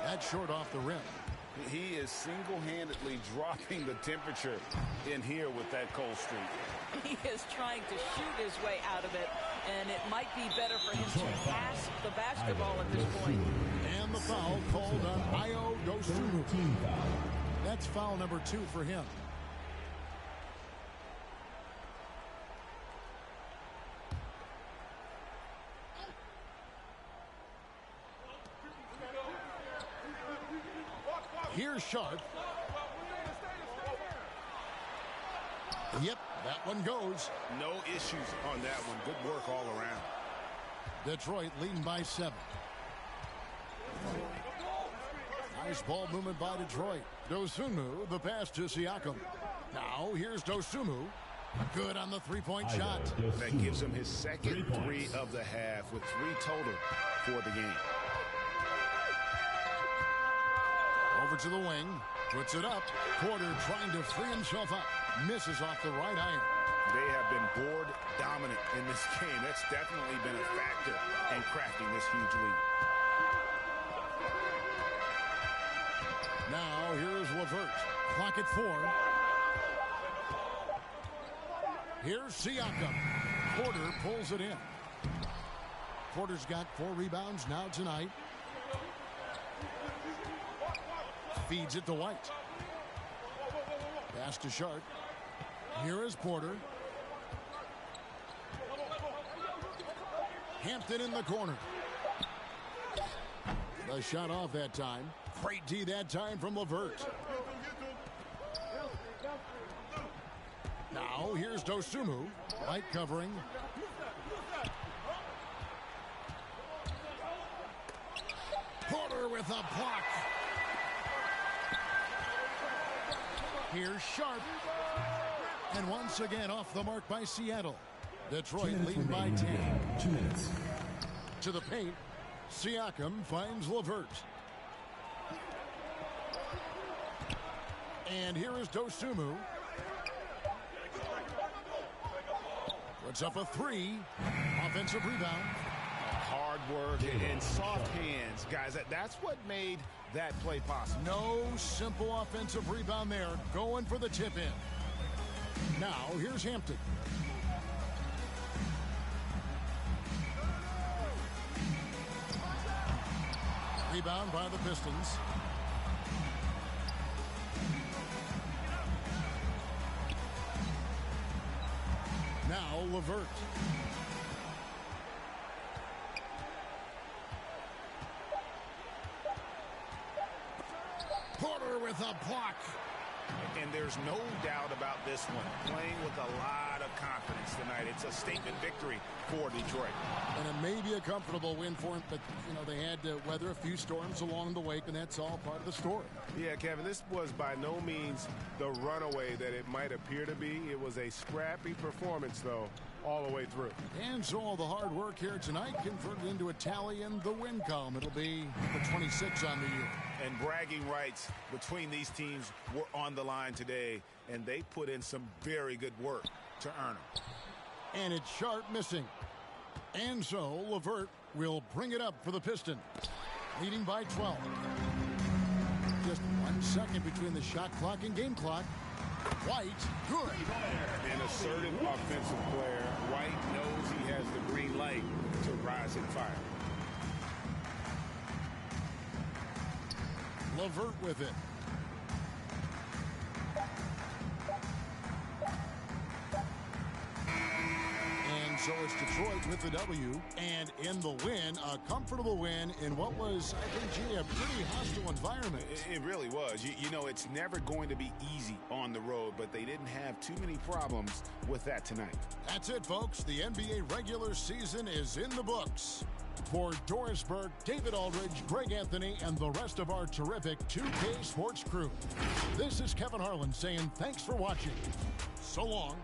That's short off the rim. He is single-handedly dropping the temperature in here with that cold streak. He is trying to shoot his way out of it, and it might be better for him to pass the basketball at this point. And the foul called on Ayo Dosunmu. That's foul number 2 for him. Here's Sharp. Yep, that one goes. No issues on that one. Good work all around. Detroit leading by 7. Nice ball movement by Detroit. Dosunmu, the pass to Siakam. Now here's Dosunmu. Good on the three-point shot. That gives him his second 3 of the half with 3 total for the game. Over to the wing. Puts it up. Porter trying to free himself up. Misses off the right iron. They have been board dominant in this game. That's definitely been a factor in crafting this huge lead. Now here's LeVert. Clock at 4. Here's Siakam. Porter pulls it in. Porter's got 4 rebounds now tonight. Feeds it to White. Pass to Sharp. Here is Porter. Hampton in the corner. The shot off that time. Great D that time from LeVert. Now here's Dosunmu. White covering. Porter with a block. Here's Sharp. And once again off the mark by Seattle. Detroit leading by 10. 2 minutes. To the paint. Siakam finds LeVert. And here is Dosunmu. Puts up a 3. Offensive rebound. Hard work and soft hands. Guys, that's what made that play possible. No simple offensive rebound there. Going for the tip-in. Now, here's Hampton. Rebound by the Pistons. Now, LeVert. Porter with a block. And there's no doubt about this one. Playing with a lot of confidence tonight. It's a statement victory for Detroit. And it may be a comfortable win for him, but, you know, they had to weather a few storms along the way, and that's all part of the story. Yeah, Kevin, this was by no means the runaway that it might appear to be. It was a scrappy performance, though, all the way through. And so all the hard work here tonight converted into a tally in the win column. It'll be the 26 on the year. And bragging rights between these teams were on the line today, and they put in some very good work to earn them. And it's Sharp missing. And so LeVert will bring it up for the Pistons, leading by 12. Just 1 second between the shot clock and game clock. White, good. An assertive offensive player. White knows he has the green light to rise and fire. LeVert with it. And so it's Detroit with the W. And in the win, a comfortable win in what was, I think, gee, a pretty hostile environment. It really was. You know, it's never going to be easy on the road, but they didn't have too many problems with that tonight. That's it, folks. The NBA regular season is in the books. For Doris Burke, David Aldridge, Greg Anthony, and the rest of our terrific 2K Sports crew, this is Kevin Harlan saying thanks for watching. So long.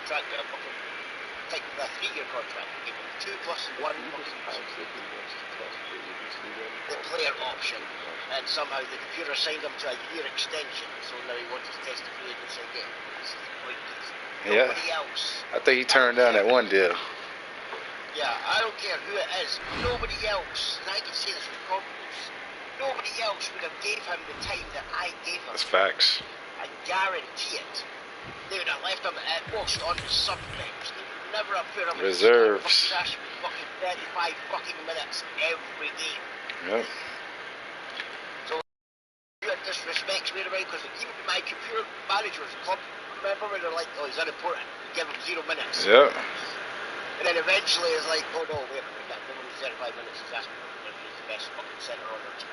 contract and a fucking take a 3-year contract. Give him 2 plus 1 the player option, and somehow the computer signed him to a year extension, so now he wants to test the free agency again. This is pointless. Yeah. Nobody else. I think he turned down that one deal. Yeah, I don't care who it is. Nobody else, and I can say this with confidence, nobody else would have gave him the time that I gave him. That's facts. I guarantee it. They would have left him at most on the sub-bench. They would never have put him reserves. in fucking 35 fucking minutes every game. Yep. So you disrespects me around because even my computer managers remember when they're like, oh, he's unimportant, give him 0 minutes. Yep. And then eventually it's like, oh no, wait a minute, that given him 35 minutes, he's asking for he's the best fucking centre on their team.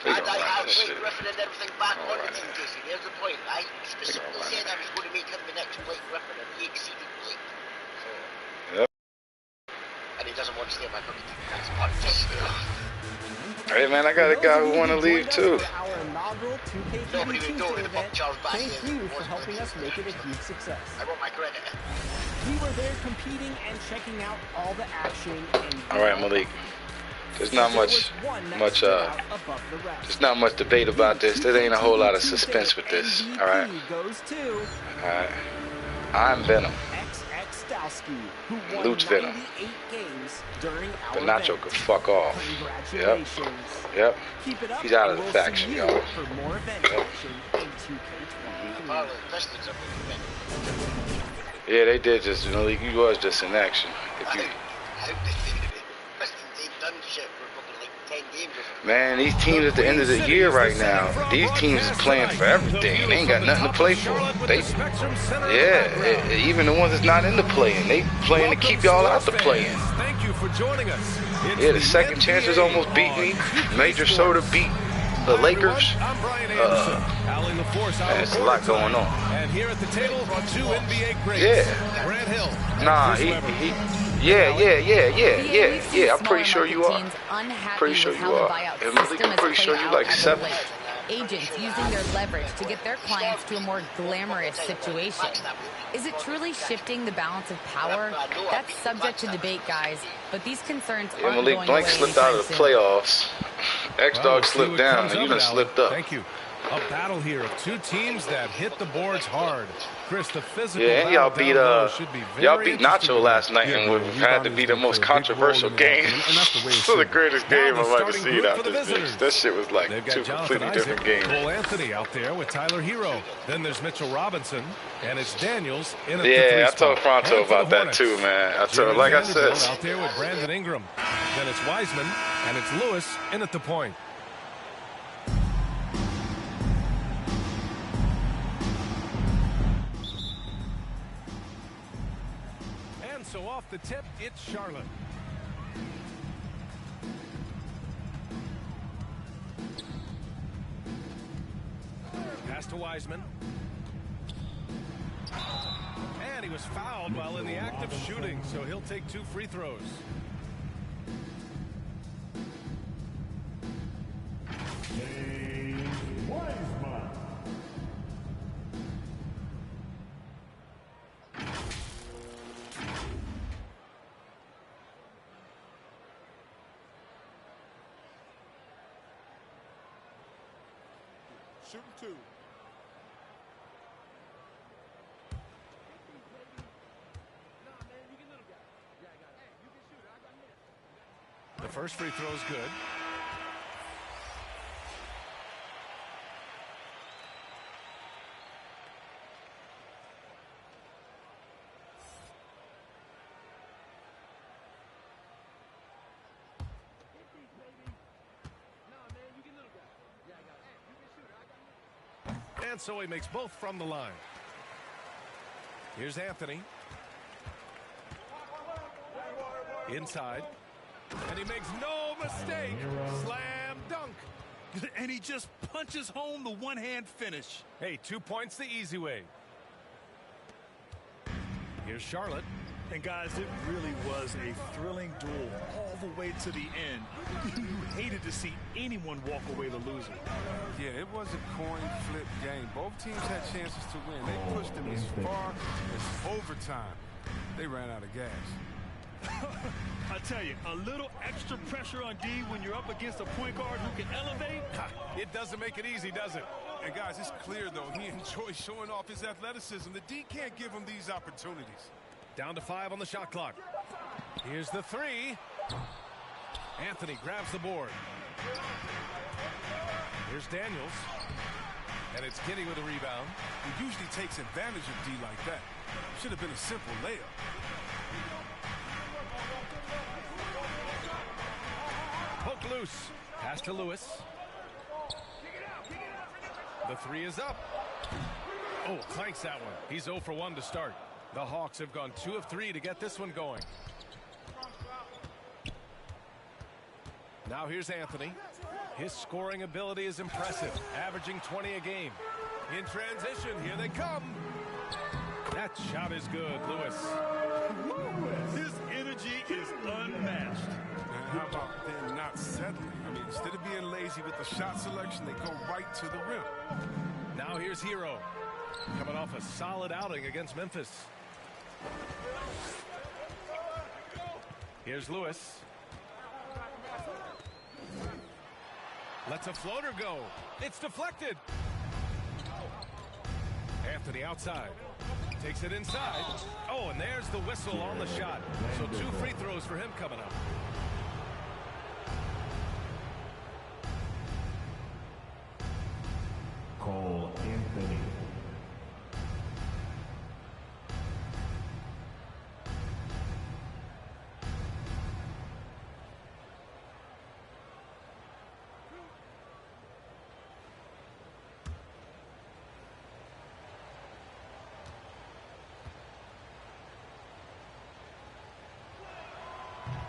And I have Blake Griffin and everything back on the team, Casey. There's the point. I specifically said I was going to make him the next Blake Griffin, and he exceeded Blake. So, yep. And he doesn't want to stay on my fucking team. That's part of it. Hey man, I got a guy who want to leave too. Nobody would know who the fuck Charles Bassey is. Thank you for helping us make it a huge success. I want my credit. We were there competing and checking out all the action. All right, Malik. There's not much there's not much debate about this. There ain't a whole lot of suspense with this. All right. All right. I'm Venom. Luke's Venom. But Nacho could fuck off. Yep. Yep. He's out of the faction, y'all. Yep. Yeah, they did just, you know, he was just in action. If you, man, these teams at the end of the year right now, these teams is playing for everything. They ain't got nothing to play for. Yeah, even the ones that's not in the play-in, they playing to keep y'all out the play-in. Thank you for joining us. Yeah, the second chances almost beat me. Major Soda beat the Lakers. There's a lot going on. And here at the table, 2 NBA greats. Yeah. Grant Hill. Nah, yeah. I'm pretty sure you are. Pretty sure you are. And I'm pretty sure you like 7. Agents using their leverage to get their clients to a more glamorous situation. Is it truly shifting the balance of power? That's subject to debate, guys. But these concerns aren't Malik going Blank away slipped out of the playoffs. X-Dog slipped down, and you done slipped up. Thank you. A battle here of 2 teams that hit the boards hard. Chris, the physical and y'all beat Nacho last night, and it had to be the most controversial game. So the greatest game I've ever seen out this bitch. That shit was like 2 completely different games. Cole Anthony out there with Tyler Hero. Then there's Mitchell Robinson, and it's Daniels in at the 3 I spot. told Pronto about that too, man. I told him, like I said. Out there with Brandon Ingram. Then it's Wiseman, and it's Lewis in at the point. So off the tip, it's Charlotte. Pass to Wiseman. And he was fouled while in the act of shooting, so he'll take 2 free throws. Shooting 2. The first free throw is good. And so he makes both from the line. Here's Anthony. Inside. And he makes no mistake. Slam dunk. And he just punches home the one-hand finish. Hey, 2 points the easy way. Here's Charlotte. And guys, it really was a thrilling duel all the way to the end. You hated to see anyone walk away the loser. Yeah, it was a coin flip game. Both teams had chances to win. They pushed them as far as overtime. They ran out of gas. I tell you, a little extra pressure on D when you're up against a point guard who can elevate. It doesn't make it easy, does it? And guys, it's clear, though, he enjoys showing off his athleticism. The D can't give him these opportunities. Down to 5 on the shot clock. Here's the 3. Anthony grabs the board. Here's Daniels. And it's Kinney with a rebound. He usually takes advantage of D like that. Should have been a simple layup. Poke loose. Pass to Lewis. The 3 is up. Oh, clanks that one. He's 0 for 1 to start. The Hawks have gone 2 of 3 to get this one going. Now here's Anthony. His scoring ability is impressive, averaging 20 a game. In transition, here they come. That shot is good, Lewis. His energy is unmatched. How about them not settling? I mean, instead of being lazy with the shot selection, they go right to the rim. Now here's Hero, coming off a solid outing against Memphis. Here's Lewis. Lets a floater go. It's deflected. Anthony outside. Takes it inside. Oh, and there's the whistle on the shot. So 2 free throws for him coming up. Cole Anthony.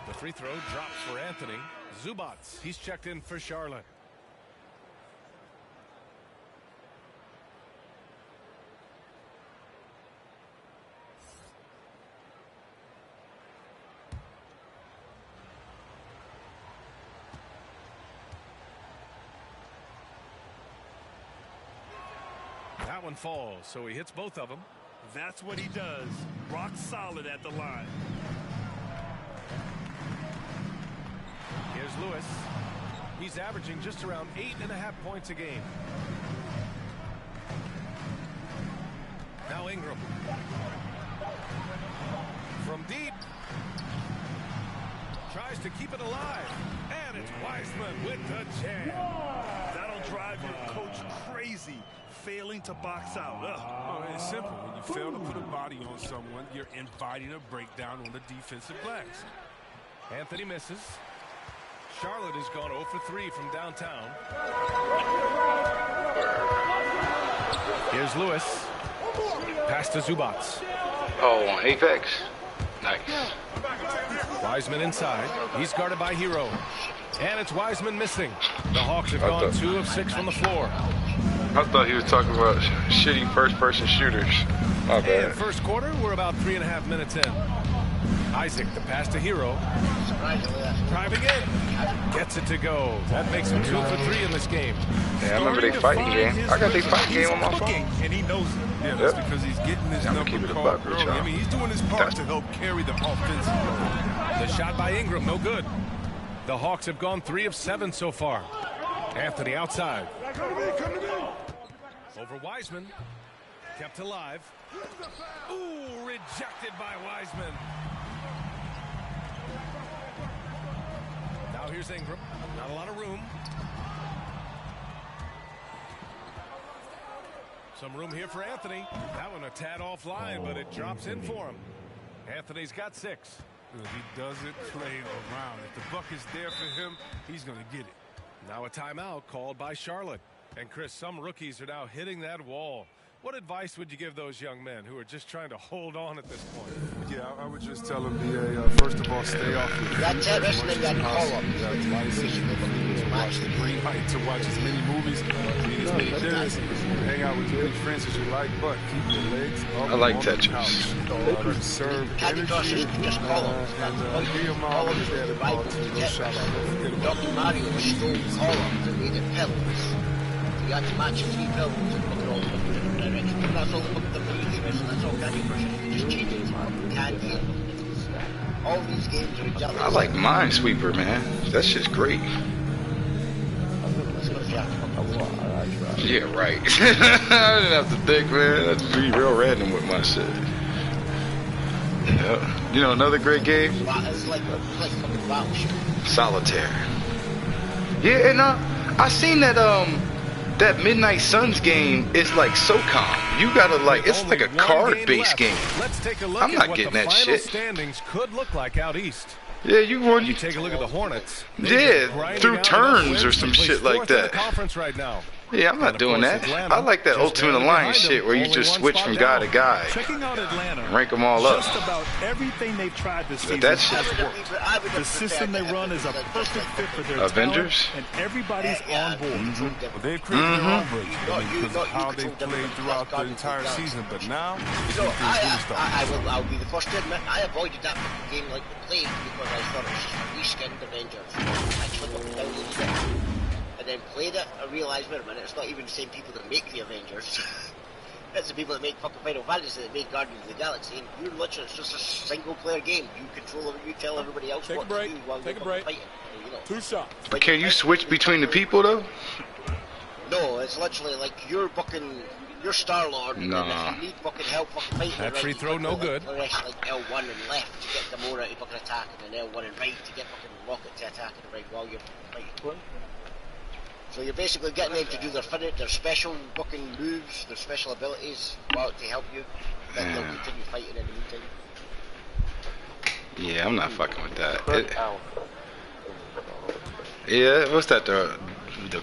The free throw drops for Anthony. Zubats, he's checked in for Charlotte. That one falls, so he hits both of them. That's what he does. Rock solid at the line. Here's Lewis. He's averaging just around 8.5 points a game. Now Ingram. From deep. Tries to keep it alive. And it's Wiseman with the jam. That'll drive your coach crazy, failing to box out. Oh, it's simple. When you fail to put a body on someone, you're inviting a breakdown on the defensive glass. Anthony misses. Charlotte has gone 0 for 3 from downtown. Here's Lewis. Pass to Zubats. Oh, on Apex. Nice. Wiseman inside. He's guarded by Hero. And it's Wiseman missing. The Hawks have gone 2 of 6 from the floor. I thought he was talking about shitty first-person shooters. My bad. And first quarter, we're about 3.5 minutes in. Isaac, the pass to Hero. Driving in. Gets it to go. That makes him 2 for 3 in this game. Yeah, I remember they fighting game. I got they fighting game on my phone. And he knows it. Yeah, that's because he's getting his number called early. I mean, he's doing his part to help carry the offense. The shot by Ingram, no good. The Hawks have gone 3 of 7 so far. Anthony outside. Over Wiseman. Kept alive. Ooh, rejected by Wiseman. Now here's Ingram. Not a lot of room. Some room here for Anthony. That one a tad offline, but it drops in for him. Anthony's got 6. He doesn't play around. If the buck is there for him, he's going to get it. Now a timeout called by Charlotte. And Chris, some rookies are now hitting that wall. What advice would you give those young men who are just trying to hold on at this point? Yeah, I would just tell them, first of all, stay off your feet as much as possible. You have to watch the green light to watch as many movies, read as many dinners, hang out with as many friends as you like, but keep your legs up. I like on Tetris. the couch. Conserve energy and give your mom and your dad a call to go shout out. Don't forget about Dr. Mario stole columns and made it pills. You had to match 3 pills and look at all the different directions. That's all the book that we use. That's all Candy Crush. You just change it from Candy. All these games are exactly I like Minesweeper, man. That shit's great. Yeah, right. I didn't have to think, man. I just be real random with my shit. Yeah. You know another great game? It's like fucking Battleship. Solitaire. Yeah, and I seen that that Midnight Suns game is like SOCOM. You gotta like, it's like a card-based game. Let's take a look I'm at not what getting the that final shit. standings could look like out east. Yeah, you take a look at the Hornets. Yeah, through turns or some shit like that. Conference right now. Yeah, I'm not doing that. I like that Ultimate Alliance shit where you just switch from guy to guy. Checking out Atlanta, rank them all up. Just about everything they've tried this season that shit. has worked. The system they run is a perfect fit for their Avengers, talent, and everybody's on board. Well, they've created their own version because of how they played throughout the entire season. But now, I'll be the first to admit I avoided that game like the plague because I thought it was just a reskinned Avengers. I couldn't download it. And then played it, I realised, wait a minute, it's not even the same people that make the Avengers. It's the people that make fucking Final Fantasy that make Guardians of the Galaxy. And you're literally, it's just a single player game. You control it, you tell everybody else what to do while you're fighting. You know. 2 shots. But can you switch between the people though? No, it's literally like you're fucking, you're Star-Lord. Nah. And if you need fucking help fucking fighting, that free throw no good. Like L1 and left to get Gamora to fucking attack, and then L1 and right to get fucking Rocket to attack and right while you're fighting. So you're basically getting them to do their special fucking moves, their special abilities, to help you. Then they'll continue fighting in the meantime. Yeah, I'm not fucking with that. Yeah, what's that? The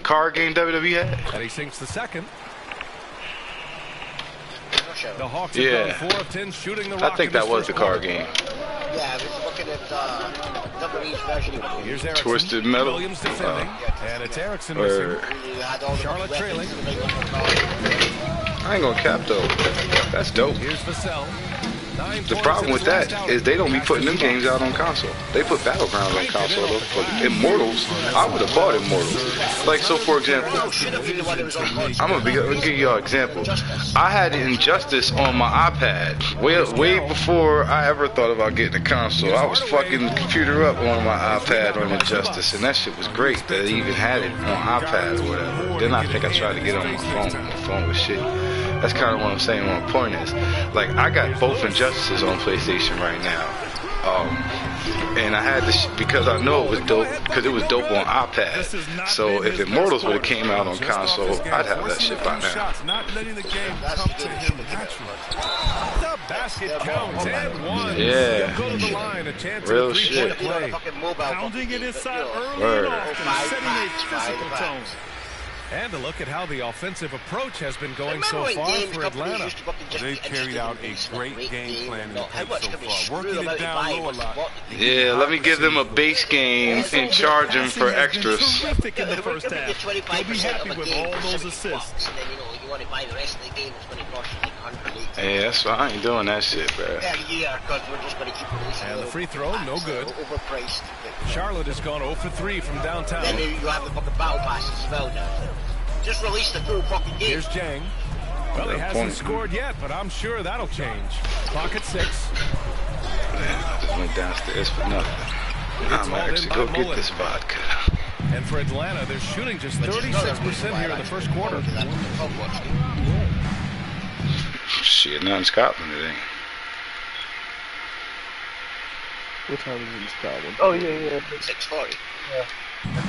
card game WWE had? And he sinks the second. The Hawks have gone 4 of 10 shooting the rock. I think that was the card game. Yeah, I was looking at WWE's version. Here's Erickson. Twisted Metal. Williams defending. And it's Erickson missing. Charlotte trailing. I ain't gonna cap though. That's dope. Here's Vassell. The problem with that is they don't be putting them games out on console. They put Battlegrounds on console though. For Immortals, I would have bought Immortals. Like, so for example, I'm gonna give y'all an example. I had Injustice on my iPad way before I ever thought about getting a console. I was fucking the computer up on my iPad on Injustice, and that shit was great that they even had it on iPad or whatever. Then I think I tried to get it on my phone. My phone was shit. That's kind of what I'm saying. My point is, like, I got both Injustices on PlayStation right now, and I had this because I know it was dope because it was dope on iPad. So if Immortals would have came out on console, I'd have that shit by now. Not letting the game come to him naturally. The basket counts and one. Yeah. Go to the line, a chance Real of shit. play. Pounding it inside early and often, setting a physical tone. And a look at how the offensive approach has been going so far for Atlanta. They carried out a great game plan in the paint so far, working it down low a lot. Yeah, let me give them a base game and charge them for extras. Terrific in the first half. They'll be happy with all those assists. And then, you want to buy the rest of the game, it's going to cost you like 180. Yeah, that's why I ain't doing that shit, bro. Yeah, because we're just going to keep releasing. And the free throw, no good. Overpriced. Charlotte has gone 0 for 3 from downtown. Then you have the fucking battle passes as well now. Just release the full fucking game. Here's Jang. Well, he hasn't scored yet, but I'm sure that'll change. Clock at 6. I just went downstairs for nothing. I'm gonna actually go get this vodka. And for Atlanta, they're shooting just 36% here in the first quarter. Shit, not in Scotland today. What time is it in Scotland? Oh, yeah. 6:40. Yeah.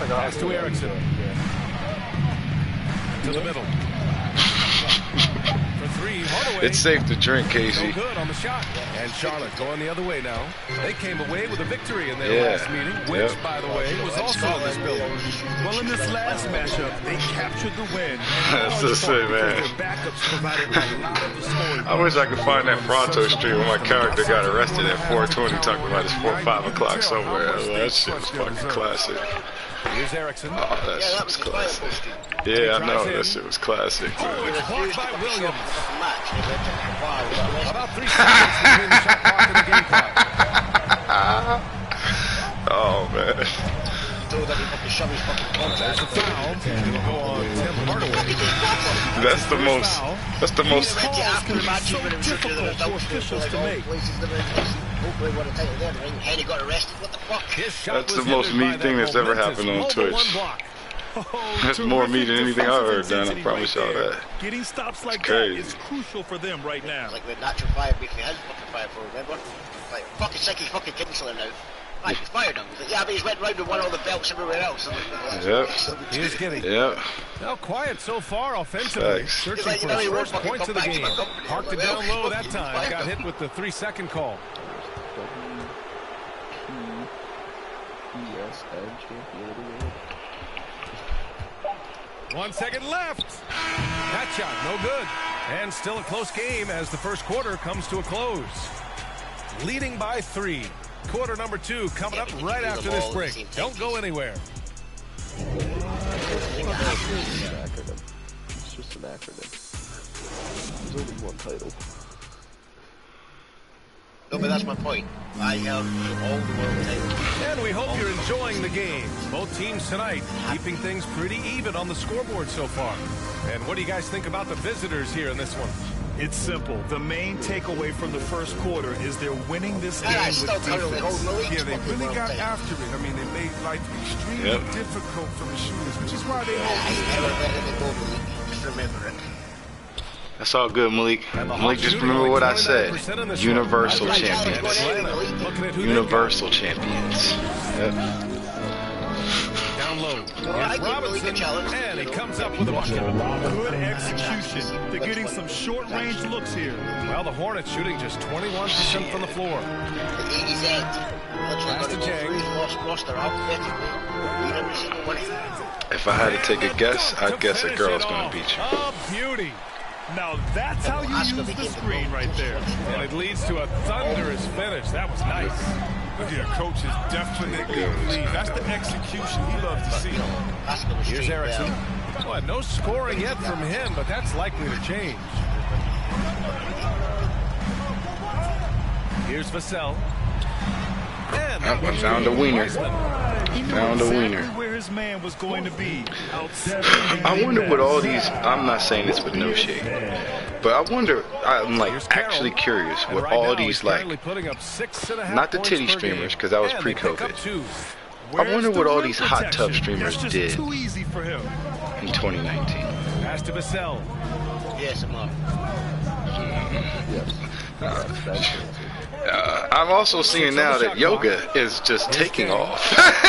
Pass to Erickson. To the middle. For 3, Hardaway. It's safe to drink, Casey. No good on the shot. And Charlotte going the other way now. They came away with a victory in their last meeting, which, by the way, was also in this building. Well, in this last matchup, they captured the win. That's just it, man. I wish I could find that Pronto stream where my character got arrested at 4:20 talking about his 5 o'clock somewhere. That shit was fucking classic. Here's Erickson. Oh, that was classic. Yeah, I know. That shit was classic, man. Blocked by Williams. About 3 seconds between the shot clock and the game clock. Oh, man. There's a foul. It'll go on Tim Hardaway. That's the most. That's the most. That's the most meat thing that's ever happened on Twitch. That's more meat than anything I've heard done. I promise y'all that. Getting stops like that is crucial for them right now. Like with natural fire making his fucking fire for, remember? Like, fucking sick, he's fucking cancelling now. Right, he's fired him. Like, yeah, but he's went round and won all the belts everywhere else. Yep. Here's Giddy. Yep. Now quiet so far offensively. Thanks. Searching for his first points of the game. Parked it down low that time. Got hit with the 3-second call. One second left. That shot, no good. And still a close game as the first quarter comes to a close. Leading by 3. Quarter number 2 coming up right after this break. Don't go anywhere. It's just an acronym. There's only one title. No, but that's my point. I have all the world titles. And we hope you're enjoying the game. Both teams tonight keeping things pretty even on the scoreboard so far. And what do you guys think about the visitors here in this one? It's simple. The main takeaway from the first quarter is they're winning this game with defense. Yeah, they really got after it. I mean, they made life extremely difficult for the shooters, which is why they Just remember it. That's all good, Malik. Malik, just remember what I said. Universal champions. Universal champions. Yep. Down low. Here's Robinson, and he comes up with a bucket. Good execution. They're getting some short-range looks here. Well, the Hornets shooting just 21% from the floor. Pass to Jang. If I had to take a guess, I'd guess a girl's going to beat you. A beauty. Now that's how you use the screen right there. And it leads to a thunderous finish. That was nice. Look at coach is definitely lead. That's the execution he loves to see. Here's Erickson. Well, no scoring yet from him, but that's likely to change. Here's Vassell. And I found a wiener. Found a wiener. Where his man was going to be. I wonder what all these. I'm not saying this with no shade, but I wonder. I'm like actually curious what all these like. Not the titty streamers, because that was pre-COVID. I wonder what all these hot tub streamers did in 2019. Pass to Vassell. Yes, I'm up. I'm also seeing now that yoga is just taking off.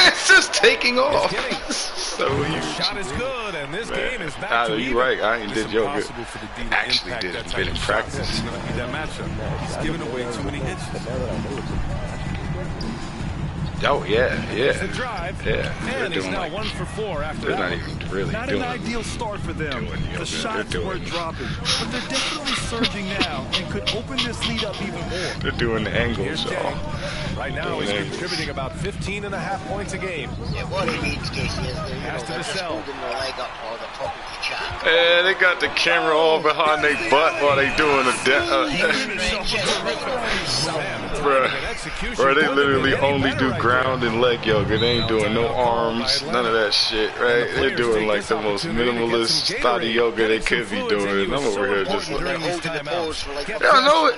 It's just taking off. So huge. Shot is good, and this game is back to you're right. I ain't did yoga. Actually did it. Been in practice. He's giving away too many hits. Oh yeah. The drive. Yeah. And he's now 1 for 4 after they're that. Not even really not doing an ideal start for them. The shots were dropping, but they're definitely surging now and could open this lead up even more. They're doing the angles, y'all. Right now he's contributing about 15.5 points a game. Yeah, what he needs, Casey, is they're just holding their leg up while they're talking to chat. Yeah, they got the camera all behind their butt while they doing a Bro, they literally only do ground and leg yoga. They ain't doing no arms, none of that shit, right? They're doing like the most minimalist body yoga they could be doing. And I'm over here just like, I know it.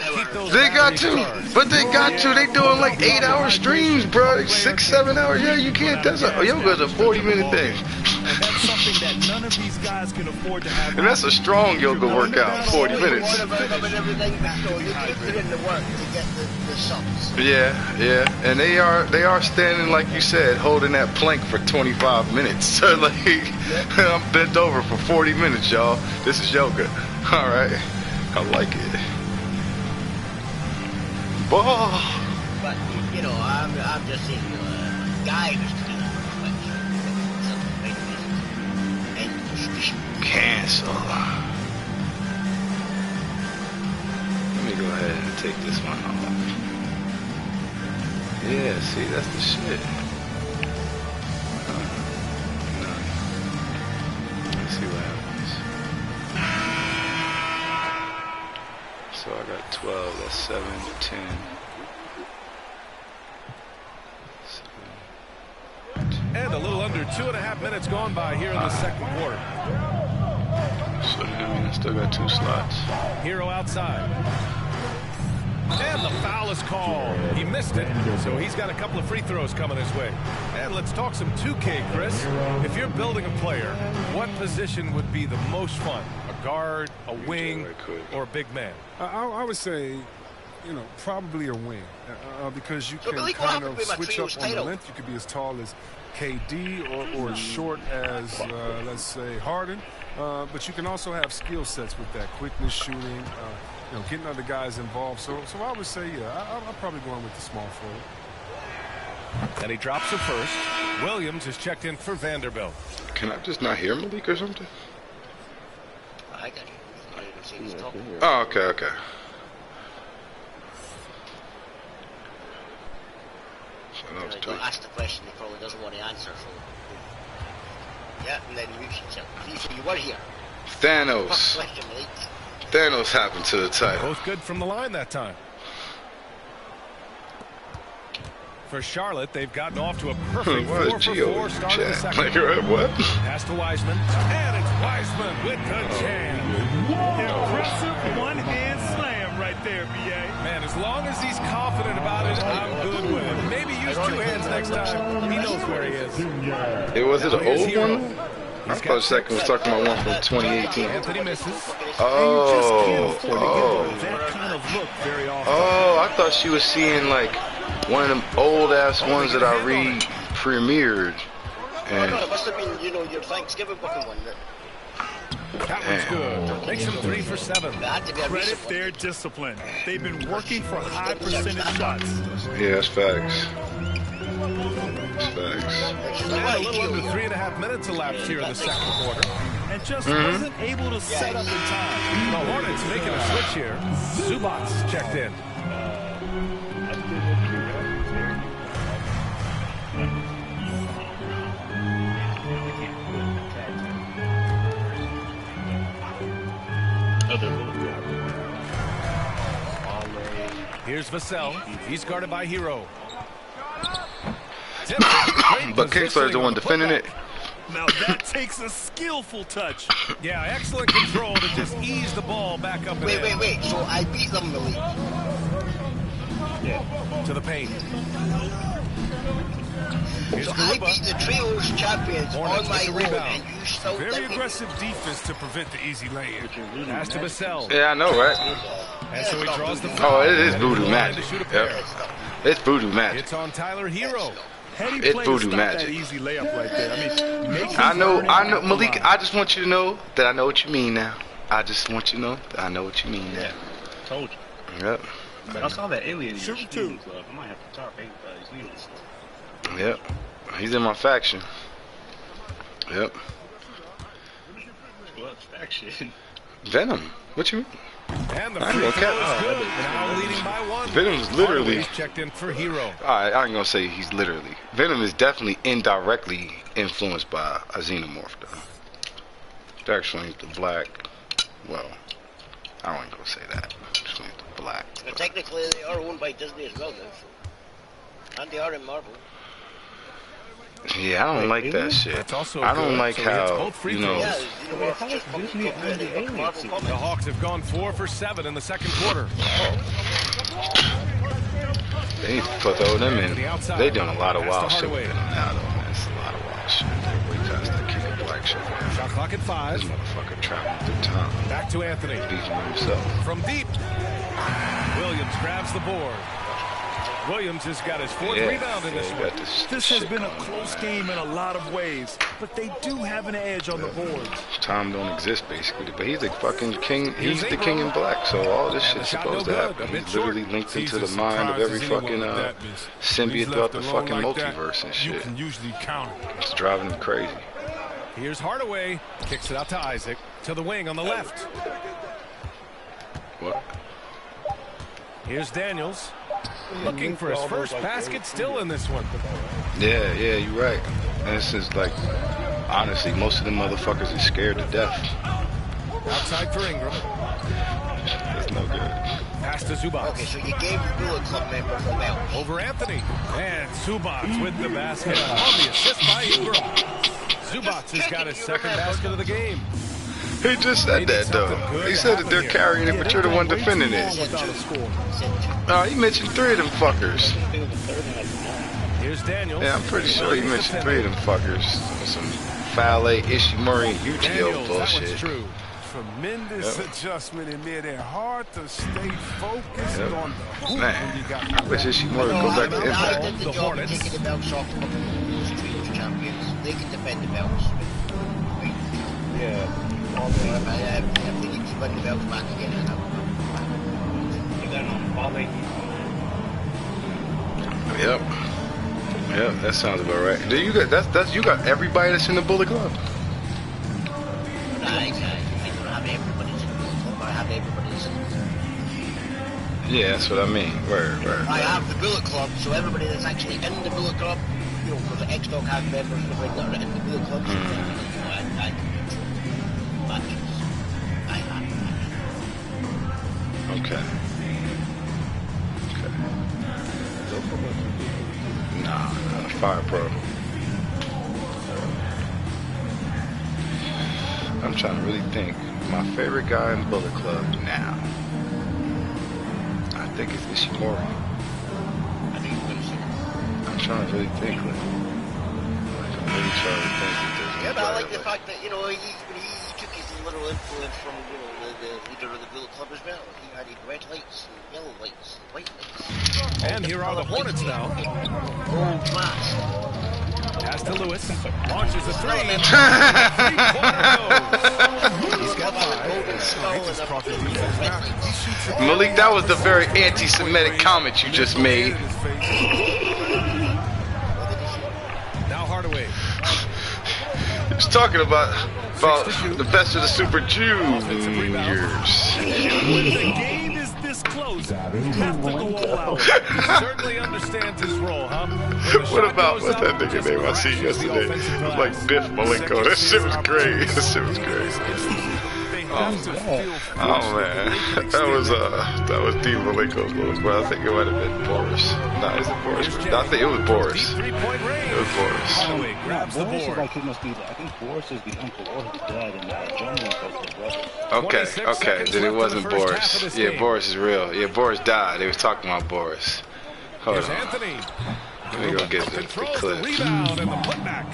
They got to, but they got to. They doing like 8-hour streams, bro. 6-7 hours. Yeah, you can't. Yoga's a 40-minute thing. And that's something that none of these guys can afford to have. And that's a strong yoga workout, 40 minutes. Yeah, and they are standing like you said, holding that plank for 25 minutes. So like, I'm bent over for 40 minutes, y'all. This is yoga. All right, I like it. Ball. But you know, I'm just saying, guys. Cancel. Let me go ahead and take this one off. Yeah, see, that's the shit. 12. That's 7, 10. And a little under 2.5 minutes gone by here in the second quarter. So I mean, I still got 2 slots. Hero outside. And the foul is called. He missed it, so he's got a couple of free throws coming his way. And let's talk some 2K, Chris. If you're building a player, what position would be the most fun? A guard, a wing, or a big man? I would say, you know, probably a wing. Because you can kind of switch up on the length. You could be as tall as KD or as short as, let's say, Harden. But you can also have skill sets with that. Quickness, shooting, you know, getting other guys involved. So I would say, yeah, I'm probably going with the small forward. And he drops it first. Williams is checked in for Vanderbilt. Can I just not hear Malik or something? I got you. I didn't see he's talking. Oh, okay. So don't ask the question he probably doesn't want to answer. So. Yeah, and then mute yourself. So you were here. Thanos. Thanos happened to the title. Both good from the line that time. For Charlotte, they've gotten off to a perfect 4-for-4 start in the second. Like, what? Pass to Wiseman. And it's Wiseman with the jam. Impressive one-hand slam right there, B.A. Man, as long as he's confident about it, I'm good with it. Maybe use 2 hands next time. He knows where he is. Was it an old one? I thought the second was talking about one from 2018. Anthony misses. Oh, that kind of look very often. I thought she was seeing like one of them old ass ones that I premiered. And it must have been, you know, your Thanksgiving booking one. That one's good. Makes him 3 for 7. Credit their discipline. They've been working for high percentage shots. Yeah, that's facts. Facts. And a little under 3.5 minutes elapsed here in the second quarter. And just wasn't able to set up in time. The Hornets making a switch here. Zubac's checked in. Here's Vassell. He's guarded by Hero. But Kingstar's the one defending it. Now that takes a skillful touch. Yeah, excellent control to just ease the ball back up. Wait. So I beat them, Malik. Yeah. To the paint. So I beat the Trios champions on my own, and you still very aggressive defense to prevent the easy lay-in. Pass to Vassell. Yeah, I know, right? And so he draws the foul. Oh, it is voodoo magic. Yep. It's voodoo magic. It's on Tyler Hero. It's voodoo magic. That easy layup right there. I know, Malik. I just want you to know that I know what you mean now. I just want you to know that I know what you mean now. Told you. Yep. I saw that alien in your shooting club. I might have to talk to his leading stuff. Yep. He's in my faction. Yep. What faction? Venom. What you mean? And the free throw is good. Now leading by 1. Venom's literally checked in for Hero. I ain't gonna say he's literally. Venom is definitely indirectly influenced by a xenomorph, though. That explains the black. Well, I don't even gonna say that. Explains the black. But technically, they are owned by Disney as well, though. So. And they are in Marvel. Yeah, I don't like that shit. I don't like how, you know. The Hawks have gone 4 for 7 in the second quarter. They need to put them in. They doing a lot of wild shit with them now, though, man. It's a lot of wild shit. They're way past that king of black shit, man. Shot clock at 5. This motherfucker traveling through time. Back to Anthony. Speaking of himself. From deep. Williams grabs the board. Williams has got his 4th rebound in this one. This has been a close game in a lot of ways, but they do have an edge on the boards. Time don't exist, basically, but he's the fucking king. He's the king in black, so all this shit's supposed to happen. He's literally linked into the mind of every fucking symbiote throughout the fucking multiverse and shit. It's driving him crazy. Here's Hardaway. Kicks it out to Isaac. To the wing on the left. What? Here's Daniels. Looking for his first basket still in this one. Yeah, you're right. And this is like, honestly, most of them motherfuckers are scared to death. Outside for Ingram. That's no good. Pass to Zubac. Okay, so you gave the Bullet Club member the belt. Over Anthony. And Zubac with the basket on the assist by Ingram. Zubac has got his second basket of the game. He just said that, though. He said that they're carrying it, but you're the one defending it. He mentioned 3 of them fuckers. Here's Daniels. Yeah, I'm pretty sure he mentioned 3 of them fuckers. Some Fale, Ishimori, and UTO bullshit. That was true. Tremendous adjustment in there. They're hard to stay focused on the hoop when you got. I wish Ishimori would go back to Impact. The Hornets. Taking the belts off the champions. They can defend the belts. Yeah. If they need to win the belts back again, Yep. Yep, that sounds about right. Do you got you got everybody that's in the Bullet Club? I don't have everybody's in the Bullet Club. I have everybody's in the Bullet Club. Yeah, that's what I mean. Word. I have the Bullet Club, so everybody that's actually in the Bullet Club, you know, because the X-Dog has members that are in the Bullet Club. Okay. Nah, Fire Pro. I'm trying to really think. My favorite guy in Bullet Club now, I think it's Ishimori. I'm trying to really think. I'm really trying to think. Yeah, but I like the fact that, you know, he took his little influence from, you know, the leader of the Bullet Club as well. He added red lights and yellow lights and white lights. And here are the Hornets now. Gold flash. Pass to Lewis. Launches a 3. He's got 5. Malik, that was the very anti-Semitic comment you just made. Now Hardaway. He was talking about the best of the Super Juniors. When the game is this close, you have to go all out. He certainly understands his role, huh? What about what's that nigga name I see yesterday? It was like Biff Malenko. That shit was great. That shit was great. Oh man, that was Steve Malenko's little brother. I think it might have been Boris. No, is it Boris? No, I think it was Boris. It was Boris. Boris is like he must be. I think Boris is the uncle or his dad, and John Malenko's the brother. Okay. Then it wasn't Boris. Yeah, Boris is real. Yeah, Boris died. They was talking about Boris. Hold on. Anthony. Let me go get the clip. Rebound and the putback.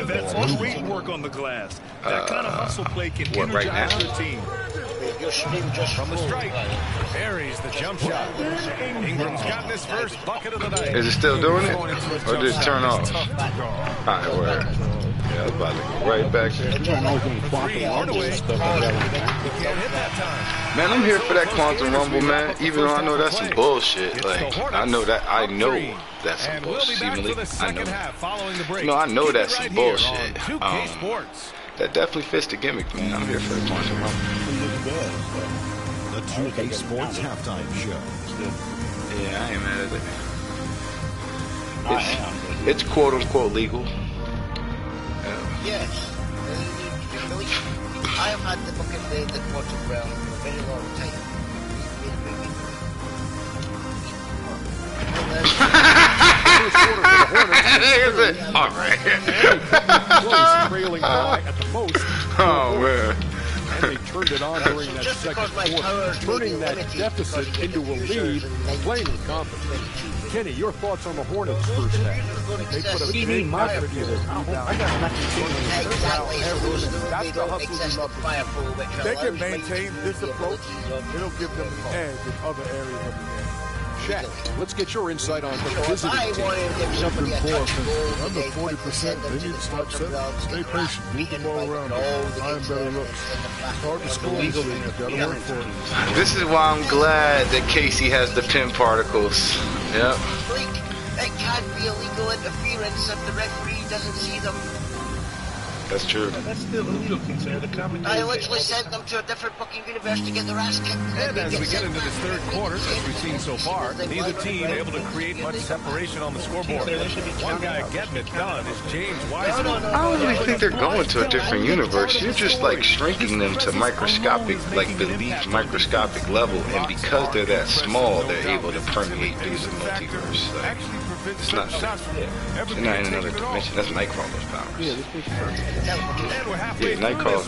That's great work on the glass. That kind of hustle play can energize your team. From the strike, buries the jump shot. Ingram's gotten his first bucket of the night. Is it still doing it? Or did it turn off? Alright, word. Yeah, I was about to go right back there. Man, I'm here for that Quantum Rumble, man. Even though I know that's some bullshit. Like, I know that's some bullshit. I know that's some bullshit. That definitely fits the gimmick, man. I'm here for the Quantum Rumble. The 2K Sports Halftime Show. Yeah, I ain't mad at it. It's quote unquote legal. Yes. I have had the book of the Quantum Realm for a very long time. Alright. Trailing by at the post. Oh man. And they turned it on during that second quarter, turning that deficit into a lead and playing with confidence. Kenny, your thoughts on the Hornets first half? They put a big effort into this. I got nothing to That's the hustle you love to see. They can maintain this approach, it'll give them an edge in other areas of the game. Shaq, let's get your insight on the visiting team. Under 40%, they need to stop setting. Stay patient, move the ball around, find better looks. It's hard to score this thing, you've got to work for it. This is why I'm glad that Casey has the pin particles. Yep. That can't be illegal interference if the referee doesn't see them. That's true. That's still illegal, Kingsler. The I literally sent them to a different fucking universe to get their ass kicked. And as we get into this third quarter, as we've seen so far, neither team able to create much separation on the scoreboard. One guy getting it done is James Wiseman. I don't really think they're going to a different universe. You're just like shrinking them to microscopic, like the least microscopic level, and because they're that small, they're able to permeate through the multiverse. Like, it's not they're not in another dimension. That's Nightcrawler's powers. Yeah, Nightcrawler.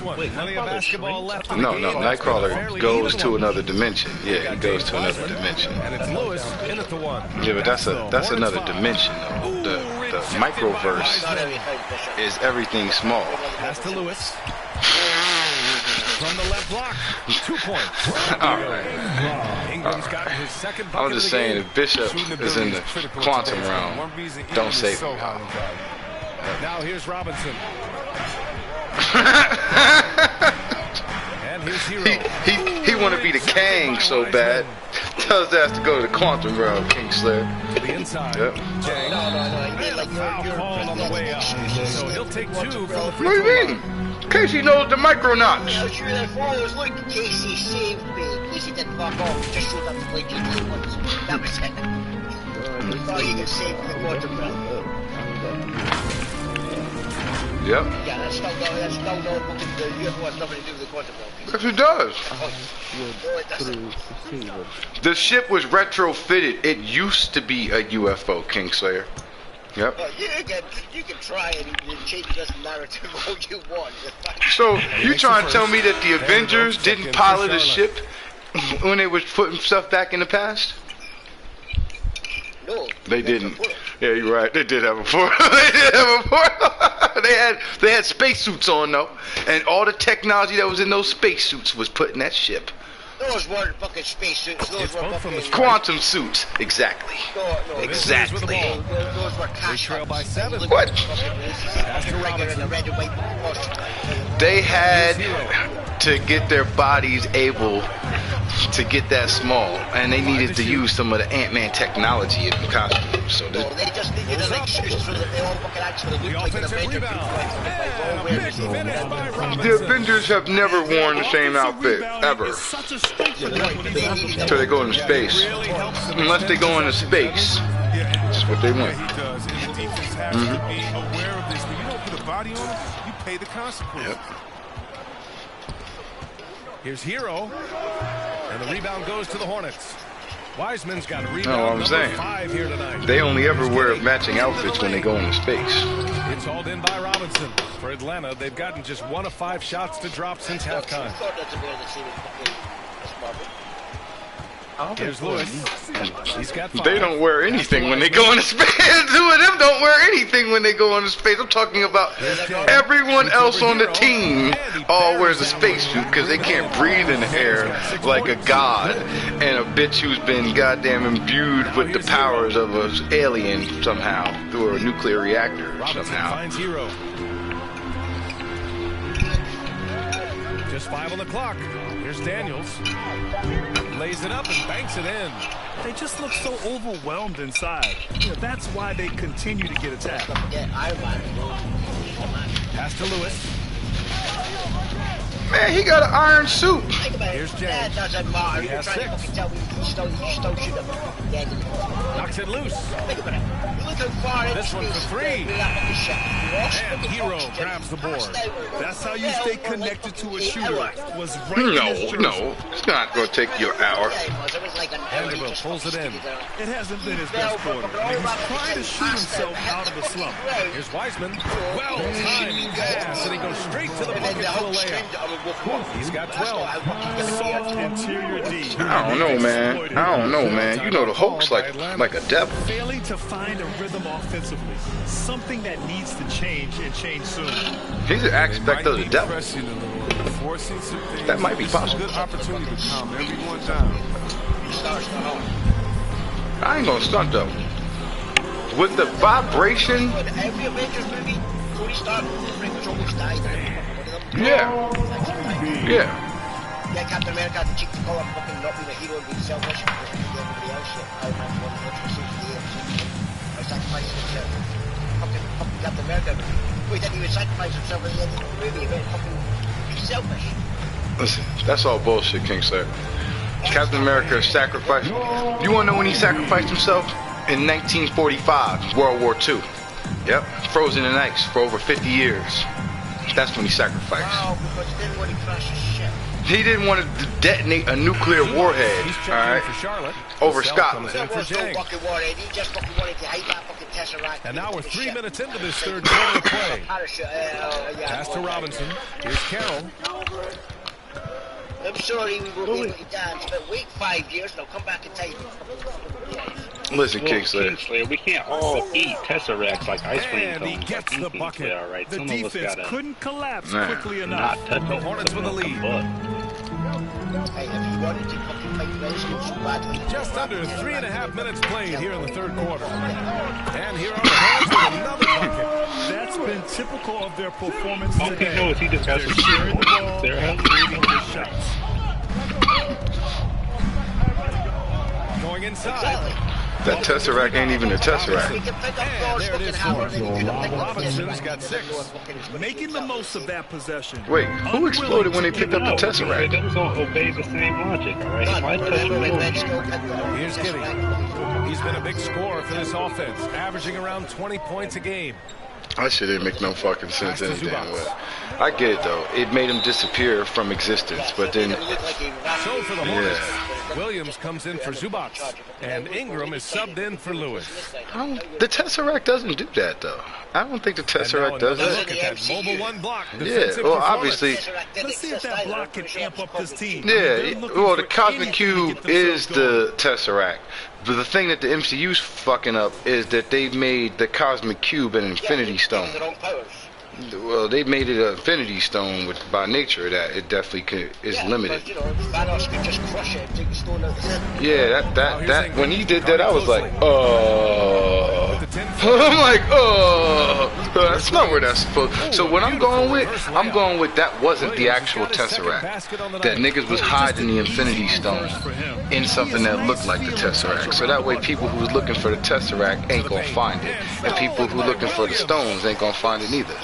No, Nightcrawler goes to another dimension. Yeah, he goes to another dimension. And it's Lewis in at the one. Yeah, but that's another dimension though. The microverse is everything small. Pass to Lewis. From the left block, 2 points. All right. Ingram's gotten his second bucket. I was just saying, if Bishop is in the quantum realm, don't save him. Now here's Robinson. And here's Hero. He want to be the Kang so bad. Tells us to go to the quantum realm, Kingslayer. To the inside. Yep. Foul called on the way up. So he'll take 2 from the free throw line. What do you mean? Casey knows the Micronauts. I was sure that followers look. Casey saved me. Casey didn't fuck off. Just showed up to play GTA once. That was it. We thought you could save the quarter belt. Yep. Yeah, that's still not what the UFO has nothing to do with the quarter belt. Yes, it does. No, it doesn't. The ship was retrofitted. It used to be a UFO, Kingslayer. Yep. Well, you can try and change this narrative all you want. So you trying to tell me that the Avengers didn't pilot a ship when they was putting stuff back in the past? No. They didn't. Yeah, you're right. They did have a portal. They did have a portal. They had spacesuits on though, and all the technology that was in those spacesuits was put in that ship. Those weren't fucking spacesuits. Those were fucking quantum suits. Exactly. No, exactly. Those were they trail by 7. What? They had to get their bodies able to get that small, and they needed to use some of the Ant-Man technology in the costume. So they just needed an excuse so that they all fucking actually looked like an Avenger. The Avengers have never worn the same outfit ever. Until they go into space. Unless they go into space. That's what they want. Aware of this. When you don't put a body on them, you pay the consequences. Yep. Here's Hero. And the rebound goes to the Hornets. Wiseman's got a rebound. No, I'm saying 5 here tonight. they only ever wear matching outfits when they go into space. It's hauled in by Robinson. For Atlanta, they've gotten just 1 of 5 shots to drop since halftime. Here's Lewis. He's got 5. They don't wear anything when they go into space. 2 of them don't wear anything when they go into space. I'm talking about everyone else on the team all wears a spacesuit because they can't breathe in the air like a god and a bitch who's been goddamn imbued with the powers of an alien somehow through a nuclear reactor somehow. Finds Hero. Just 5 on the clock. Here's Daniels. Lays it up and banks it in. They just look so overwhelmed inside. That's why they continue to get attacked. Pass to Lewis. Man, he got an iron suit. Here's James. Doesn't matter. He has 6. Knocks it loose. This one for 3. And Hero grabs the board. That's how you stay connected to a shooter. Was right No, it's not going to take you an hour. Vanderbilt pulls it in. It hasn't been his best quarter. He's trying to shoot himself out of a slump. Here's Wiseman. Well timed pass, and he goes straight to the bucket for a layup. He's got 12. Soft interior D. I don't know, man. You know the Hulk's like a devil. Failing to find a rhythm offensively. Something that needs to change and change soon. He's an aspect of the devil. That might be possible. Good opportunity to calm everyone down. I ain't gonna stunt though. With the vibration. Every Avengers movie, Tony Stark pretty much almost died. Yeah. Yeah, Captain America had the cheek to call up fucking not being a hero and being selfish and everybody else shit. Iron Man's one of the sacrificing himself. Fucking Captain America. he didn't even sacrifice himself at the end of the movie. He's selfish. Listen, that's all bullshit, Kingslayer. Captain America sacrificed. You want to know when he sacrificed himself? In 1945, World War II. Yep, frozen in ice for over 50 years. That's when he sacrificed. Oh, because he didn't want to crash his ship. He didn't want to detonate a nuclear warhead, all right, over Scotland. He just fucking wanted to hide that fucking Tesseract. And now we're 3 minutes into this third quarter of play. Pass to Robinson. Here's Carroll. I'm sorry we won't be able to dance, but wait 5 years and I'll come back in time. Listen, Kingslayer, we can't all eat Tesseracts like ice cream And he gets the bucket. All right. The defense couldn't collapse quickly enough. Not touch the Hornets with the lead. Hey, if you wanted to fucking fight Wrestling so badly. Just under 3.5 minutes played here in the third quarter. And here are the Hornets with another bucket. That's been typical of their performance All today. he knows he just got They're some sharing the ball, They're creating the shots. Going inside. That Tesseract ain't even a Tesseract. And there it is for him. Robinson's got 6. Making the most of that possession. Wait, who exploded when they picked up the Tesseract? That was all obey the same logic, all right? He might touch the Here's Giddy. He's been a big scorer for this offense, averaging around 20 points a game. That shit didn't make no fucking sense any damn way. I get it though. It made him disappear from existence, but then. So for the Hornets, Williams comes in for Zubac, and Ingram is subbed in for Lewis. The Tesseract doesn't do that though. I don't think the Tesseract does Look that. at that mobile one block. Yeah, well, obviously. Let's see if that block can amp up this team. Yeah, well, the Cosmic Cube is the Tesseract. But the thing that the MCU's fucking up is that they've made the Cosmic Cube an Infinity Stone. Well, they made it an Infinity Stone, which by nature that it definitely is limited. Yeah, that when he did that, I was like, I'm like, that's not where that's supposed. So what I'm going with that wasn't the actual Tesseract. That niggas was hiding the Infinity Stone in something that looked like the Tesseract. So that way, people who was looking for the Tesseract ain't gonna find it, and people who looking for the stones ain't gonna find it neither.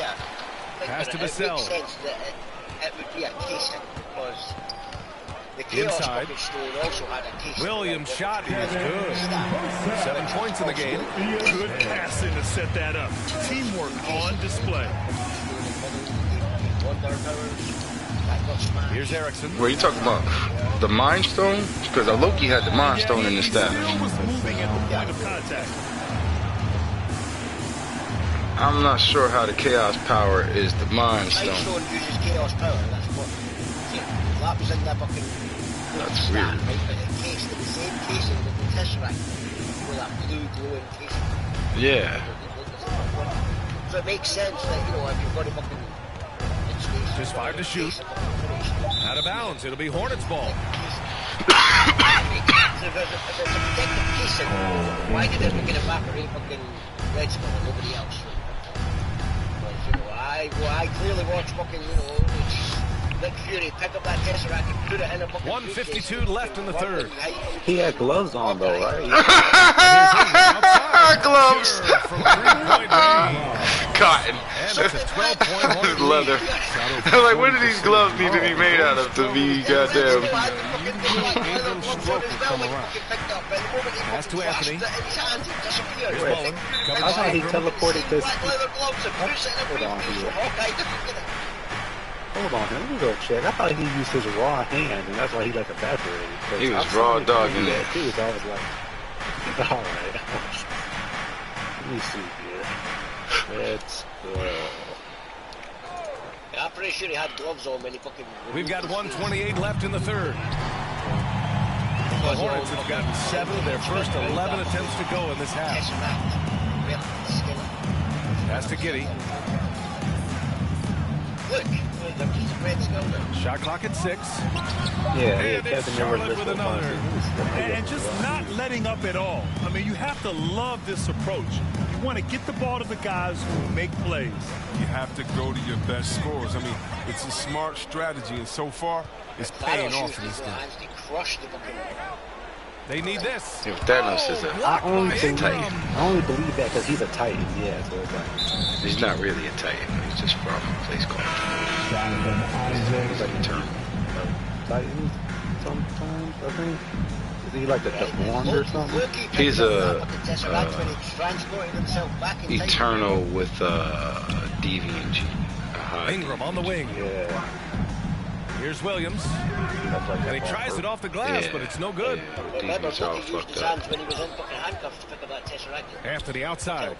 Pass to Vassell. It would be a casing because the Inside. Williams' shot is good. 7 points in the game. Good passing to set that up. Teamwork on display. Here's Erickson. What are you talking about? The Mind Stone? Because Loki had the Mind Stone in his staff. Moving at the point of contact. I'm not sure how the Chaos Power is the Mind Stone. Stone uses Chaos Power. That's what. That was in that fucking. That's weird. Right, but it cased in the same casing with the Tesseract, with that blue glowing casing. Yeah. So it makes sense that if you've got to fucking. Just 5 to shoot. Out of bounds. It'll be Hornets ball. If it's a protective casing, why did it evaporate fucking Red Skull and nobody else? I clearly watched fucking, Nick Fury pick up that Tesseract and put it in a fucking 1:52 left in the third. He had gloves on though, right? Gloves. Cotton. And it's a 12-point Hornet leather. I'm like, what do these gloves need to be made out of to be goddamn? Pass to Anthony. Here's Mullen. I thought he teleported this. Hold on, let me go check. I thought he used his raw hand, and that's why he like evaporated. He was raw dogging it. Too, so I was like, all right. Let me see here. Let's go. I'm pretty sure he had gloves on when he fucking. We've got 1:28 left in the third. The Hornets have gotten 7 of their first 11 attempts to go in this half. Pass to Giddy. Look, Red Skull. Shot clock at 6. Yeah, Kevin Charlotte with another. And just not letting up at all. I mean, you have to love this approach. You want to get the ball to the guys who make plays. You have to go to your best scorers. I mean, it's a smart strategy, and so far, it's paying off in this game. They need this. If Thanos is I only believe that because he's a Titan. Yeah, so it's like he's not really a Titan. He's just from a place called he's like Eternal. Titans sometimes, I think. Is he like a deformed or something? He's a Eternal with deviant G. Ingram on the wing. Yeah. Here's Williams. And he tries it off the glass, but it's no good. Deviant's all fucked up. Anthony outside.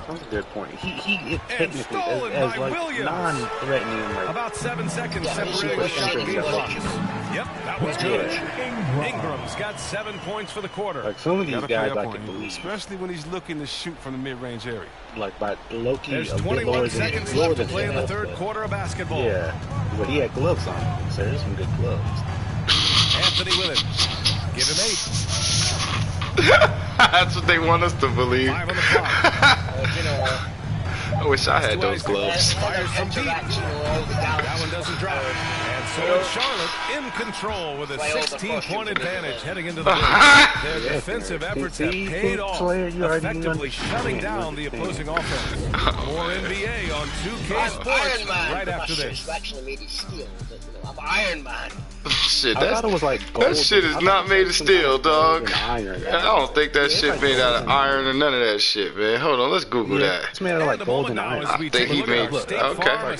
That's a good point. He technically as like non-threatening, like about 7 seconds separating the shot and block. Yep, that was good. Ingram's got 7 points for the quarter. Like some of these guys I can believe, especially when he's looking to shoot from the mid-range area. Like by Loki, there's 21 seconds left to play in the third quarter of basketball. Yeah, but he had gloves on, so there's some good gloves. Anthony with it. Give him 8. That's what they want us to believe. 5 on the clock. I wish I had those gloves. Fires from deep. That one doesn't drop. And so is Charlotte in control with a 16-point advantage heading into the break. Their defensive efforts have paid off, effectively shutting down the opposing offense. More NBA on 2K Sports right after this. I'm Iron Man. Shit, I thought it was like gold. That shit is not made of steel, dog. I don't think that shit made out of iron or none of that shit, man. Hold on, let's Google that. It's made out of like gold and iron. I think he made. Okay.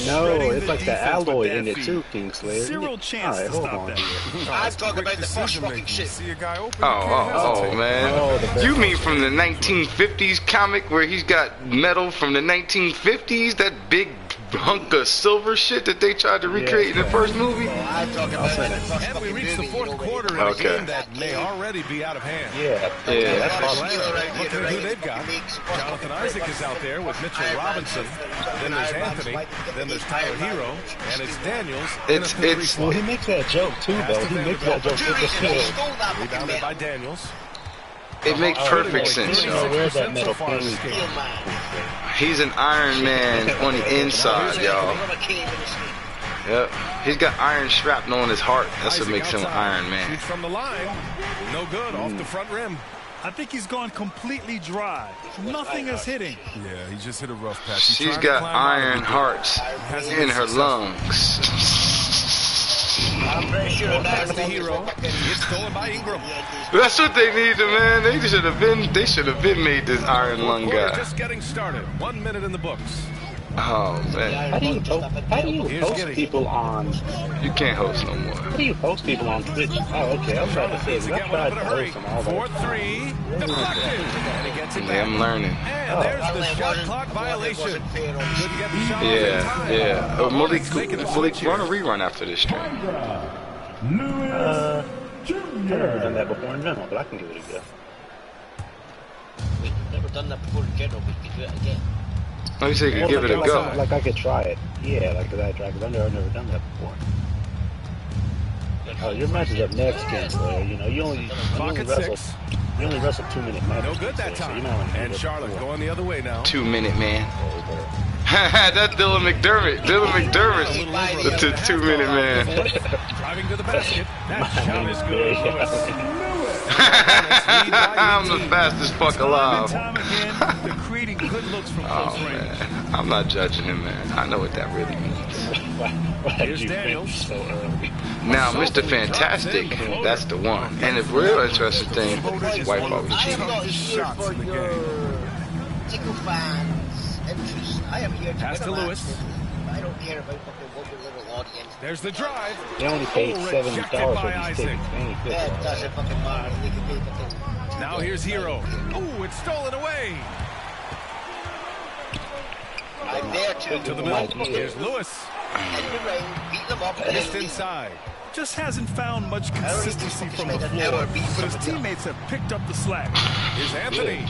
No, it's like the alloy in it too, Kingslayer. Zero chance to stop that. I'm talking about the first fucking shit. See a guy open. Oh, man. You mean from the 1950s comic where he's got metal from the 1950s? That big hunk of silver shit that they tried to recreate in the first movie? And we reach the fourth quarter in a game that may already be out of hand. That's Look at who they've got. Jonathan Isaac is out there with Mitchell Robinson. Then there's Anthony. Then there's Tyler Hero. And it's Daniels. Well, he makes that joke too, though. He makes that joke with the field. Rebounded by Daniels. It makes perfect sense, yo. Where's that metal king? He's an Iron Man on the inside, y'all. Yep. He's got iron shrapnel on his heart. That's what makes him Iron Man. Shoots from the line. No good. Off the front rim. I think he's gone completely dry. Nothing is hitting. Yeah, he just hit a rough patch. She's got iron hearts in her lungs. I'm pretty sure that's the hero. It's stolen by Ingram. That's what they needed, man. They should have been made this iron lung guy. Just getting started. 1 minute in the books. Oh man. How do you host people on? You can't host no more. How do you host people on Twitch? Oh, okay. I'm trying to say. I tried to host them all that. 4-3. Deflected. And he gets it back. I'm learning. And there's the shot clock violation. Couldn't get the shot Yeah. Malik, run a rerun after this stream. I've never done that before in general, but I can give it a go. We've never done that before in general, but we can do it again. Oh, you say you could give it a go. Like I could try it. Yeah, like I tried, because I've never done that before. Oh, your match is up next, Kingslayer. You know, you only wrestle 2 minute matches. No good that time. And Charlotte going the other way now. 2 minute man. That's Dylan McDermott. The 2 minute man. Driving to the basket. That shot is good. I'm the fastest fuck alive. Oh, man. I'm not judging him, man. I know what that really means. Here's Daniels. Now, Mr. Fantastic, that's the one. And the real interesting thing, white folks cheating. Pass to Lewis. I don't care about fucking what your little audience. There's the drive. They only paid $70 for these tickets. That doesn't fucking matter. They can pay fucking. Now here's Hero. Ooh, it's stolen away. I'm there too. To the middle. Here's Lewis. Beat them up. Just inside. Just hasn't found much consistency from the floor, but his teammates have picked up the slack. Here's Anthony.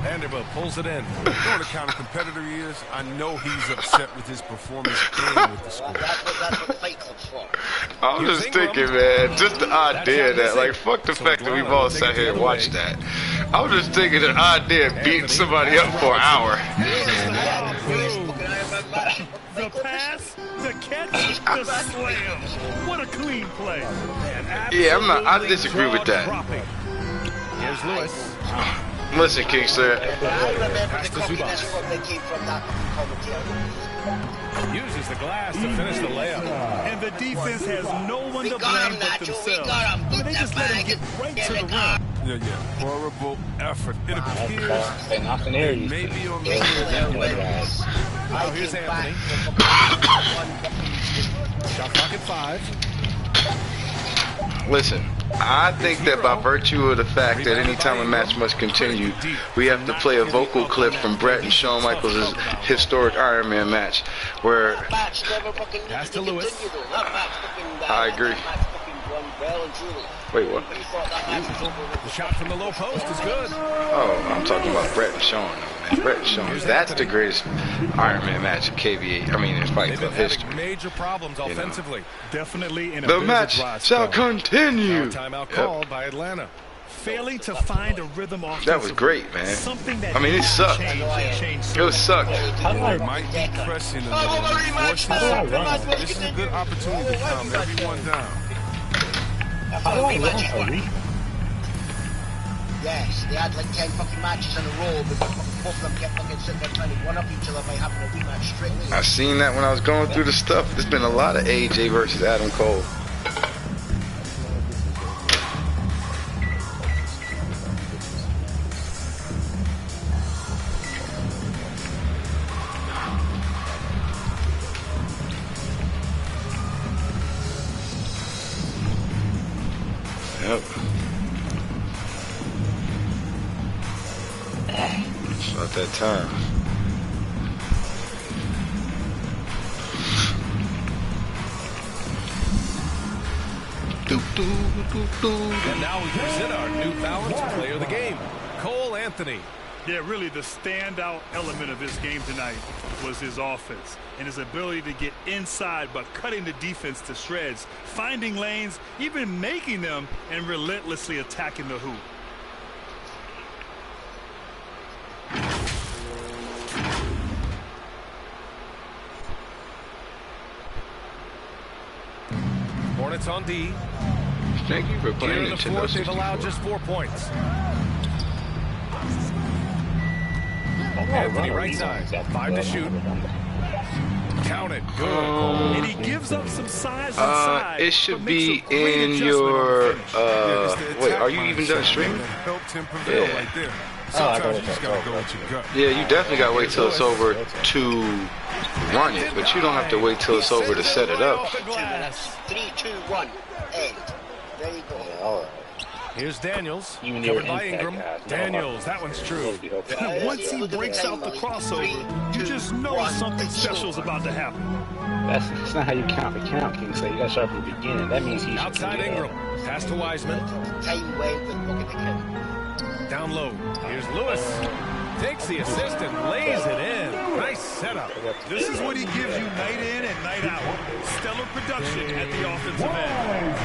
Vanderbilt pulls it in. You know what a kind of competitor he is? I know he's upset with his performance and with the score. That's what the fight club's for. I'm just thinking, man, just the idea that, like, fuck the fact that we've all sat here and watched that. I'm just thinking the idea of beating somebody up for an hour. The pass, the catch, The slam. What a clean play. Yeah, I disagree with that. Here's Lewis. Listen, Kingslayer. I remember the communist one that came from that commentator. Uses the glass to finish the layup. And the defense has no one to blame but themselves. They just let him get right to the rim. Yeah. Horrible effort. It appears they may be on the Now here's Anthony. Shot clock at 5. Listen, I think that by virtue of the fact that any time a match must continue, we have to play a vocal clip from Brett and Shawn Michaels' historic Iron Man match, where Pass to Lewis. I agree. Wait, what? The shot from the low post is good. Oh, I'm talking about Brett and Shawn. Man. Brett and Shawn. That's the greatest Iron Man match in KBA. I mean, in Fight Club history. Major problems offensively. Definitely in a the match shall continue. Timeout called by Atlanta. Failing to find a rhythm off. That was great, man. Something that I mean, it sucked. It was sucked. Might be pressing a little. This is a good opportunity to calm everyone down. How do I run for me? Yes, they had like 10 fucking matches in a row, but both of them kept fucking sitting there trying to one up each other by having a rematch straight away. I seen that when I was going through the stuff. There's been a lot of AJ versus Adam Cole. Yep. It's about that time. And now we present our New Balance player of the game, Cole Anthony. Yeah, really the standout element of his game tonight was his offense and his ability to get inside but cutting the defense to shreds, finding lanes, even making them, and relentlessly attacking the hoop. Hornets on D. Thank you for playing in the fourth, they've allowed just 4 points. Anthony right side, 5 to shoot. Count it, good. And he gives up some size inside. It should be in your. Wait, are you even done streaming? Helped him prevail right there. Sometimes you just gotta go with your gut. Yeah, you definitely gotta wait till it's over to run it, but you don't have to wait till it's over to set it up. 3, 2, 1, end. There you go. All right. Here's Daniels, Even covered by Ingram. Daniels, that one's true. Once he breaks out the crossover, you just know something special's about to happen. That's not how you count the count, King. So you got to start from the beginning. That means he's outside Ingram. Pass to Wiseman. Time went and look at the count. Down low. Here's Lewis. Takes the assist and lays it in. Nice setup. This is what he gives you night in and night out. Stellar production at the offensive end.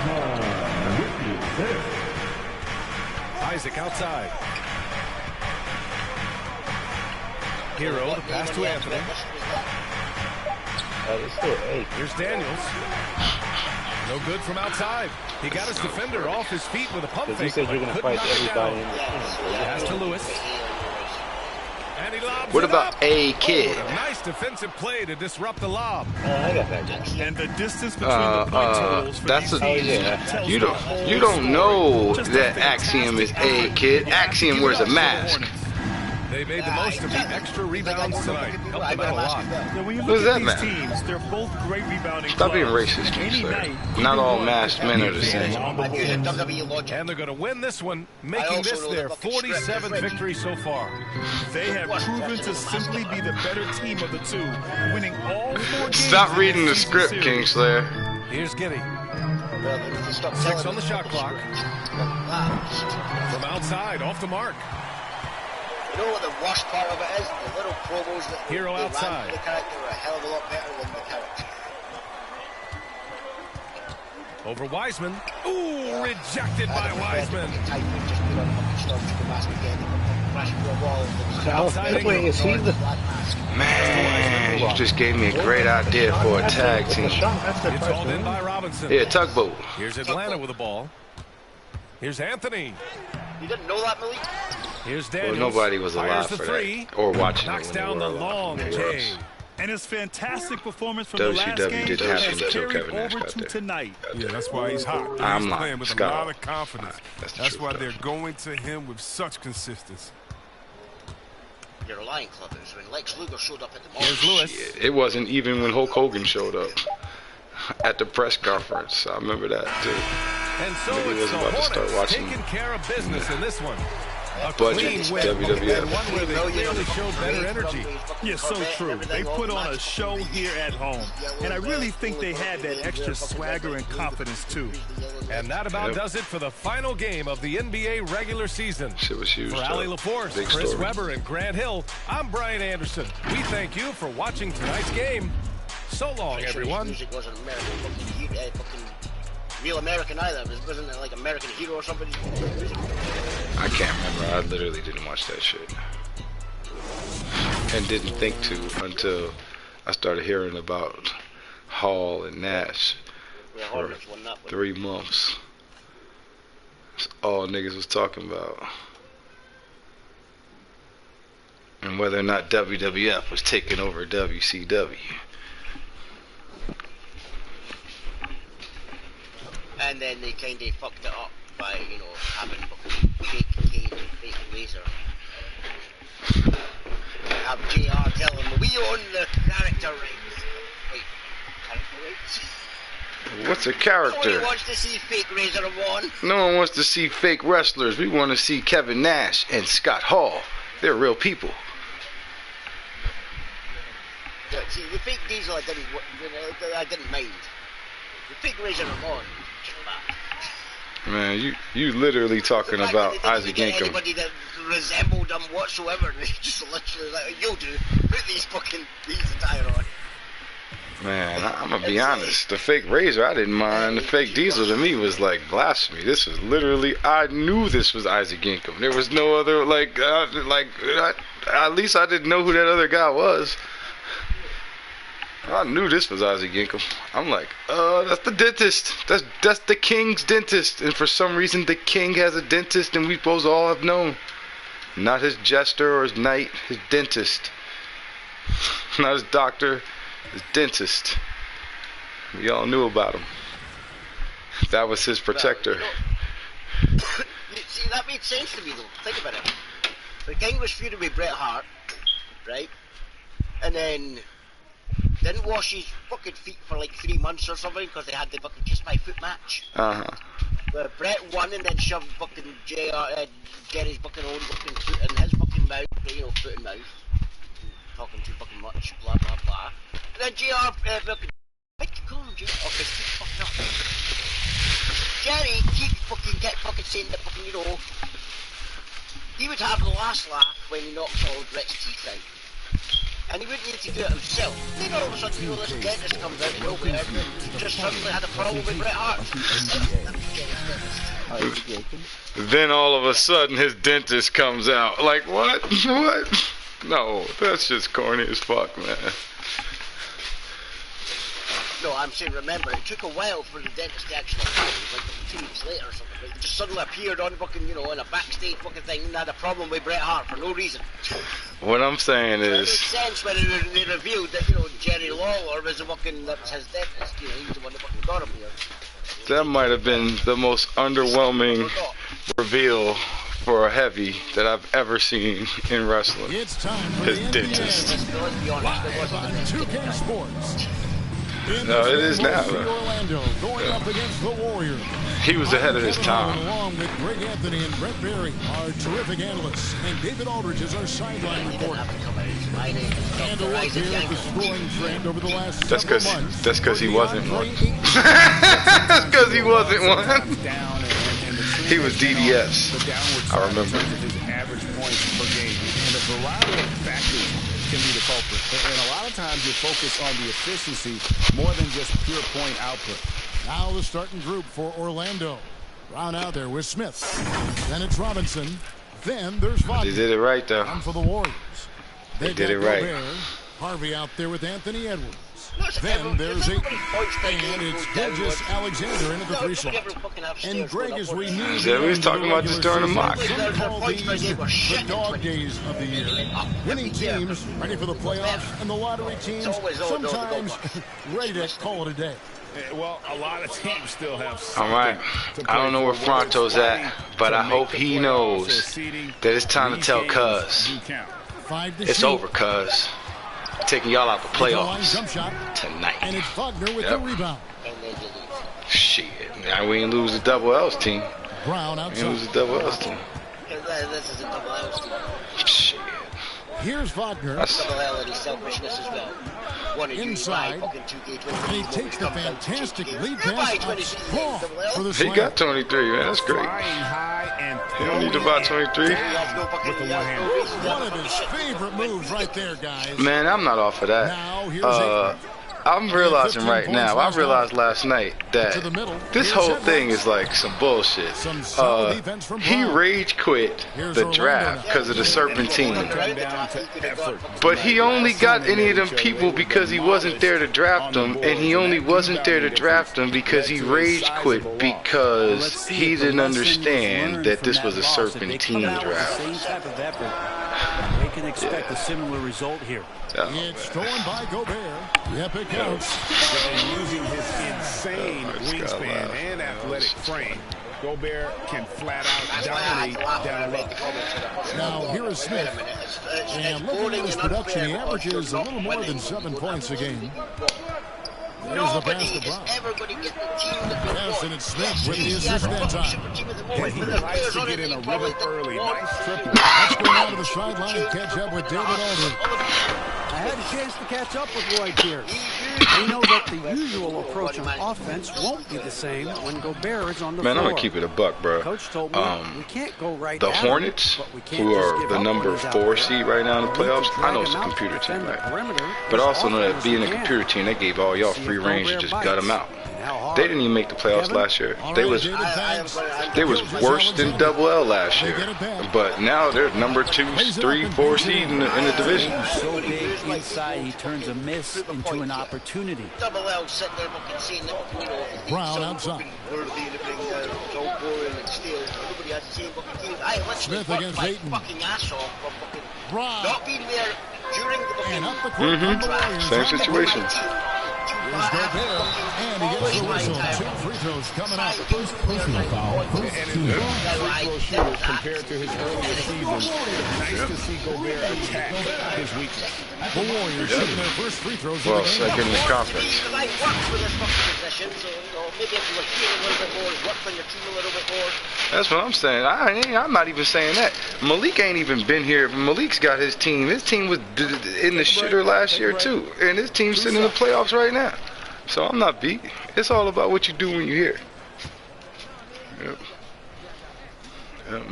Isaac outside. Hero to pass to Anthony. Here's Daniels. No good from outside. He got his defender off his feet with a pump fake. You said you're going to fight everybody. Pass to Lewis. And he lobs What it about up. a kid? A nice defensive play to disrupt the lob. I got that guy. And the distance between the point totals for that's these teams you don't know that Axiom is a kid. Axiom wears a mask. They made the most of the extra rebounds tonight. Helped them out a lot. Now, when you What look does at that these matter? teams, they're both great rebounding Stop being clubs. racist, Any King night, Slayer. Not all masked men are the same. And they're going to win this one, making this their 47th victory so far. They have proven to simply be the better team of the two, winning all 4 games. Stop reading the script, King Slayer. Here's Giddy. 6 on the shot clock. From outside, off the mark. You know what the worst part of it is? The little promos that Hero they outside. ran the character are a hell of a lot better than the character. Over Wiseman. Ooh, rejected by Wiseman. Wait, is he the... Man, you just gave me a great idea for a tag team. It's hauled in by Robinson. Yeah, tugboat. Here's Atlanta with the ball. Here's Anthony. You didn't know that, Malik? Here's Daniels. Well, nobody was alive for that. Or watching Knocks it down the long J. And his fantastic performance from the last game didn't happen has until carried Kevin Nash over got to there. tonight. Yeah, that's why he's hot. I'm He's lying. playing with Scott. a lot of confidence. That's why though. they're going to him with such consistency. You're lying, Clubbers. When Lex Luger showed up at the mall. Here's Lewis. It wasn't even when Hulk Hogan showed up at the press conference. I remember that too. And so Maybe it's the about to start Hornets watching. taking care of business in this one. A Budget clean win, WWF. and one where they clearly showed better energy. Yeah, so true. They put on a show here at home. And I really think they had that extra swagger and confidence, too. And that about does it for the final game of the NBA regular season. Shit was huge. For Ali LaForce, Big Chris story. Webber, and Grant Hill, I'm Brian Anderson. We thank you for watching tonight's game. So long, everyone. Music wasn't fucking real American either. It wasn't like American Hero or something. I can't remember. I literally didn't watch that shit. And didn't think to until I started hearing about Hall and Nash for 3 months. That's all niggas was talking about. And whether or not WWF was taking over WCW. And then they kind of fucked it up by, you know, having fake Kane and fake Razor. Have JR tell them, we own the character rights. Wait, character rights? What's a character? Nobody wants to see fake Razor Ramon. No one wants to see fake wrestlers. We want to see Kevin Nash and Scott Hall. They're real people. Yeah, see, the fake Diesel I didn't mind. The fake Razor Ramon. Man, you literally talking about Isaac Yankem. Anybody that resembled them whatsoever, they just literally like, you do, put these attire on. Man, I'm gonna be honest. The fake Razor, I didn't mind. The fake Diesel to me was like blasphemy. This was literally, I knew this was Isaac Yankem. There was no other at least I didn't know who that other guy was. I knew this was Isaac Yankem. I'm like, that's the dentist. That's the King's dentist. And for some reason, the King has a dentist, and we supposed to all have known. Not his jester or his knight, his dentist. Not his doctor, his dentist. We all knew about him. That was his protector. See, that made sense to me, though. Think about it. The King was feuding with Bret Hart, right? And then didn't wash his fucking feet for like 3 months or something because they had the fucking Kiss My Foot match. Where Bret won and then shoved fucking Jerry's fucking own fucking foot in his fucking mouth, you know, foot in mouth. Talking too fucking much, blah blah blah. And then JR fucking, what you call him, JR? Okay, keep fucking up. Jerry, keep fucking saying that fucking, you know, he would have the last laugh when he knocks all Bret's teeth out. And he wouldn't need to do it himself. Then all of a sudden, you know, this dentist comes out of nowhere and just suddenly had a problem with Bret Hart. Then all of a sudden, his dentist comes out. Like, what? What? No, that's just corny as fuck, man. No, I'm saying, remember, it took a while for the dentist to actually come. Like 2 weeks later or something. Like, it just suddenly appeared on fucking, you know, in a backstage fucking thing and had a problem with Bret Hart for no reason. What I'm saying It is, makes sense when they revealed that, you know, Jerry Lawler was the fucking, that's his dentist, you know, he's the one that fucking got him here. that might have been the most underwhelming reveal for a heavy that I've ever seen in wrestling. It's time for his the dentist. Live on 2K Sports. No, it is now. Orlando going up against the Warriors. He was ahead of his time. Along with Greg Anthony and Brett Berry, our terrific analysts, and David Aldridge is our sideline reporter. And a look here at the scoring trend over the last several months. That's because he wasn't one. That's because he wasn't one. He was DDS. I remember. His average points per game, and a variety of factors can be the culprit. And a lot of times you focus on the efficiency more than just pure point output. Now the starting group for Orlando. Round out there with Smith. Then it's Robinson. Then there's Vaughn. They did it right, though. And for the Warriors. They did it right. Harvey out there with Anthony Edwards. Then there's Ayton. And it's Gilgeous Alexander into the 3 slot. And Greg, as we knew, we was talking about this during the mock. The dog days of the year. Winning teams ready for the playoffs, and the lottery teams sometimes ready to call it a day. Well, a lot of teams still have. All right. I don't know where Fronto's at, but I hope he knows that it's time to tell Cuz. It's over, Cuz. Taking y'all out the playoffs tonight. And it's Wagner with the rebound. Shit. Now we ain't lose the double L's team. Brown outside. We lose the double L's team. This is a double L's team. Shit. Here's Wagner. Double L and his selfishness as well. Inside. And he takes the fantastic lead pass up for the slam. He got 23, man. That's great. You don't need to buy 23. One of his favorite moves right there, guys. Man, I'm not off of that. Now, here's I'm realizing right now, I realized last night that this whole thing is like some bullshit. He rage quit the draft because of the Serpentine. But he only got any of them people because he wasn't there to draft them, and he only wasn't there to draft them because he rage quit because he didn't understand that this was a Serpentine draft. They can expect a similar result here. It's stolen by Gobert. Yep, it counts. Using his insane wingspan and athletic frame, Gobert can flat out dominate down low. Now, here is Smith. And looking at his production, he averages a little more than 7 points a game. There's the pass to Brown. Yes, and it's Smith with the assist that time. He likes to get in a rhythm early. Nice triple. Let's go down to the sideline and catch up with David Aldridge. I had a chance to catch up with Lloyd here. We know that the usual approach on offense won't be the same when Gobert is on the floor. Man, I'm going to keep it a buck, bro. Coach told me we can't go right the Hornets, who are the number 4 seed right now in the playoffs, I know it's a computer team, right? But I also know that being a computer team, they gave all y'all free range to just gut them out. They didn't even make the playoffs last year. They was worse than double L last year. But now they're number 2, 3, 4 seed in the division. So big inside, he turns a miss into an opportunity. Brown outside. Smith against Ayton. Brown. And up the court. Same situation. Here's Gobert, and he gets the whistle. 2 free throws coming up. First personal foul. And his free throw shooter compared to his earlier season. Nice to see Gobert attack his weakness. The Warriors shooting their first free throws. Well, second in the conference. That's what I'm saying. I'm not even saying that. Malik ain't even been here. Malik's got his team. His team was in the shitter last year too, and his team's sitting in the playoffs right now. So I'm not beat. It's all about what you do when you're here. Yep.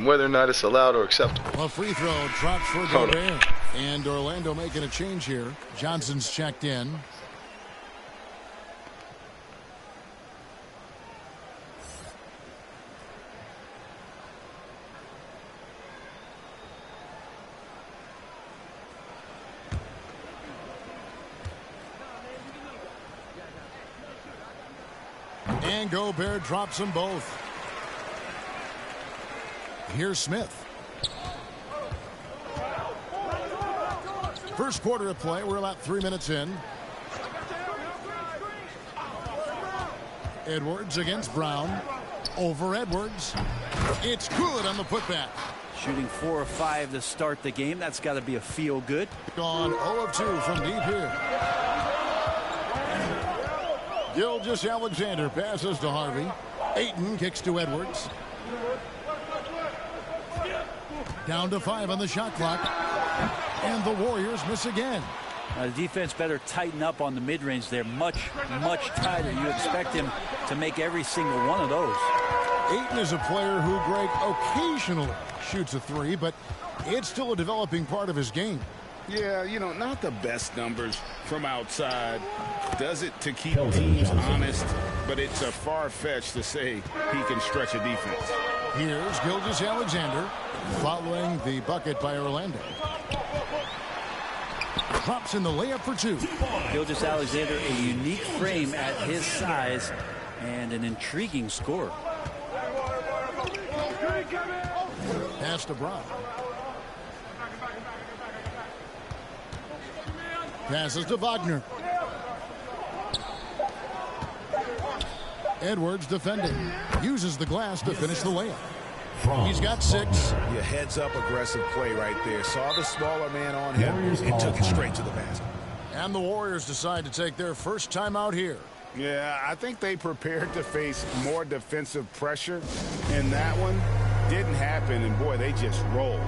Whether or not it's allowed or acceptable. A free throw drops for Gobert. And Orlando making a change here. Johnson's checked in. And Gobert drops them both. Here's Smith. First quarter of play. We're about 3 minutes in. Edwards against Brown. Over Edwards. It's good on the putback. Shooting 4 of 5 to start the game. That's got to be a feel good. Gone 0 of 2 from deep here. Gilgeous Alexander passes to Harvey. Ayton kicks to Edwards. Down to 5 on the shot clock. And the Warriors miss again. The defense better tighten up on the mid-range. They're much tighter. You expect him to make every single one of those. Ayton is a player who, Greg, occasionally shoots a 3, but it's still a developing part of his game. Yeah, you know, not the best numbers from outside. Does it to keep teams honest, but it's a far-fetched to say he can stretch a defense. Here's Gilgeous Alexander following the bucket by Orlando. drops in the layup for two. Gilgeous-Alexander, a unique frame at his size and an intriguing scorer. Pass to Brown. Passes to Wagner. Edwards defending. Uses the glass to finish the layup. He's got 6. Your heads-up aggressive play right there. Saw the smaller man on him and took it straight to the basket. And the Warriors decide to take their first time out here. Yeah, I think they prepared to face more defensive pressure, and that one didn't happen, and boy, they just rolled.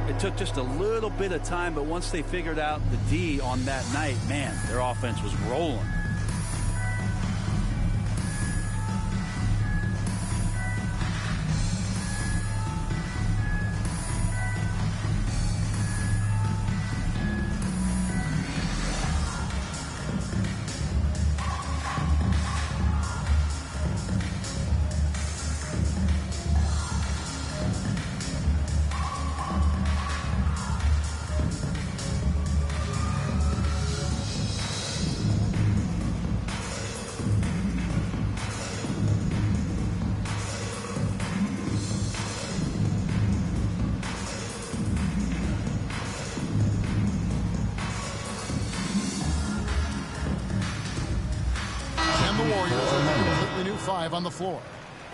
It took just a little bit of time, but once they figured out the D on that night, man, their offense was rolling. On the floor.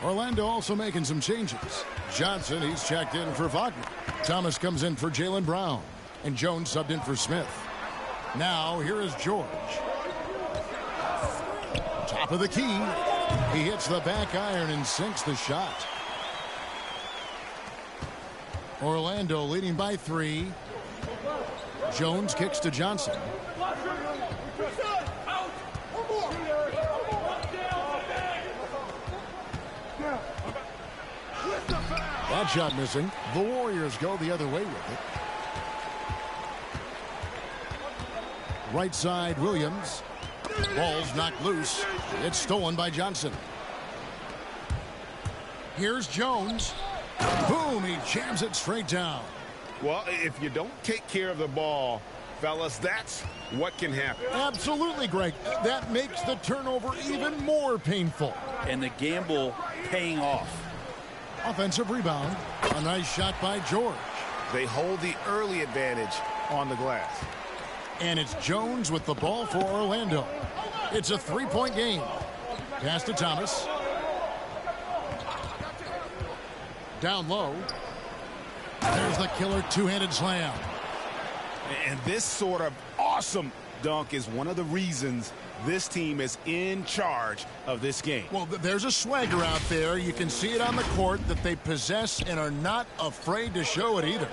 Orlando also making some changes. Johnson, he's checked in for Wagner. Thomas comes in for Jaylen Brown. And Jones subbed in for Smith. Now, here is George. Top of the key. He hits the back iron and sinks the shot. Orlando leading by 3. Jones kicks to Johnson. That shot missing. The Warriors go the other way with it. Right side, Williams. Ball's knocked loose. It's stolen by Johnson. Here's Jones. Boom, he jams it straight down. Well, if you don't take care of the ball, fellas, that's what can happen. Absolutely, Greg. That makes the turnover even more painful. And the gamble paying off. Offensive rebound. A nice shot by George. They hold the early advantage on the glass. And it's Jones with the ball for Orlando. It's a 3-point game. Pass to Thomas. Down low. There's the killer two-handed slam. And this sort of awesome dunk is one of the reasons this team is in charge of this game. Well, there's a swagger out there. You can see it on the court that they possess and are not afraid to show it either.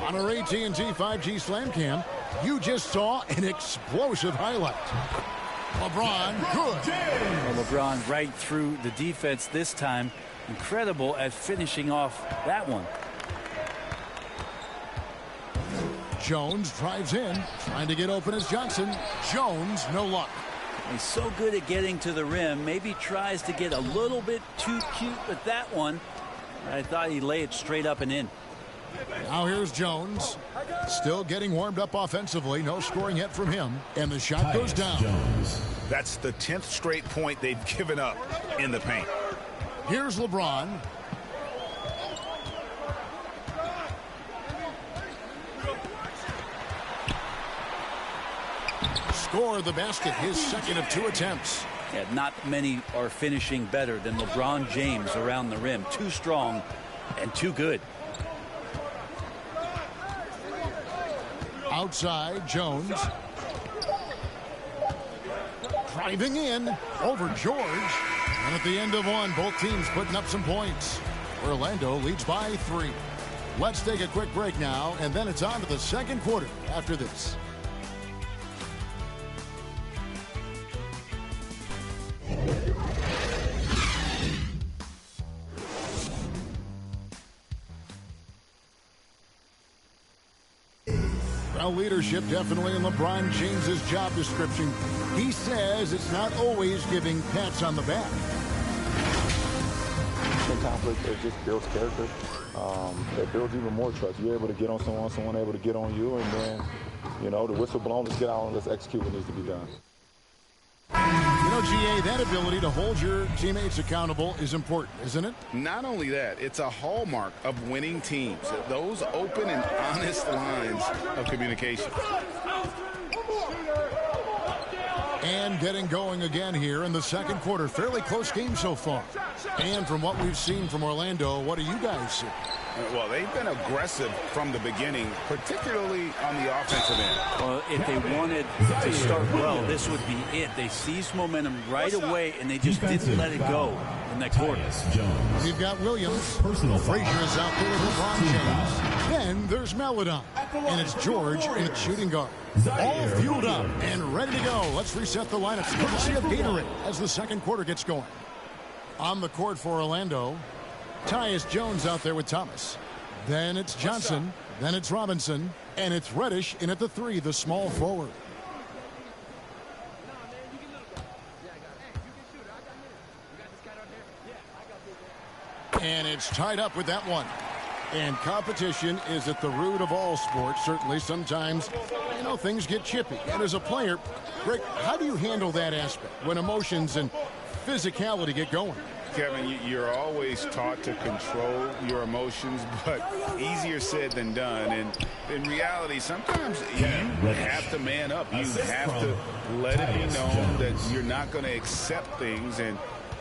On our AT&T 5G Slam Cam, you just saw an explosive highlight. LeBron, good. Well, LeBron right through the defense this time. Incredible at finishing off that one. Jones drives in, trying to get open as Johnson. Jones, no luck. He's so good at getting to the rim. Maybe tries to get a little bit too cute with that one. I thought he'd lay it straight up and in. Now here's Jones. Still getting warmed up offensively. No scoring yet from him. And the shot goes down. That's the 10th straight point they've given up in the paint. Here's LeBron. Score the basket, his second of 2 attempts. Yeah, not many are finishing better than LeBron James around the rim. Too strong and too good. Outside, Jones. Driving in over George. And at the end of one, both teams putting up some points. Orlando leads by 3. Let's take a quick break now, and then it's on to the second quarter after this. Well, leadership definitely in LeBron James's job description. He says it's not always giving pats on the back. Conflict, it just builds character. It builds even more trust. You're able to get on someone able to get on you, and then, you know, the whistle blown, let's get out and let's execute what needs to be done. You know, GA, that ability to hold your teammates accountable is important, isn't it? Not only that, it's a hallmark of winning teams. Those open and honest lines of communication. And getting going again here in the second quarter. Fairly close game so far. And from what we've seen from Orlando, what do you guys see? Well, they've been aggressive from the beginning, particularly on the offensive end. Well, if they wanted to start well, this would be it. They seized momentum right away, and they just didn't let it go in that quarter. We've got Williams. Frazier is out there with LeBron James. Then there's Melodon. And it's George in its shooting guard. All fueled up and ready to go. Let's reset the lineups courtesy of Gatorade as the second quarter gets going. On the court for Orlando, Tyus Jones out there with Thomas. Then it's Johnson. Then it's Robinson. And it's Reddish in at the 3, the small forward. And it's tied up with that one. And competition is at the root of all sports. Certainly sometimes, you know, things get chippy. And as a player, Rick, how do you handle that aspect when emotions and physicality get going? Kevin, you're always taught to control your emotions, but easier said than done. And in reality, sometimes you have to man up. You have to let it be known that you're not going to accept things. And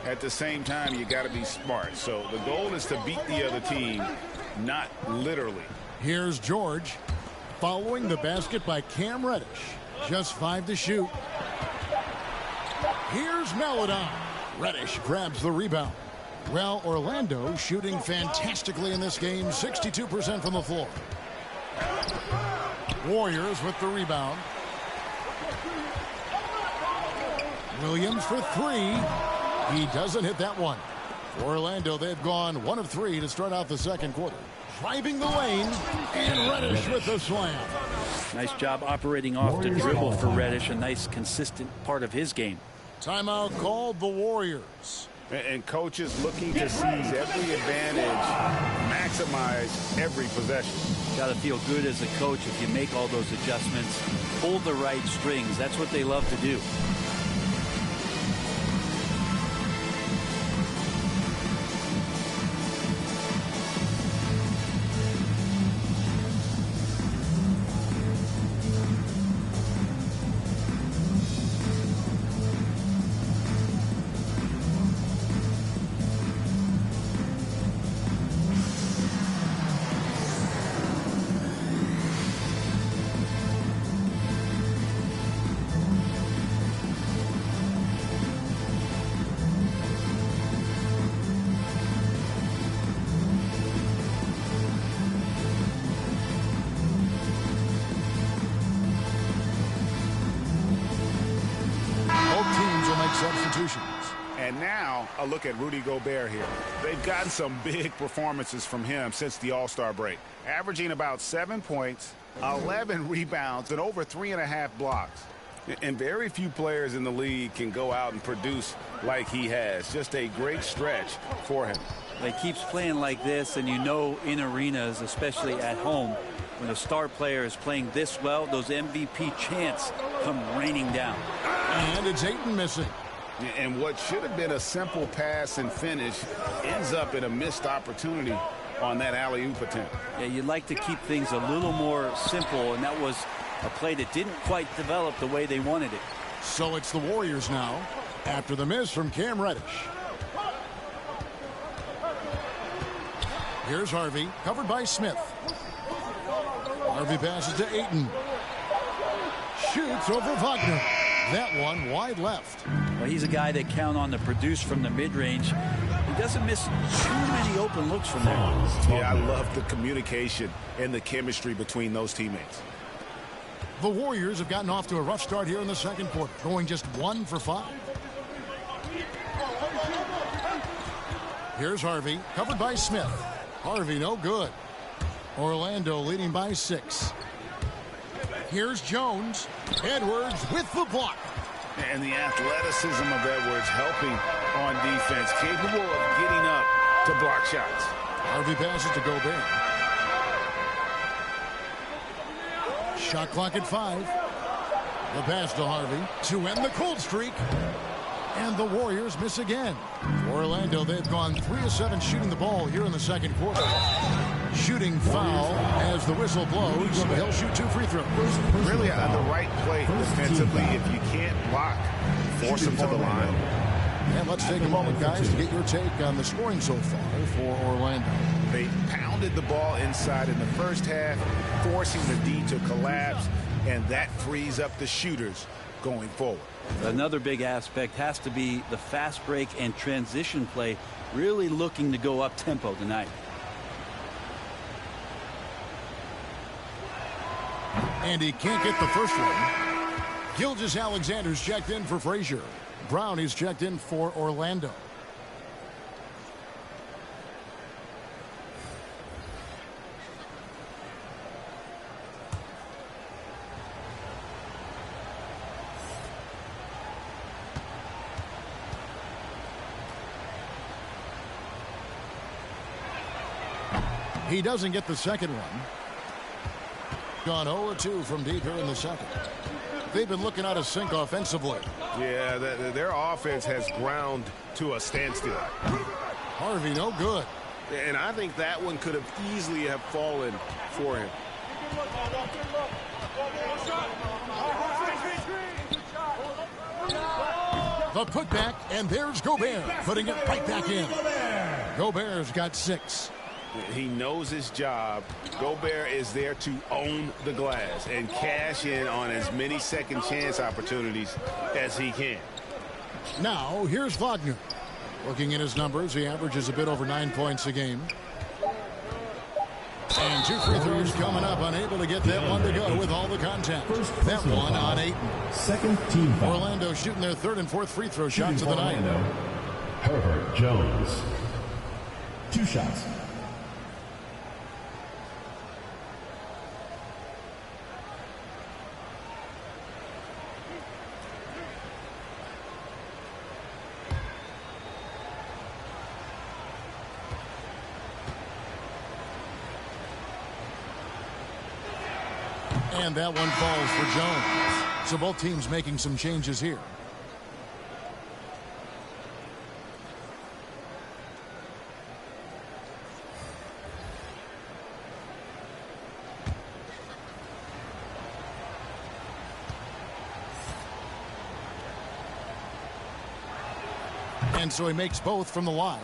at the same time, you got to be smart. So the goal is to beat the other team, not literally. Here's George following the basket by Cam Reddish. Just 5 to shoot. Here's Melodon. Reddish grabs the rebound. Well, Orlando shooting fantastically in this game, 62% from the floor. Warriors with the rebound. Williams for 3. He doesn't hit that one. For Orlando, they've gone 1 of 3 to start out the second quarter. Driving the lane, and Reddish with the slam. Nice job operating off the dribble for Reddish, a nice, consistent part of his game. Timeout called the Warriors. And coaches looking to seize every advantage, maximize every possession. Got to feel good as a coach if you make all those adjustments, pull the right strings. That's what they love to do. Substitutions. And now a look at Rudy Gobert here. They've gotten some big performances from him since the All-Star break, averaging about 7 points, 11 rebounds, and over 3.5 blocks. And very few players in the league can go out and produce like he has. Just a great stretch for him. He keeps playing like this, and you know, in arenas, especially at home, when a star player is playing this well, those MVP chants come raining down. And it's Ayton missing. And what should have been a simple pass and finish ends up in a missed opportunity on that alley-oop attempt. Yeah, you'd like to keep things a little more simple, and that was a play that didn't quite develop the way they wanted it. So it's the Warriors now after the miss from Cam Reddish. Here's Harvey, covered by Smith. Harvey passes to Ayton. Shoots over Wagner. That one wide left. Well, he's a guy that count on to produce from the mid-range. He doesn't miss too many open looks from there. Yeah, I love the communication and the chemistry between those teammates. The Warriors have gotten off to a rough start here in the second quarter, going just 1 for 5. Here's Harvey, covered by Smith. Harvey no good. Orlando leading by 6. Here's Jones. Edwards with the block. And the athleticism of Edwards helping on defense, capable of getting up to block shots. Harvey passes to Gobert. Shot clock at 5. The pass to Harvey to end the cold streak. And the Warriors miss again. For Orlando, they've gone 3 of 7 shooting the ball here in the second quarter. Shooting foul as the whistle blows. He'll shoot 2 free throws. Really on the right play defensively. If you can't block, force him to the line. And let's take a moment, guys, to get your take on the scoring so far for Orlando. They pounded the ball inside in the first half, forcing the D to collapse, and that frees up the shooters going forward. Another big aspect has to be the fast break and transition play, really looking to go up tempo tonight. And he can't get the first one. Gilgeous-Alexander's checked in for Frazier. Brown is checked in for Orlando. He doesn't get the second one. Gone 0-2 from deep here in the second. They've been looking out of sync offensively. Yeah, their offense has ground to a standstill. Harvey, no good. And I think that one could have easily have fallen for him. The putback, and there's Gobert, putting it right back in. Gobert's got 6. He knows his job. Gobert is there to own the glass and cash in on as many second chance opportunities as he can. Now, here's Wagner. Looking at his numbers, he averages a bit over 9 points a game. And 2 free throws coming up, unable to get that one to go with all the contact. That one on 8. Second team foul. Orlando shooting their 3rd and 4th free throw shots of the night. Herbert Jones. 2 shots. And that one falls for Jones. So both teams making some changes here. And so he makes both from the line.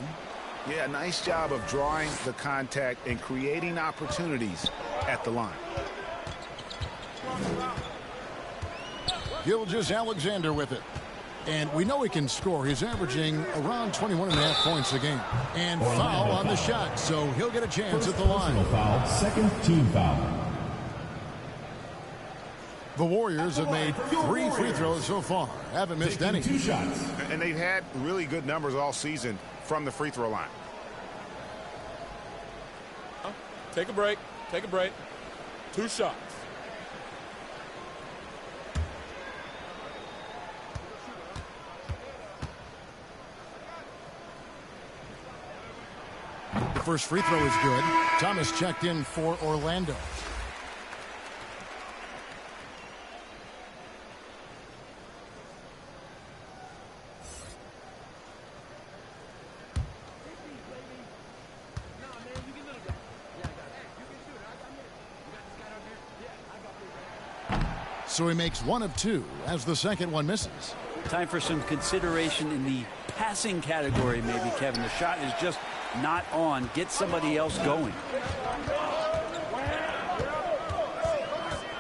Yeah, nice job of drawing the contact and creating opportunities at the line. Gilgeous-Alexander with it. And we know he can score. He's averaging around 21.5 points a game. And foul on the shot, so he'll get a chance at the line. Foul, second team foul. The Warriors have made 3 free throws so far. Haven't missed any. 2 shots. And they've had really good numbers all season from the free throw line. Take a break. Take a break. 2 shots. The first free throw is good. Thomas checked in for Orlando. So he makes 1 of 2 as the second one misses. Time for some consideration in the passing category, maybe, Kevin. The shot is just not on. Get somebody else going.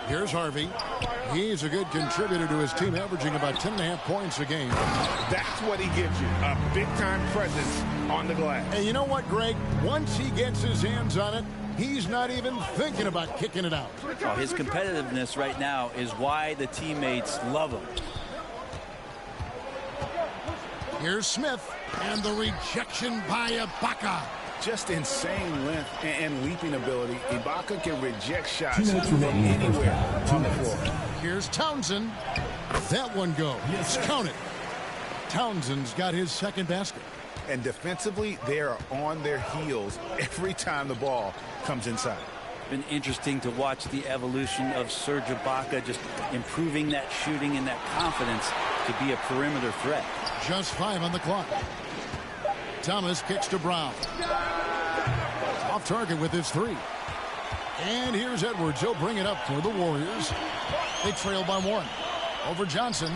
Here's Harvey. He's a good contributor to his team, averaging about 10.5 points a game. That's what he gives you, a big-time presence on the glass. And you know what, Greg? Once he gets his hands on it, he's not even thinking about kicking it out. Oh, his competitiveness right now is why the teammates love him. Here's Smith, and the rejection by Ibaka. Just insane length and leaping ability. Ibaka can reject shots 2 minutes remaining anywhere on the floor. Here's Townsend. That one goes. Count it. Townsend's got his second basket. And defensively, they are on their heels every time the ball comes inside. Been interesting to watch the evolution of Serge Ibaka, just improving that shooting and that confidence to be a perimeter threat. Just 5 on the clock. Thomas kicks to Brown. Off target with his 3. And here's Edwards. He'll bring it up for the Warriors. They trail by 1. Over Johnson.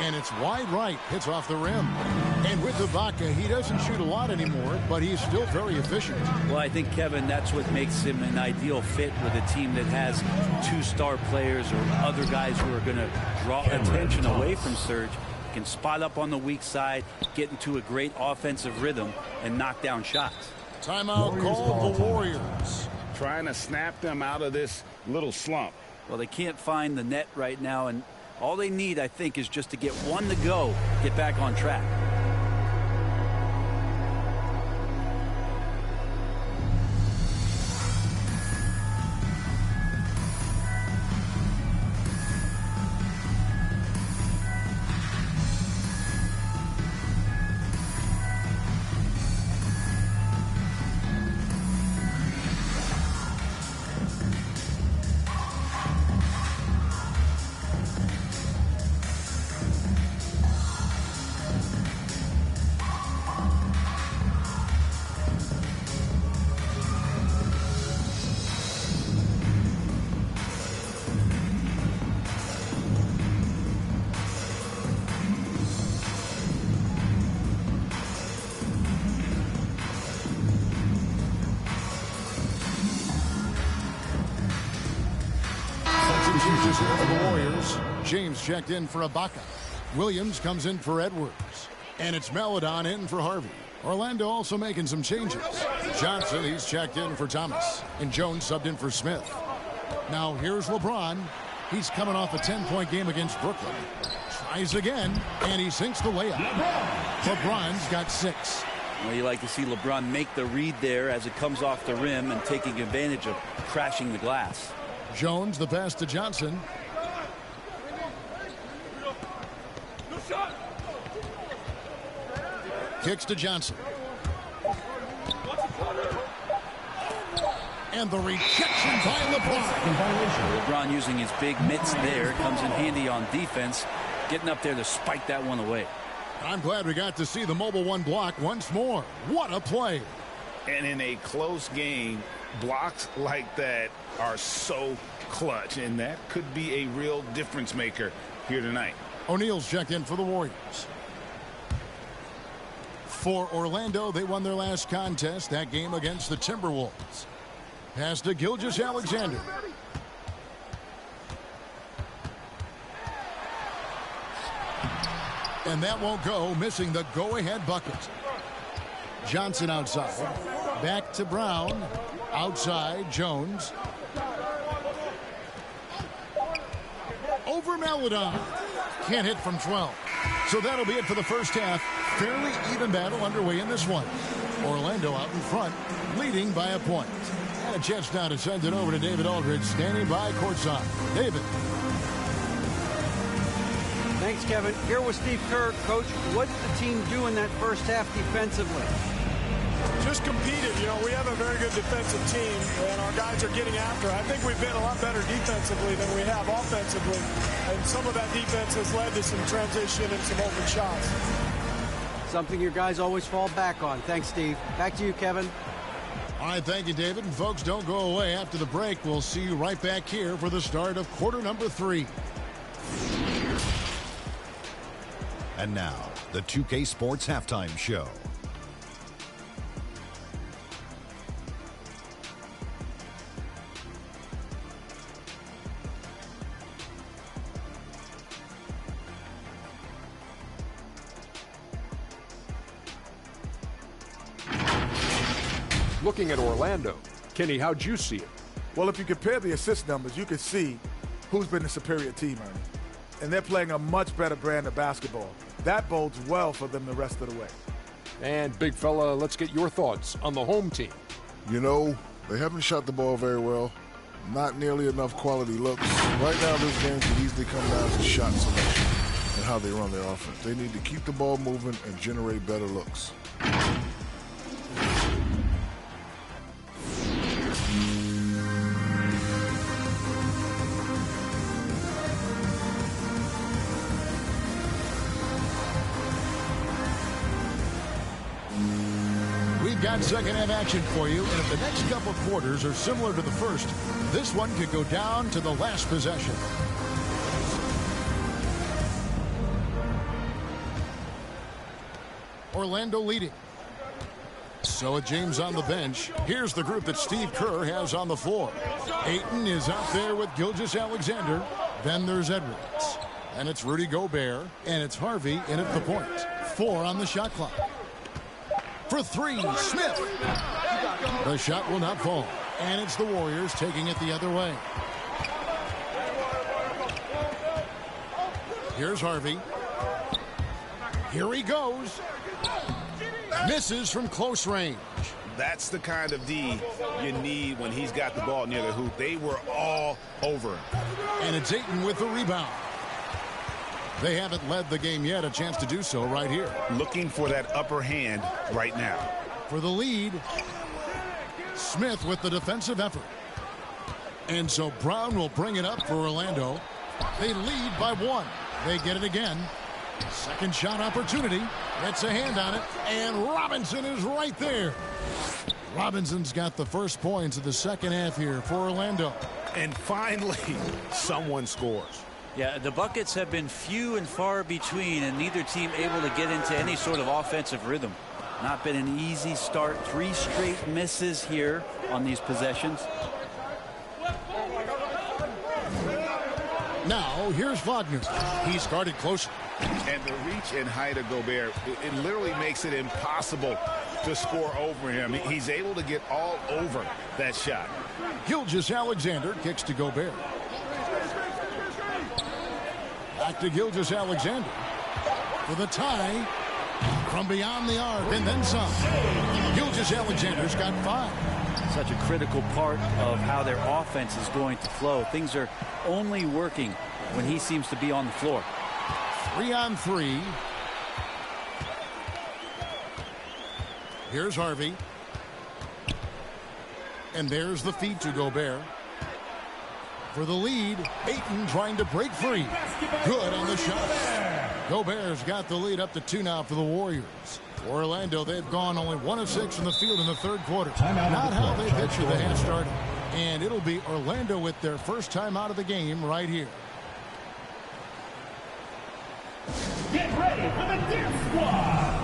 And it's wide right. Hits off the rim. And with Ibaka, he doesn't shoot a lot anymore, but he's still very efficient. Well, I think, Kevin, that's what makes him an ideal fit with a team that has 2 star players or other guys who are going to draw attention away from Serge. He can spot up on the weak side, get into a great offensive rhythm, and knock down shots. Timeout called the Warriors. Trying to snap them out of this little slump. Well, they can't find the net right now, and all they need, I think, is just to get one to go, get back on track. For the Warriors, James checked in for Ibaka. Williams comes in for Edwards. And it's Maledon in for Harvey. Orlando also making some changes. Johnson, he's checked in for Thomas. And Jones subbed in for Smith. Now here's LeBron. He's coming off a 10-point game against Brooklyn. Tries again, and he sinks the layup. LeBron's got 6. Well, you like to see LeBron make the read there as it comes off the rim and taking advantage of crashing the glass. Jones, the pass to Johnson. Kicks to Johnson. And the rejection by LeBron. LeBron using his big mitts there comes in handy on defense, getting up there to spike that one away. I'm glad we got to see the mobile 1 block once more. What a play. And in a close game, blocks like that are so clutch, and that could be a real difference maker here tonight. O'Neal's checked in for the Warriors. For Orlando, they won their last contest, that game against the Timberwolves. Pass to Gilgeous-Alexander. And that won't go, missing the go-ahead bucket. Johnson outside. Back to Brown. Outside, Jones. Over Maledon. Can't hit from 12. So that'll be it for the first half. Fairly even battle underway in this one. Orlando out in front, leading by a point. And a chance now to send it over to David Aldridge, standing by courtside. David. Thanks, Kevin. Here with Steve Kerr. Coach, what did the team do in that first half defensively? Just competed. You know, we have a very good defensive team, and our guys are getting after. I think we've been a lot better defensively than we have offensively, and some of that defense has led to some transition and some open shots. Something your guys always fall back on. Thanks, Steve. Back to you, Kevin. All right, thank you, David. And folks, don't go away. After the break, we'll see you right back here for the start of quarter number 3. And now, the 2K Sports Halftime Show. Looking at Orlando, Kenny, how'd you see it? Well, if you compare the assist numbers, you can see who's been the superior team, Ernie. And they're playing a much better brand of basketball. That bodes well for them the rest of the way. And, big fella, let's get your thoughts on the home team. You know, they haven't shot the ball very well. Not nearly enough quality looks. Right now, this game could easily come down to shot selection. And how they run their offense. They need to keep the ball moving and generate better looks. We've got second half action for you, and if the next couple quarters are similar to the first, this one could go down to the last possession. Orlando leading. So with James on the bench, here's the group that Steve Kerr has on the floor. Ayton is out there with Gilgeous-Alexander. Then there's Edwards. And it's Rudy Gobert. And it's Harvey in at the point. 4 on the shot clock. For 3, Smith. The shot will not fall. And it's the Warriors taking it the other way. Here's Harvey. Here he goes. Misses from close range. That's the kind of D you need when he's got the ball near the hoop. They were all over him. And it's Ayton with the rebound. They haven't led the game yet. A chance to do so right here. Looking for that upper hand right now. For the lead, Smith with the defensive effort. And so Brown will bring it up for Orlando. They lead by 1. They get it again. Second shot opportunity. Gets a hand on it. And Robinson is right there. Robinson's got the first points of the second half here for Orlando. And finally, someone scores. Yeah, the buckets have been few and far between, and neither team able to get into any sort of offensive rhythm. Not been an easy start. 3 straight misses here on these possessions. Now, here's Wagner. He's guarded closer. And the reach and height of Gobert, it literally makes it impossible to score over him. He's able to get all over that shot. Gilgeous-Alexander kicks to Gobert. Back to Gilgeous-Alexander for the tie from beyond the arc, and then some. Gilgeous-Alexander's got 5. Such a critical part of how their offense is going to flow. Things are only working when he seems to be on the floor. 3 on 3. Here's Harvey. And there's the feed to Gobert. For the lead, Ayton trying to break free. Good on the shot. Gobert's got the lead up to 2 now for the Warriors. For Orlando, they've gone only 1 of 6 from the field in the third quarter. Not how they picture the half started. And it'll be Orlando with their first time out of the game right here. Get ready for the Dance Squad!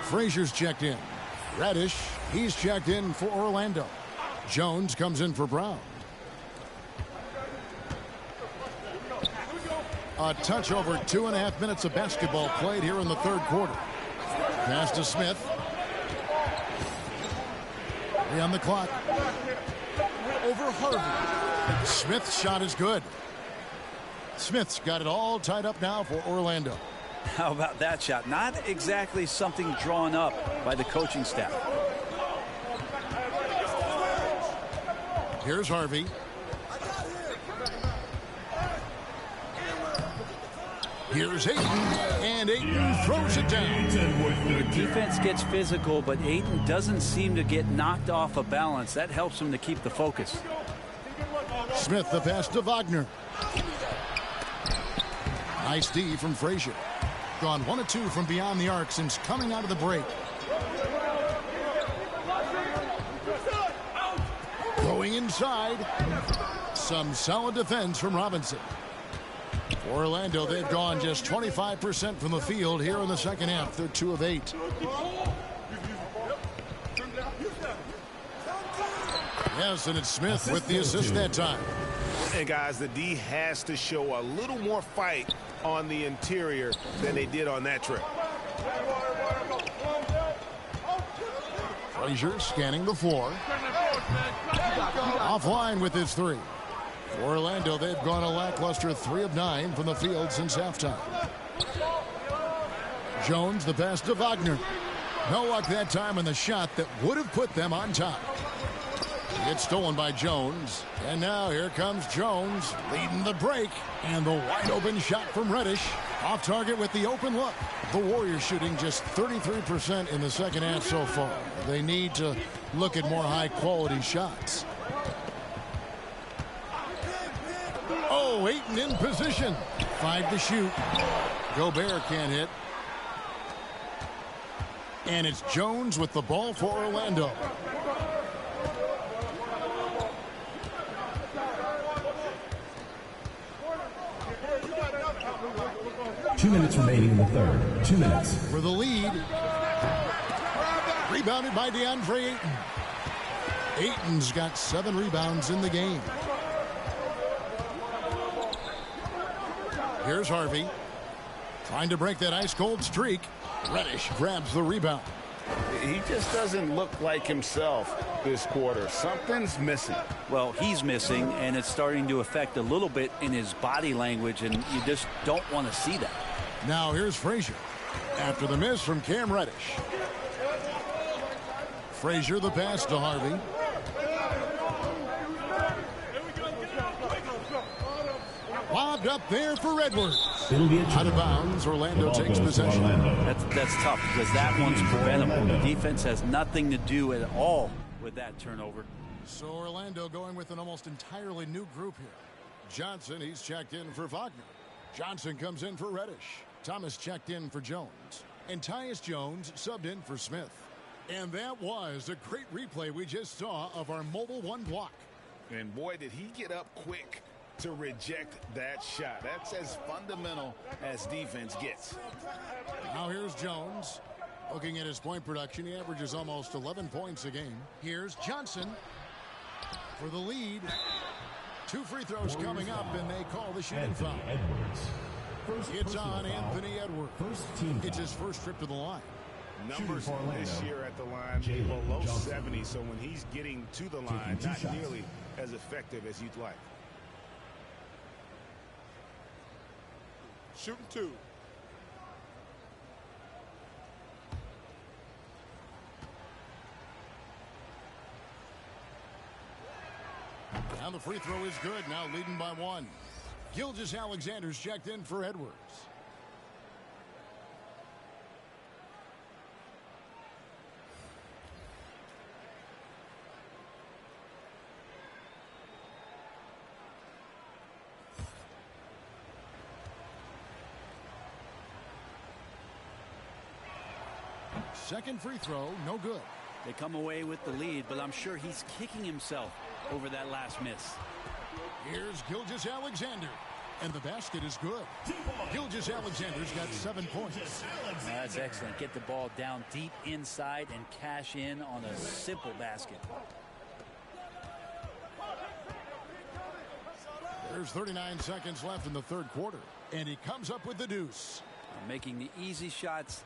Frazier's checked in. Reddish, he's checked in for Orlando. Jones comes in for Brown. A touch over 2.5 minutes of basketball played here in the third quarter. Pass to Smith. 3 on the clock. Over Harvey. Smith's shot is good. Smith's got it all tied up now for Orlando. How about that shot? Not exactly something drawn up by the coaching staff. Here's Harvey. Here's Ayton, and Ayton throws it down. The defense gets physical, but Ayton doesn't seem to get knocked off of balance. That helps him to keep the focus. Smith the pass to Wagner. Nice D from Frazier. Gone 1 of 2 from beyond the arc since coming out of the break. inside. Some solid defense from Robinson. For Orlando, they've gone just 25% from the field here in the second half. They're 2 of 8. Yes, and it's Smith with the assist that time. And guys, the D has to show a little more fight on the interior than they did on that trip. Frazier scanning the floor. Offline with his 3. For Orlando, they've gone a lackluster 3 of 9 from the field since halftime. Jones, the pass to Wagner. No luck that time on the shot that would have put them on top. It's stolen by Jones. And now here comes Jones leading the break. And the wide open shot from Reddish. Off target with the open look. The Warriors shooting just 33% in the second half so far. They need to look at more high quality shots. Oh, Ayton in position. 5 to shoot. Gobert can't hit. And it's Jones with the ball for Orlando. Two minutes remaining in the third. 2 minutes. For the lead. Rebounded by DeAndre Ayton. Ayton's got 7 rebounds in the game. Here's Harvey. Trying to break that ice-cold streak. Reddish grabs the rebound. He just doesn't look like himself this quarter. Something's missing. Well, he's missing, and it's starting to affect a little bit in his body language, and you just don't want to see that. Now here's Frazier. After the miss from Cam Reddish. Frazier the pass to Harvey. Lobbed up there for Edwards. Out of bounds. Orlando takes possession. That's tough because that one's preventable. The defense has nothing to do at all with that turnover. So Orlando going with an almost entirely new group here. Johnson, he's checked in for Wagner. Johnson comes in for Reddish. Thomas checked in for Jones. And Tyus Jones subbed in for Smith. And that was a great replay we just saw of our Mobile One block. And boy, did he get up quick to reject that shot. That's as fundamental as defense gets. Now here's Jones. Looking at his point production, he averages almost 11 points a game. Here's Johnson for the lead. 2 free throws coming up, and they call the shooting foul. It's on Anthony Edwards. It's his first trip to the line. Numbers this year at the line below 70, so when he's getting to the line, not nearly as effective as you'd like. Shooting 2. Now the free throw is good. Now leading by 1. Gilgeous-Alexander's checked in for Edwards. Second free throw, no good. They come away with the lead, but I'm sure he's kicking himself over that last miss. Here's Gilgeous-Alexander, and the basket is good. Gilgeous-Alexander's got 7 points. That's excellent. Get the ball down deep inside and cash in on a simple basket. There's 39 seconds left in the third quarter, and he comes up with the deuce. Making the easy shots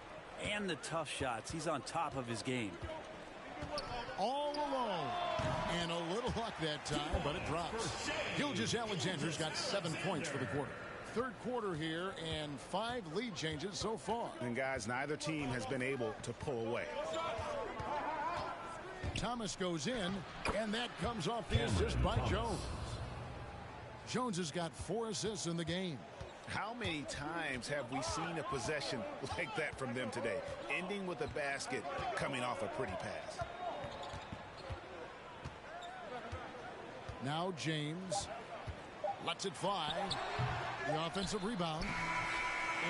and the tough shots. He's on top of his game. All alone. And a little luck that time, but it drops. Gilgeous-Alexander's got 7 points for the quarter. Third quarter here, and 5 lead changes so far. And guys, neither team has been able to pull away. Thomas goes in, and that comes off the assist by Jones. Jones has got 4 assists in the game. How many times have we seen a possession like that from them today? Ending with a basket, coming off a pretty pass. Now James lets it fly. The offensive rebound.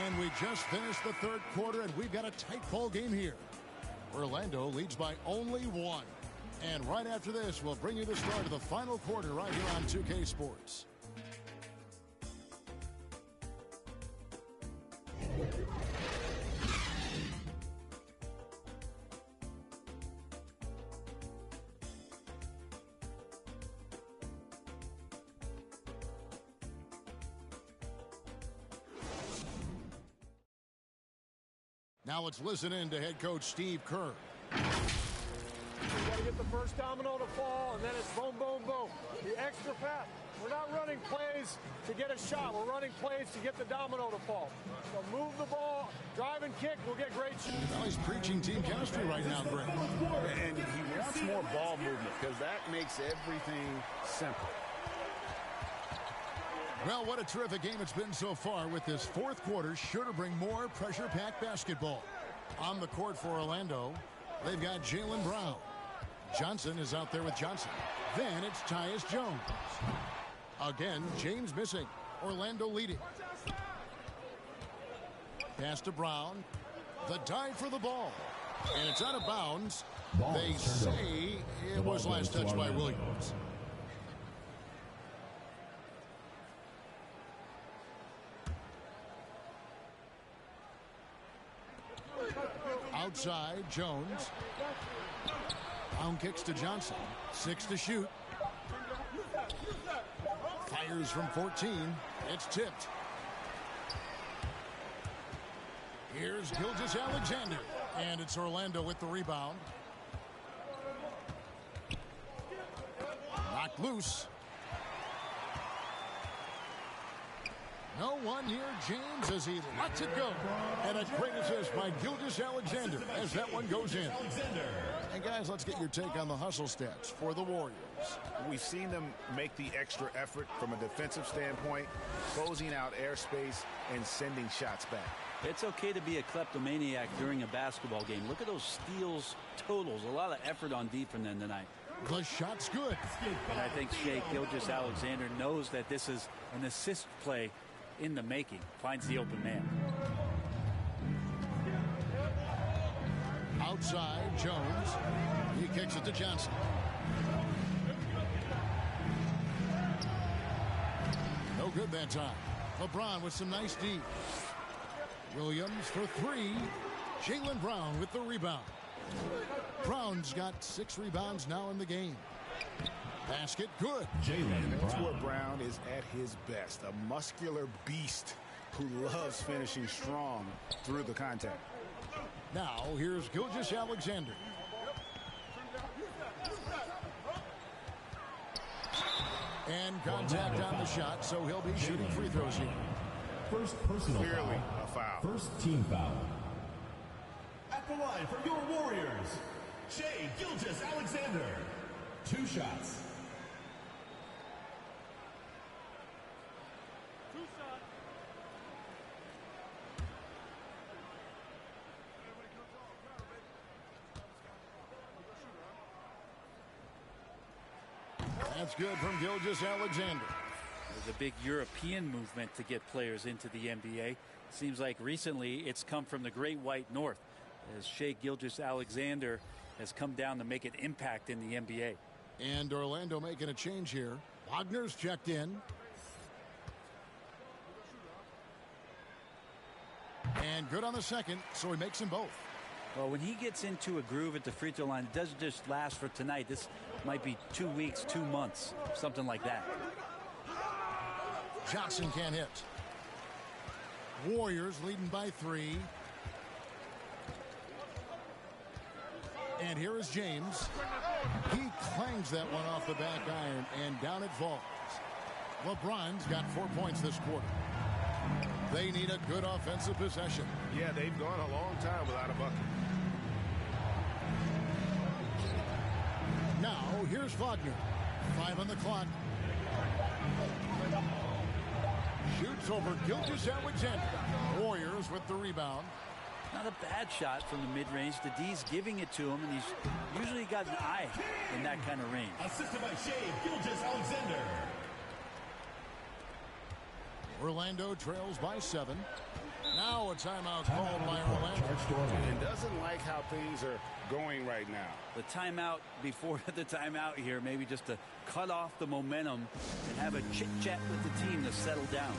And we just finished the third quarter, and we've got a tight ball game here. Orlando leads by only 1. And right after this, we'll bring you the start of the final quarter right here on 2K Sports. Now let's listen in to head coach Steve Kerr. You got to get the first domino to fall, and then it's boom, boom, boom. The extra pass. We're not running plays to get a shot. We're running plays to get the domino to fall. So move the ball, drive and kick. We'll get great shots. Well, he's preaching team chemistry right now, Greg. And he wants more ball movement because that makes everything simple. Well, what a terrific game it's been so far, with this fourth quarter sure to bring more pressure-packed basketball. On the court for Orlando, they've got Jaylen Brown. Johnson is out there with Johnson. Then it's Tyus Jones. Again, James missing. Orlando leading. Pass to Brown. The dive for the ball. And it's out of bounds. They say it was last touched by Williams. Outside, Jones. Brown kicks to Johnson. 6 to shoot. Fires from 14. It's tipped. Here's Gilgeous-Alexander. And it's Orlando with the rebound. Knocked loose. No one near James as he lets it go. And a great assist by Gilgeous-Alexander as that one goes in. And guys, let's get your take on the hustle stats for the Warriors. We've seen them make the extra effort from a defensive standpoint, closing out airspace and sending shots back. It's okay to be a kleptomaniac during a basketball game. Look at those steals totals. A lot of effort on D from them tonight. The shot's good. And I think Shai Gilgeous-Alexander knows that this is an assist play in the making. Finds the open man. Outside, Jones. He kicks it to Johnson. No good that time. LeBron with some nice D. Williams for 3. Jaylen Brown with the rebound. Brown's got 6 rebounds now in the game. Basket good. That's where Brown is at his best. A muscular beast who loves finishing strong through the contact. Now here's Gilgeous-Alexander. And contact on the shot, so he'll be shooting free throws here. First personal Clearly foul. a foul. First team foul. At the line for your Warriors, Shai Gilgeous-Alexander. 2 shots. That's good from Gilgeous-Alexander. There's a big European movement to get players into the NBA. Seems like recently it's come from the Great White North, as Shai Gilgeous-Alexander has come down to make an impact in the NBA. And Orlando making a change here. Wagner's checked in. And good on the second, so he makes them both. Well, when he gets into a groove at the free throw line, it doesn't just last for tonight. This might be 2 weeks, 2 months, something like that. Johnson can't hit. Warriors leading by 3. And here is James. He clangs that one off the back iron, and down it falls. LeBron's got 4 points this quarter. They need a good offensive possession. Yeah, they've gone a long time without a bucket. Now, here's Wagner. 5 on the clock. Shoots over Gilgeous-Alexander. Warriors with the rebound. Not a bad shot from the mid-range. The D's giving it to him, and he's usually got an eye in that kind of range. Assisted by Shai Gilgeous-Alexander. Orlando trails by 7. Now a timeout called by Orlando. And doesn't like how things are going right now. The timeout before the timeout here, maybe just to cut off the momentum and have a chit-chat with the team to settle down.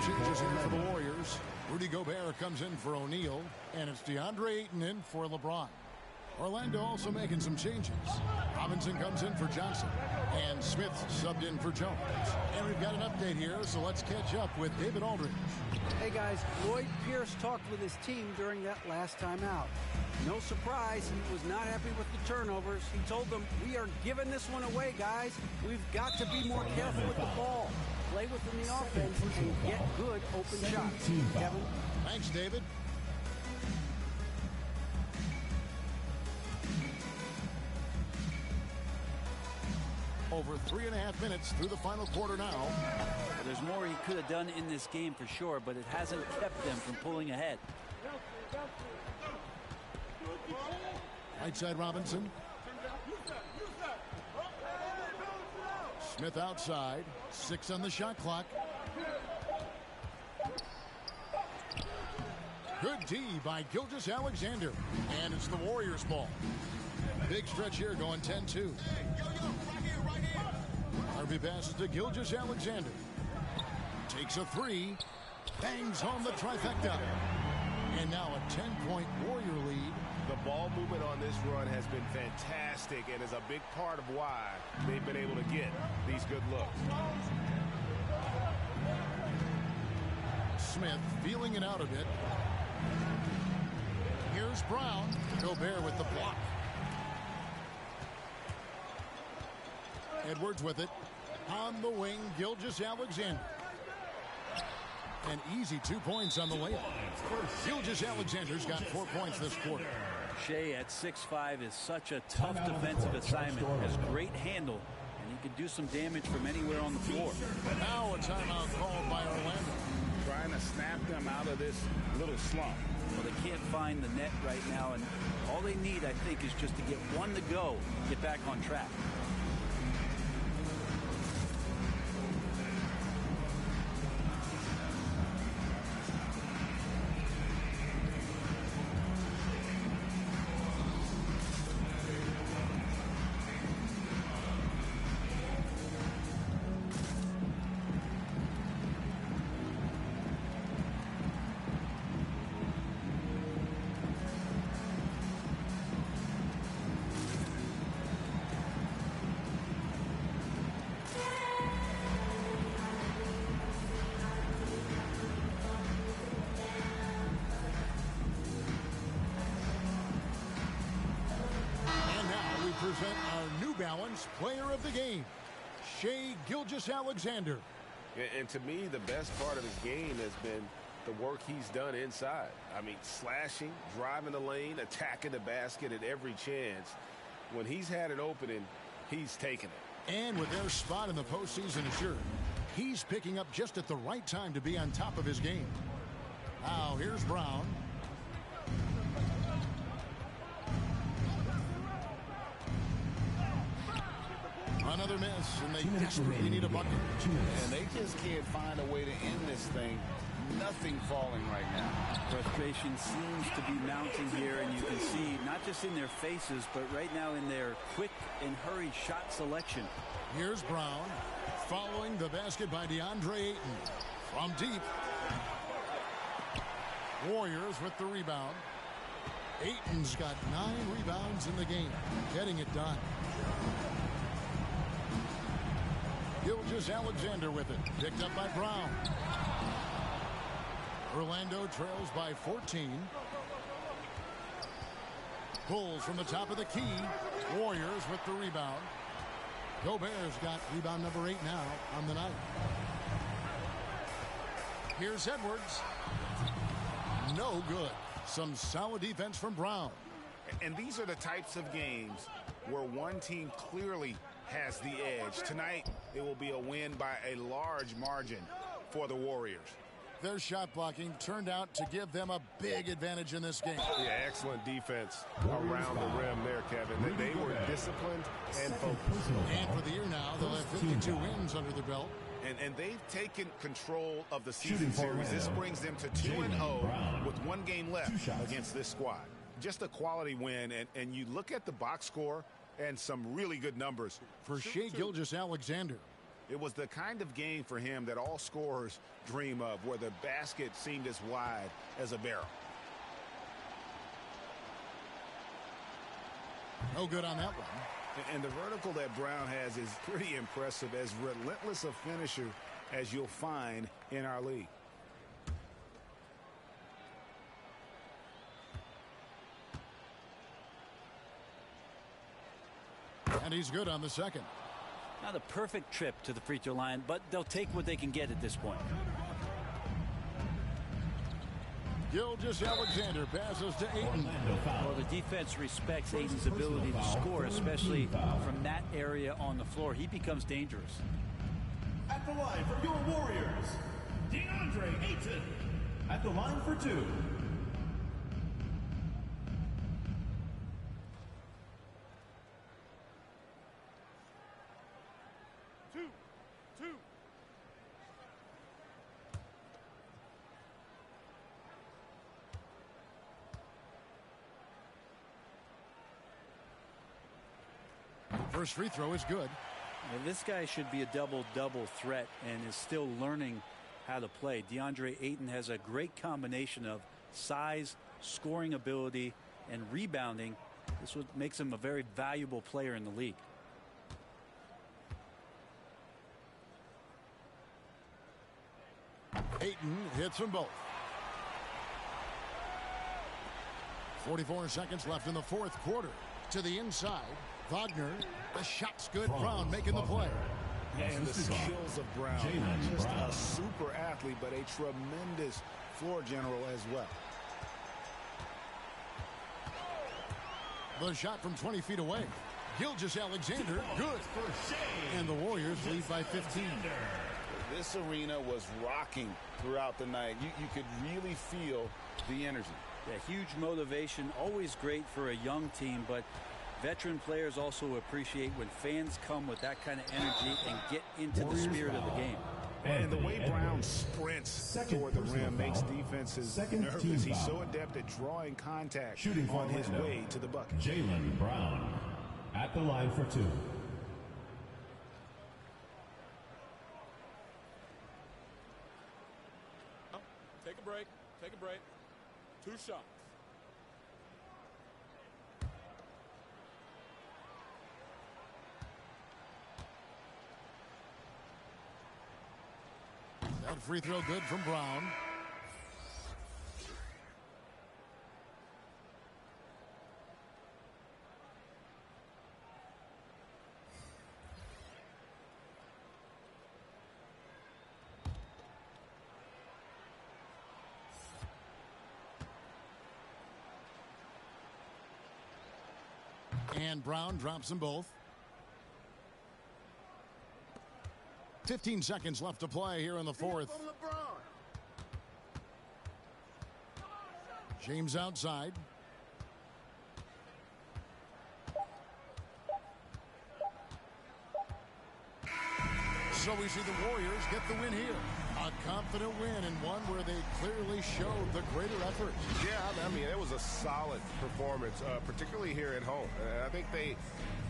Changes here for the Warriors. Rudy Gobert comes in for O'Neal, and it's DeAndre Ayton in for LeBron. Orlando also making some changes. Robinson comes in for Johnson, and Smith subbed in for Jones. And we've got an update here, so let's catch up with David Aldridge. Hey guys, Lloyd Pierce talked with his team during that last timeout. No surprise, he was not happy with the turnovers. He told them, we are giving this one away, guys. We've got to be more careful with the ball. Play within the offense and get good open shots. Kevin? Thanks, David. Over 3.5 minutes through the final quarter now. There's more he could have done in this game for sure, but it hasn't kept them from pulling ahead. Right side Robinson. Smith outside. 6 on the shot clock. Good D by Gilgeous-Alexander. And it's the Warriors' ball. Big stretch here going 10-2. Harvey passes to Gilgeous-Alexander. Takes a 3. Bangs home the trifecta. And now a 10-point Warrior lead. The ball movement on this run has been fantastic and is a big part of why they've been able to get these good looks. Smith feeling it out a bit. Here's Brown. Gobert with the block. Edwards with it. On the wing, Gilgeous-Alexander. An easy 2 points on the layup. Gilgeous-Alexander's got 4 points this quarter. Shea at 6'5" is such a tough defensive assignment. Has great handle, and he can do some damage from anywhere on the floor. Now a timeout called by Orlando. Trying to snap them out of this little slump. Well, they can't find the net right now, and all they need, I think, is just to get one to go, get back on track. Present our New Balance Player of the Game, Shai Gilgeous-Alexander. And to me, the best part of his game has been the work he's done inside. I mean, slashing, driving the lane, attacking the basket at every chance. When he's had an opening, he's taken it. And with their spot in the postseason assured, he's picking up just at the right time to be on top of his game. Now, here's Brown. Another miss, and they desperately need a bucket. And they just can't find a way to end this thing. Nothing falling right now. Frustration seems to be mounting here, and you can see not just in their faces, but right now in their quick and hurried shot selection. Here's Brown, following the basket by DeAndre Ayton. From deep. Warriors with the rebound. Ayton's got 9 rebounds in the game, getting it done. Gilgeous-Alexander with it, picked up by Brown. Orlando trails by 14. Bulls from the top of the key. Warriors with the rebound. Gobert's got rebound number 8 now on the night. Here's Edwards. No good. Some solid defense from Brown. And these are the types of games where one team clearly has the edge. Tonight, it will be a win by a large margin for the Warriors. Their shot blocking turned out to give them a big advantage in this game. Yeah, excellent defense around the rim there, Kevin. They were disciplined and focused. And for the year now, they'll have 52 wins under their belt. And they've taken control of the season series. This brings them to 2-0 with 1 game left against this squad. Just a quality win, and you look at the box score and some really good numbers. For Shai Gilgeous-Alexander. It was the kind of game for him that all scorers dream of, where the basket seemed as wide as a barrel. No good on that one. And the vertical that Brown has is pretty impressive, as relentless a finisher as you'll find in our league. And he's good on the second. Not a perfect trip to the free throw line, but they'll take what they can get at this point. Gilgeous-Alexander passes to Ayton. Well, the defense respects Ayton's ability to score, especially from that area on the floor. He becomes dangerous. At the line for your Warriors, DeAndre Ayton. At the line for 2. First free throw is good. Well, this guy should be a double-double threat and is still learning how to play. DeAndre Ayton has a great combination of size, scoring ability, and rebounding. This what makes him a very valuable player in the league. Ayton hits them both. 44 seconds left in the fourth quarter. To the inside. Wagner. The shot's good. Brown making the play. And the skills of Brown. Just a super athlete, but a tremendous floor general as well. The shot from 20 feet away. Gilgeous-Alexander, good. And the Warriors lead by 15. This arena was rocking throughout the night. You could really feel the energy. Yeah, huge motivation, always great for a young team, but veteran players also appreciate when fans come with that kind of energy and get into the spirit of the game. And the way Brown sprints toward the rim makes defenses nervous. He's so adept at drawing contact on his way to the bucket. Jaylen Brown at the line for 2. Take a break. Take a break. 2 shots. That free throw good from Brown. And Brown drops them both. 15 seconds left to play here in the fourth. James outside. So we see the Warriors get the win here. A confident win, and one where they clearly showed the greater effort. Yeah, I mean, it was a solid performance, particularly here at home. And I think they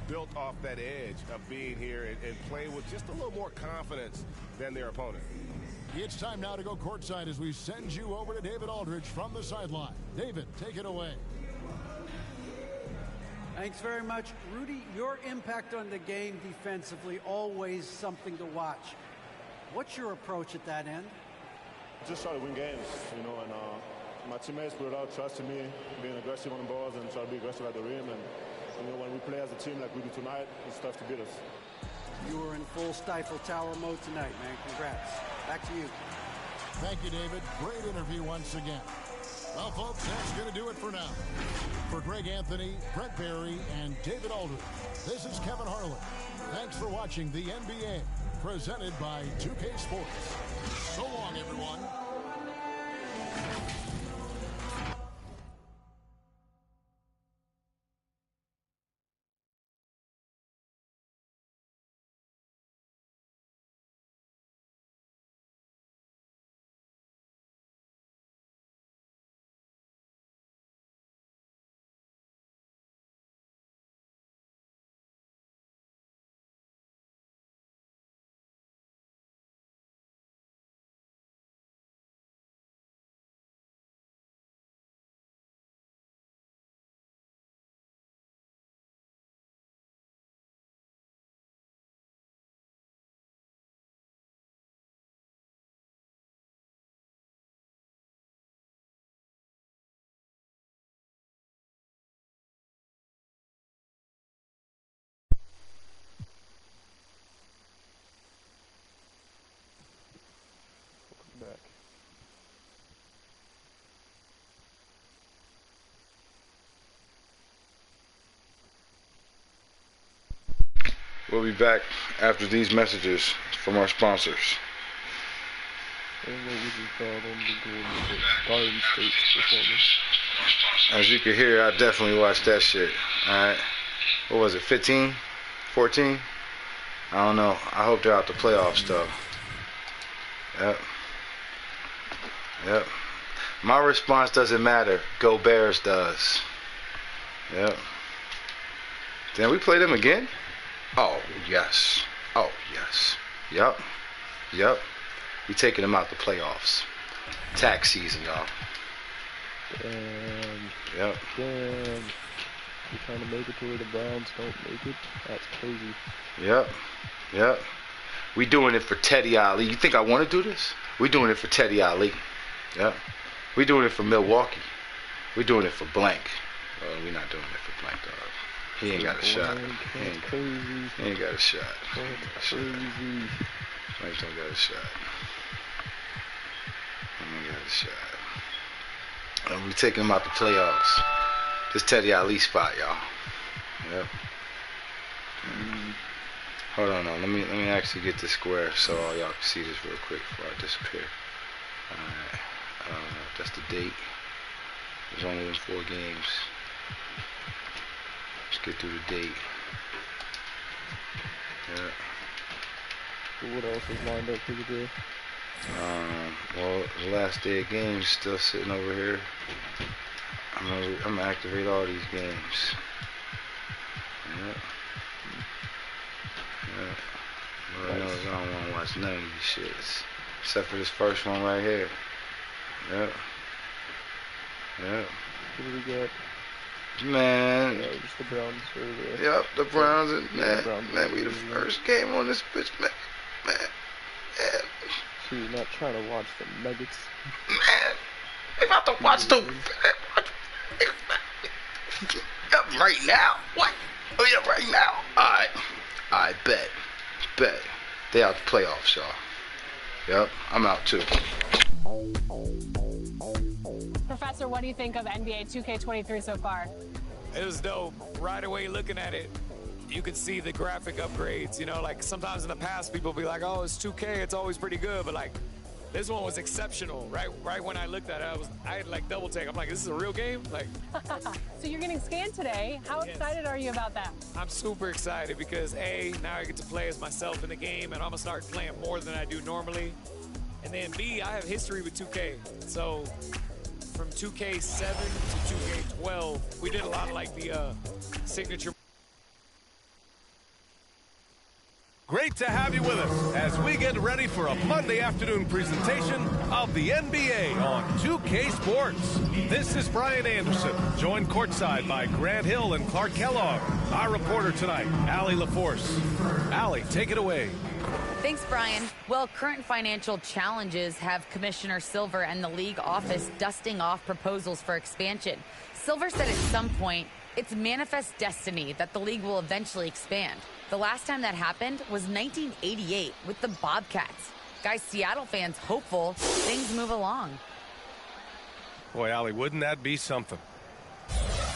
built off that edge of being here and play with just a little more confidence than their opponent. It's time now to go courtside as we send you over to David Aldridge from the sideline. David, take it away. Thanks very much. Rudy, your impact on the game defensively, always something to watch. What's your approach at that end? Just try to win games, you know, and my teammates put it out, trusting me, being aggressive on the balls and try to be aggressive at the rim. And, you know, when we play as a team like we do tonight, it's tough to beat us. You were in full stifle tower mode tonight, man. Congrats. Back to you. Thank you, David. Great interview once again. Well, folks, that's going to do it for now. For Greg Anthony, Brett Barry, and David Aldridge, this is Kevin Harlan. Thanks for watching the NBA, presented by 2K Sports. So long, everyone. Back. We'll be back after these messages from our sponsors. As you can hear, I definitely watched that shit. Alright. What was it, 15? 14? I don't know. I hope they're out the playoffs though. Yep. Yep. My response doesn't matter. Go Bears does. Yep. Then we play them again? Oh, yes. Oh, yes. Yep. Yep. We taking them out the playoffs. Tax season, y'all. Yep. Damn. You're trying to make it to where the Browns don't make it? That's crazy. Yep. Yep. We doing it for Teddy Ali. You think I want to do this? We doing it for Teddy Ali. Yep. We doing it for Milwaukee. We doing it for blank. We're not doing it for blank, dog. He ain't got a shot. He ain't got a shot. Blank don't got a shot. He ain't got a shot. And we taking him out the playoffs. This Teddy Ali spot, y'all. Yep. Hold on, let me actually get this square so all y'all can see this real quick before I disappear. Alright. That's the date. There's only been 4 games. Let's get through the date. Yeah. What else is lined up for the day? Well, the last day of games still sitting over here. I'm gonna activate all these games. Yep. Yep. Lord knows I don't want to watch none of these shits. Except for this first one right here. Yep. Yep. What do we got? Man. Yeah, just the Browns are the... Yep, the Browns. And man, we the first game on this bitch, man. So you're not trying to watch the Nuggets? Man, we about to watch the... right now? What? Oh yeah, right now. Alright, bet. They out the playoffs, y'all. Yep, I'm out too. Professor, what do you think of NBA 2K23 so far? It was dope. Right away looking at it, you could see the graphic upgrades. You know, like sometimes in the past people be like, oh, it's 2K, it's always pretty good. But like, this one was exceptional. Right when I looked at it, I had like double take. I'm like, this is a real game? Like. So you're getting scanned today. How excited are you about that? I'm super excited because A, now I get to play as myself in the game and I'm gonna start playing more than I do normally. And then B, I have history with 2K. So from 2K7 to 2K12, we did a lot of like the signature. Great Great to have you with us as we get ready for a Monday afternoon presentation of the NBA on 2K Sports. This is Brian Anderson, joined courtside by Grant Hill and Clark Kellogg. Our reporter tonight, Allie LaForce. Allie, take it away. Thanks, Brian. Well, current financial challenges have Commissioner Silver and the league office dusting off proposals for expansion. Silver said at some point, it's manifest destiny that the league will eventually expand. The last time that happened was 1988 with the Bobcats. Guys, Seattle fans hopeful things move along. Boy, Allie, wouldn't that be something?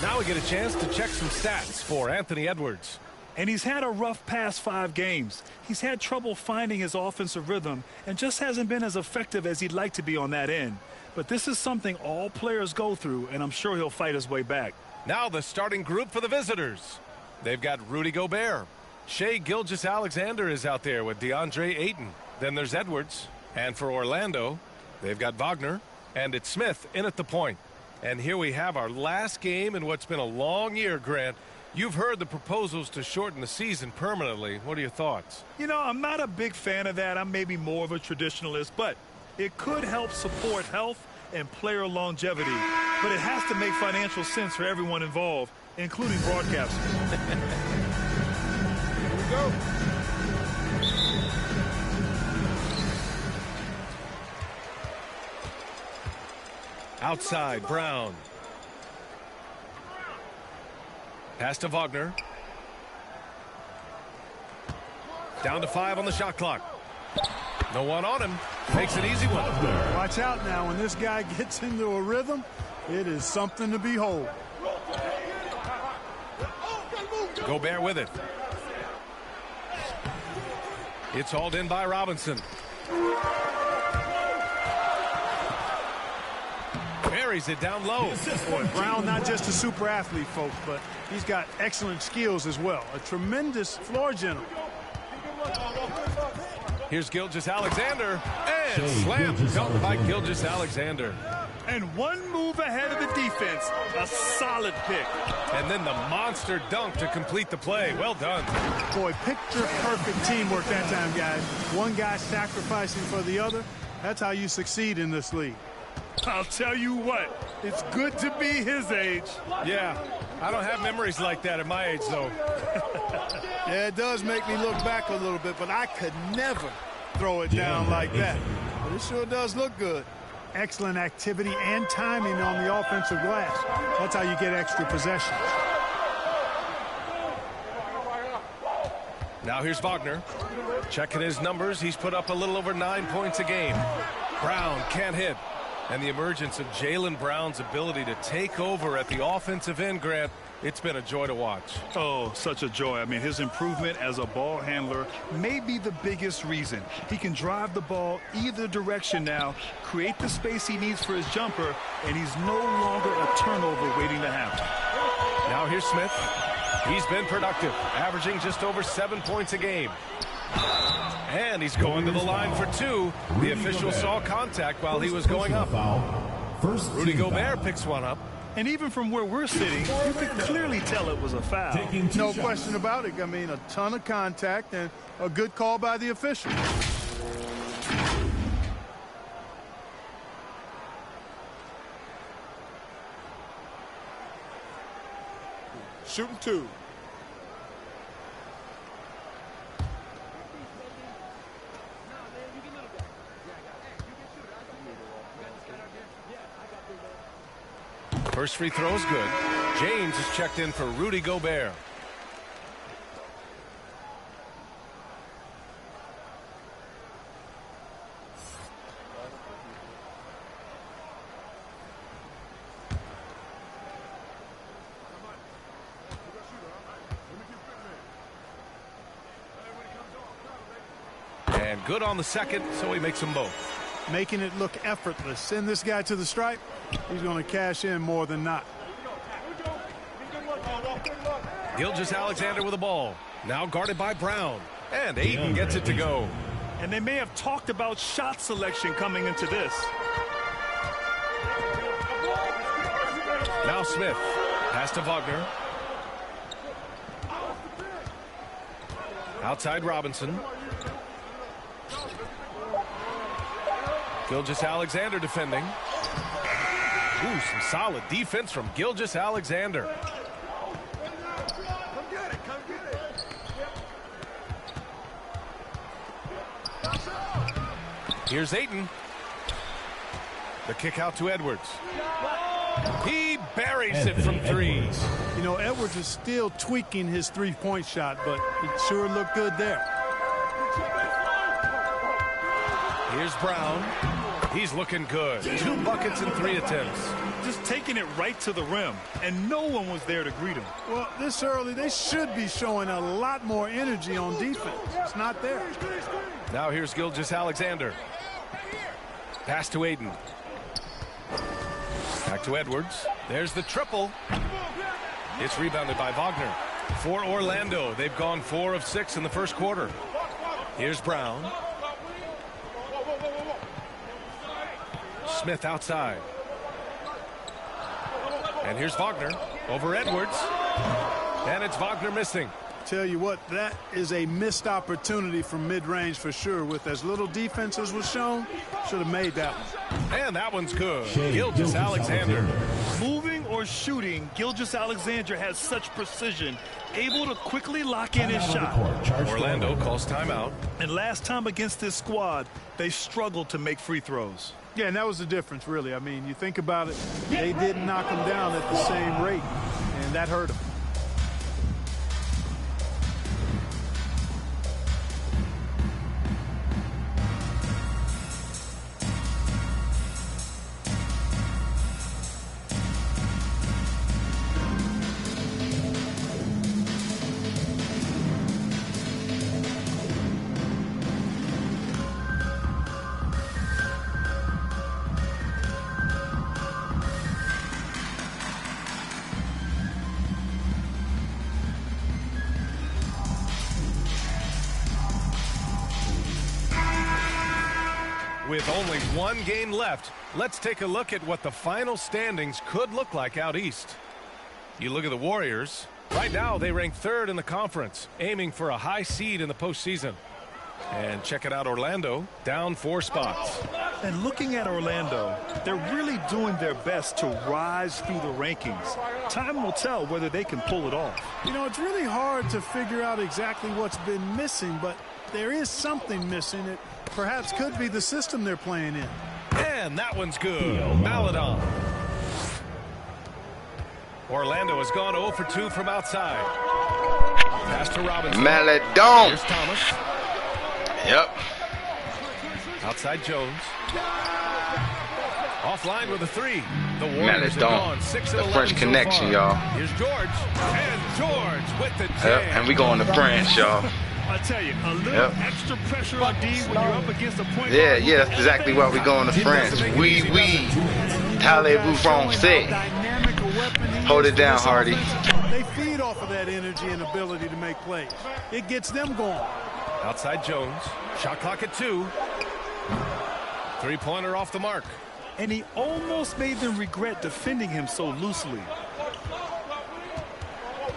Now we get a chance to check some stats for Anthony Edwards. And he's had a rough past 5 games. He's had trouble finding his offensive rhythm and just hasn't been as effective as he'd like to be on that end. But this is something all players go through, and I'm sure he'll fight his way back. Now the starting group for the visitors. They've got Rudy Gobert. Shai Gilgeous-Alexander is out there with DeAndre Ayton. Then there's Edwards. And for Orlando, they've got Wagner. And it's Smith in at the point. And here we have our last game in what's been a long year, Grant. You've heard the proposals to shorten the season permanently. What are your thoughts? You know, I'm not a big fan of that. I'm maybe more of a traditionalist, but it could help support health and player longevity. But it has to make financial sense for everyone involved, including broadcasters. Here we go. Outside, Brown. Pass to Wagner. Down to 5 on the shot clock. No one on him. Makes an easy one. Watch out now. When this guy gets into a rhythm, it is something to behold. Gobert with it. It's hauled in by Robinson. Buries it down low. Boy, Brown not just a super athlete, folks, but he's got excellent skills as well. A tremendous floor general. Here's Gilgeous-Alexander, and slam dunk by Gilgeous-Alexander. And one move ahead of the defense. A solid pick. And then the monster dunk to complete the play. Well done. Boy, picture-perfect teamwork that time, guys. One guy sacrificing for the other. That's how you succeed in this league. I'll tell you what, it's good to be his age. Yeah, I don't have memories like that at my age, though. Yeah, it does make me look back a little bit, but I could never throw it down like that. But it sure does look good. Excellent activity and timing on the offensive glass. That's how you get extra possessions. Now here's Wagner. Checking his numbers, he's put up a little over 9 points a game. Brown can't hit. And the emergence of Jaylen Brown's ability to take over at the offensive end, Grant, it's been a joy to watch. Oh, such a joy. I mean, his improvement as a ball handler may be the biggest reason. He can drive the ball either direction now, create the space he needs for his jumper, and he's no longer a turnover waiting to happen. Now here's Smith. He's been productive, averaging just over 7 points a game. And he's going to the line for 2. The official saw contact while he was going up. Rudy Gobert picks one up. And even from where we're sitting, you could clearly tell it was a foul. No question about it. I mean, a ton of contact and a good call by the official. Shooting 2. First free throw is good. James is checked in for Rudy Gobert. And good on the second, so he makes them both. Making it look effortless. Send this guy to the stripe. He's going to cash in more than not. Gilgeous-Alexander with the ball. Now guarded by Brown. And Ayton gets it to go. And they may have talked about shot selection coming into this. Now Smith. Pass to Wagner. Outside Robinson. Gilgeous-Alexander defending. Ooh, some solid defense from Gilgeous-Alexander. Here's Ayton. The kick out to Edwards. He buries it from three. You know, Edwards is still tweaking his three-point shot, but he sure looked good there. Here's Brown. He's looking good. 2 buckets and 3 attempts. Just taking it right to the rim, and no one was there to greet him. Well, this early, they should be showing a lot more energy on defense. It's not there. Now here's Gilgeous-Alexander. Pass to Ayton. Back to Edwards. There's the triple. It's rebounded by Wagner. For Orlando, they've gone 4 of 6 in the first quarter. Here's Brown. Smith outside. And here's Wagner over Edwards. And it's Wagner missing. Tell you what, that is a missed opportunity from mid-range for sure. With as little defense as was shown, should have made that one. And that one's good. Gilgeous-Alexander. Moving or shooting, Gilgeous-Alexander has such precision, able to quickly lock in his shot. Orlando calls timeout. And last time against this squad, they struggled to make free throws. Yeah, and that was the difference, really. I mean, you think about it, they didn't knock him down at the same rate, and that hurt him. With only 1 game left, let's take a look at what the final standings could look like out east. You look at the Warriors. Right now, they rank 3rd in the conference, aiming for a high seed in the postseason. And check it out, Orlando, down 4 spots. And looking at Orlando, they're really doing their best to rise through the rankings. Time will tell whether they can pull it off. You know, it's really hard to figure out exactly what's been missing, but there is something missing. It perhaps could be the system they're playing in. And that one's good. Maladon. Orlando has gone 0 for 2 from outside. Pass to Robinson. Maladon. Here's Thomas. Yep. Outside Jones. Offline with a 3. The Warriors have gone 6 of 11 French connection, y'all. Here's George. And George with the jam. Yep. And we going to France, y'all. I tell you, a little extra pressure on D when you're up against a point. Yeah, that's exactly why we're going to France. Oui. Parlez-vous français. Hold it down, Hardy. They feed off of that energy and ability to make plays. It gets them going. Outside Jones. Shot clock at 2. 3-pointer off the mark. And he almost made them regret defending him so loosely.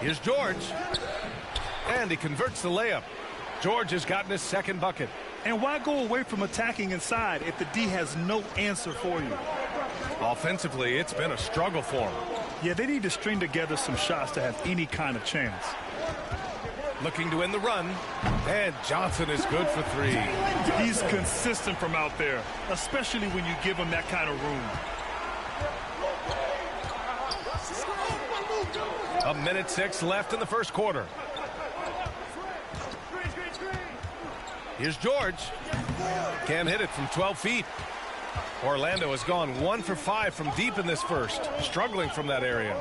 Here's George. And he converts the layup. George has gotten his 2nd bucket. And why go away from attacking inside if the D has no answer for you? Offensively, it's been a struggle for him. Yeah, they need to string together some shots to have any kind of chance. Looking to win the run. And Johnson is good for 3. He's consistent from out there, especially when you give him that kind of room. 1:06 left in the first quarter. Here's George. Can't hit it from 12 feet. Orlando has gone 1 for 5 from deep in this first. Struggling from that area.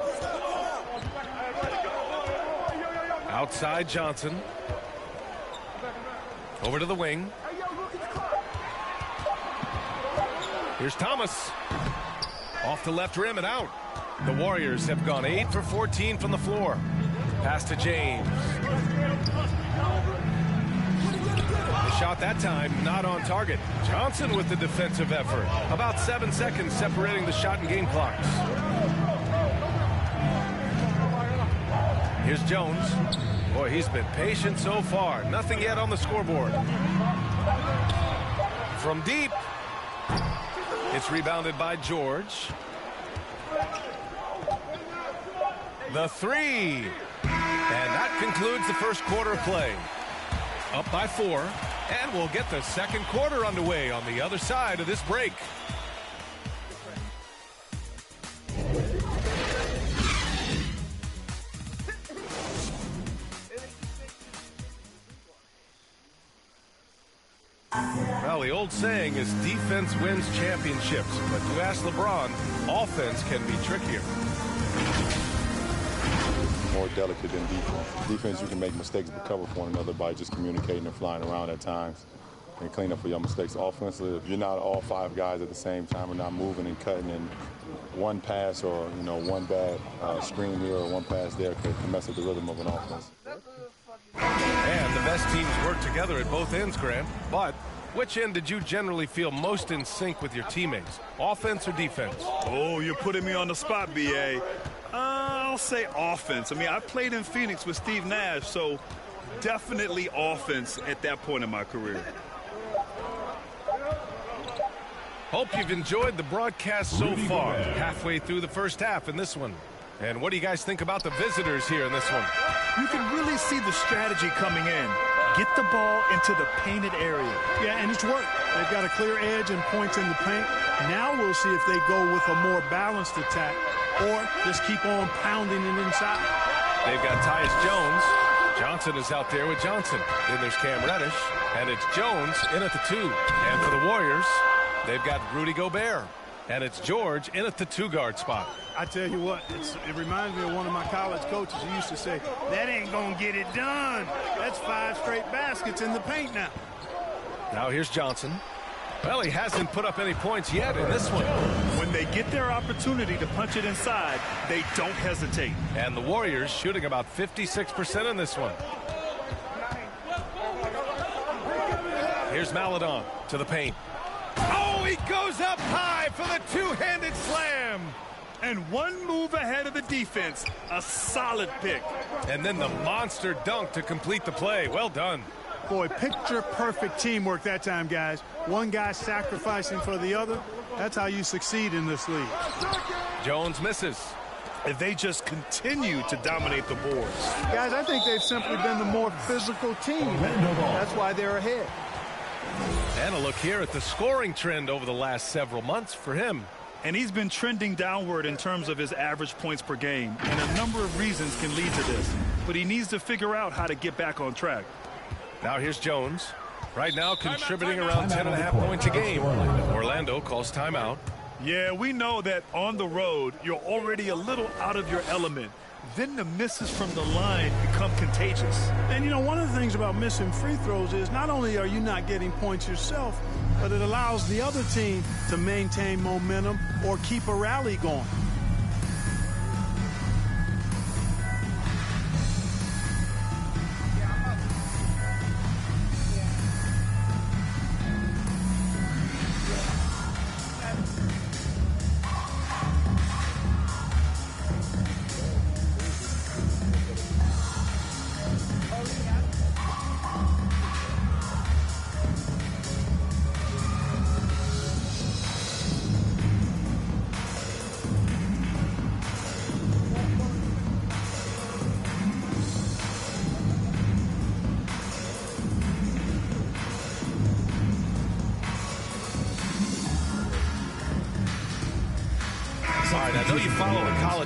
Outside Johnson. Over to the wing. Here's Thomas. Off the left rim and out. The Warriors have gone 8 for 14 from the floor. Pass to James. The shot that time not on target. Johnson with the defensive effort. About 7 seconds separating the shot and game clocks. Here's Jones. Boy, he's been patient so far. Nothing yet on the scoreboard. From deep. It's rebounded by George. The three. And that concludes the first quarter of play. Up by 4. And we'll get the second quarter underway on the other side of this break. Well, the old saying is defense wins championships, but you ask LeBron, offense can be trickier. More delicate than defense. Defense, you can make mistakes but cover for one another by just communicating and flying around at times and clean up for your mistakes. Offensively, if you're not all 5 guys at the same time and not moving and cutting, and one pass or one bad screen here or one pass there can mess with the rhythm of an offense. And the best teams work together at both ends, Grant. But which end did you generally feel most in sync with your teammates, offense or defense? Oh, you're putting me on the spot, BA. I'll say offense. I mean, I played in Phoenix with Steve Nash, so definitely offense at that point in my career. Hope you've enjoyed the broadcast so far. Halfway through the first half in this one. And what do you guys think about the visitors here in this one? You can really see the strategy coming in. Get the ball into the painted area. Yeah, and it's worked. They've got a clear edge and points in the paint. Now we'll see if they go with a more balanced attack or just keep on pounding it inside. They've got Tyus Jones. Johnson is out there with Johnson. Then there's Cam Reddish. And it's Jones in at the 2. And for the Warriors, they've got Rudy Gobert. And it's George in at the 2-guard spot. I tell you what, it reminds me of one of my college coaches who used to say, that ain't going to get it done. That's 5 straight baskets in the paint now. Now here's Johnson. Well, he hasn't put up any points yet in this one. When they get their opportunity to punch it inside, they don't hesitate. And the Warriors shooting about 56% in this one. Here's Maledon to the paint. Oh, he goes up high for the two-handed slam. And one move ahead of the defense. A solid pick. And then the monster dunk to complete the play. Well done. Boy, picture-perfect teamwork that time, guys. One guy sacrificing for the other. That's how you succeed in this league. Jones misses. If they just continue to dominate the boards. Guys, I think they've simply been the more physical team. That's why they're ahead. And a look here at the scoring trend over the last several months for him. And he's been trending downward in terms of his average points per game. And a number of reasons can lead to this. But he needs to figure out how to get back on track. Now here's Jones. Right now contributing around 10.5 points a game. Orlando calls timeout. Yeah, we know that on the road, you're already a little out of your element. Then the misses from the line become contagious. And, you know, one of the things about missing free throws is not only are you not getting points yourself, but it allows the other team to maintain momentum or keep a rally going.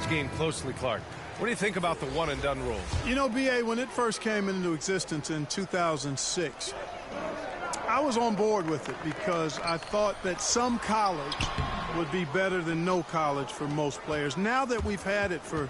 Game closely, Clark. What do you think about the one-and-done rule? You know, BA, when it first came into existence in 2006, I was on board with it because I thought that some college would be better than no college for most players. Now that we've had it for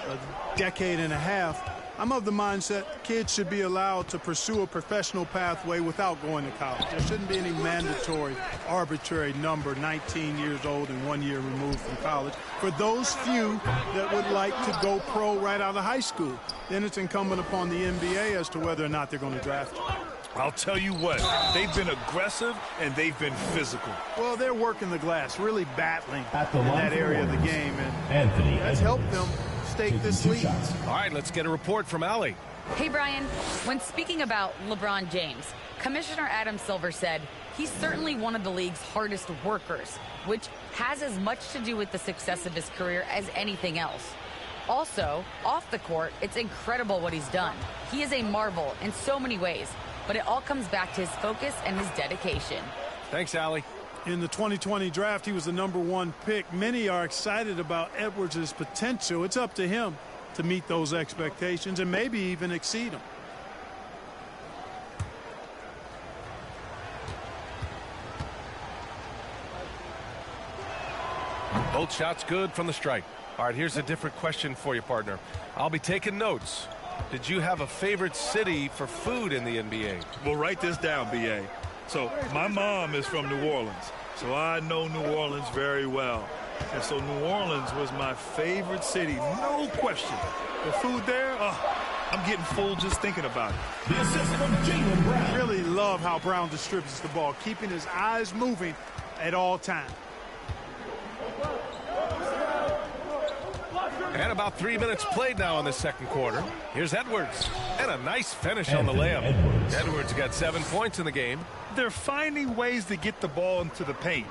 a decade and a half, I'm of the mindset kids should be allowed to pursue a professional pathway without going to college. There shouldn't be any mandatory, arbitrary number, 19 years old and 1 year removed from college. For those few that would like to go pro right out of high school, then it's incumbent upon the NBA as to whether or not they're going to draft you. I'll tell you what, they've been aggressive and they've been physical. Well, they're working the glass, really battling in that area of the game, and that's helped them stake this lead. All right, let's get a report from Allie. Hey, Brian, when speaking about LeBron James, Commissioner Adam Silver said he's certainly one of the league's hardest workers, which has as much to do with the success of his career as anything else. Also, off the court, it's incredible what he's done. He is a marvel in so many ways, but it all comes back to his focus and his dedication. Thanks, Allie. In the 2020 draft, he was the #1 pick. Many are excited about Edwards' potential. It's up to him to meet those expectations and maybe even exceed them. Both shots good from the strike. All right, here's a different question for you, partner. I'll be taking notes. Did you have a favorite city for food in the NBA? Well, write this down, B.A. So my mom is from New Orleans, so I know New Orleans very well. And so New Orleans was my favorite city, no question. The food there, I'm getting full just thinking about it. The assist from Jaylen Brown. Really love how Brown distributes the ball, keeping his eyes moving at all times. And about 3 minutes played now in the second quarter. Here's Edwards. And a nice finish on the layup. Edwards got 7 points in the game. They're finding ways to get the ball into the paint.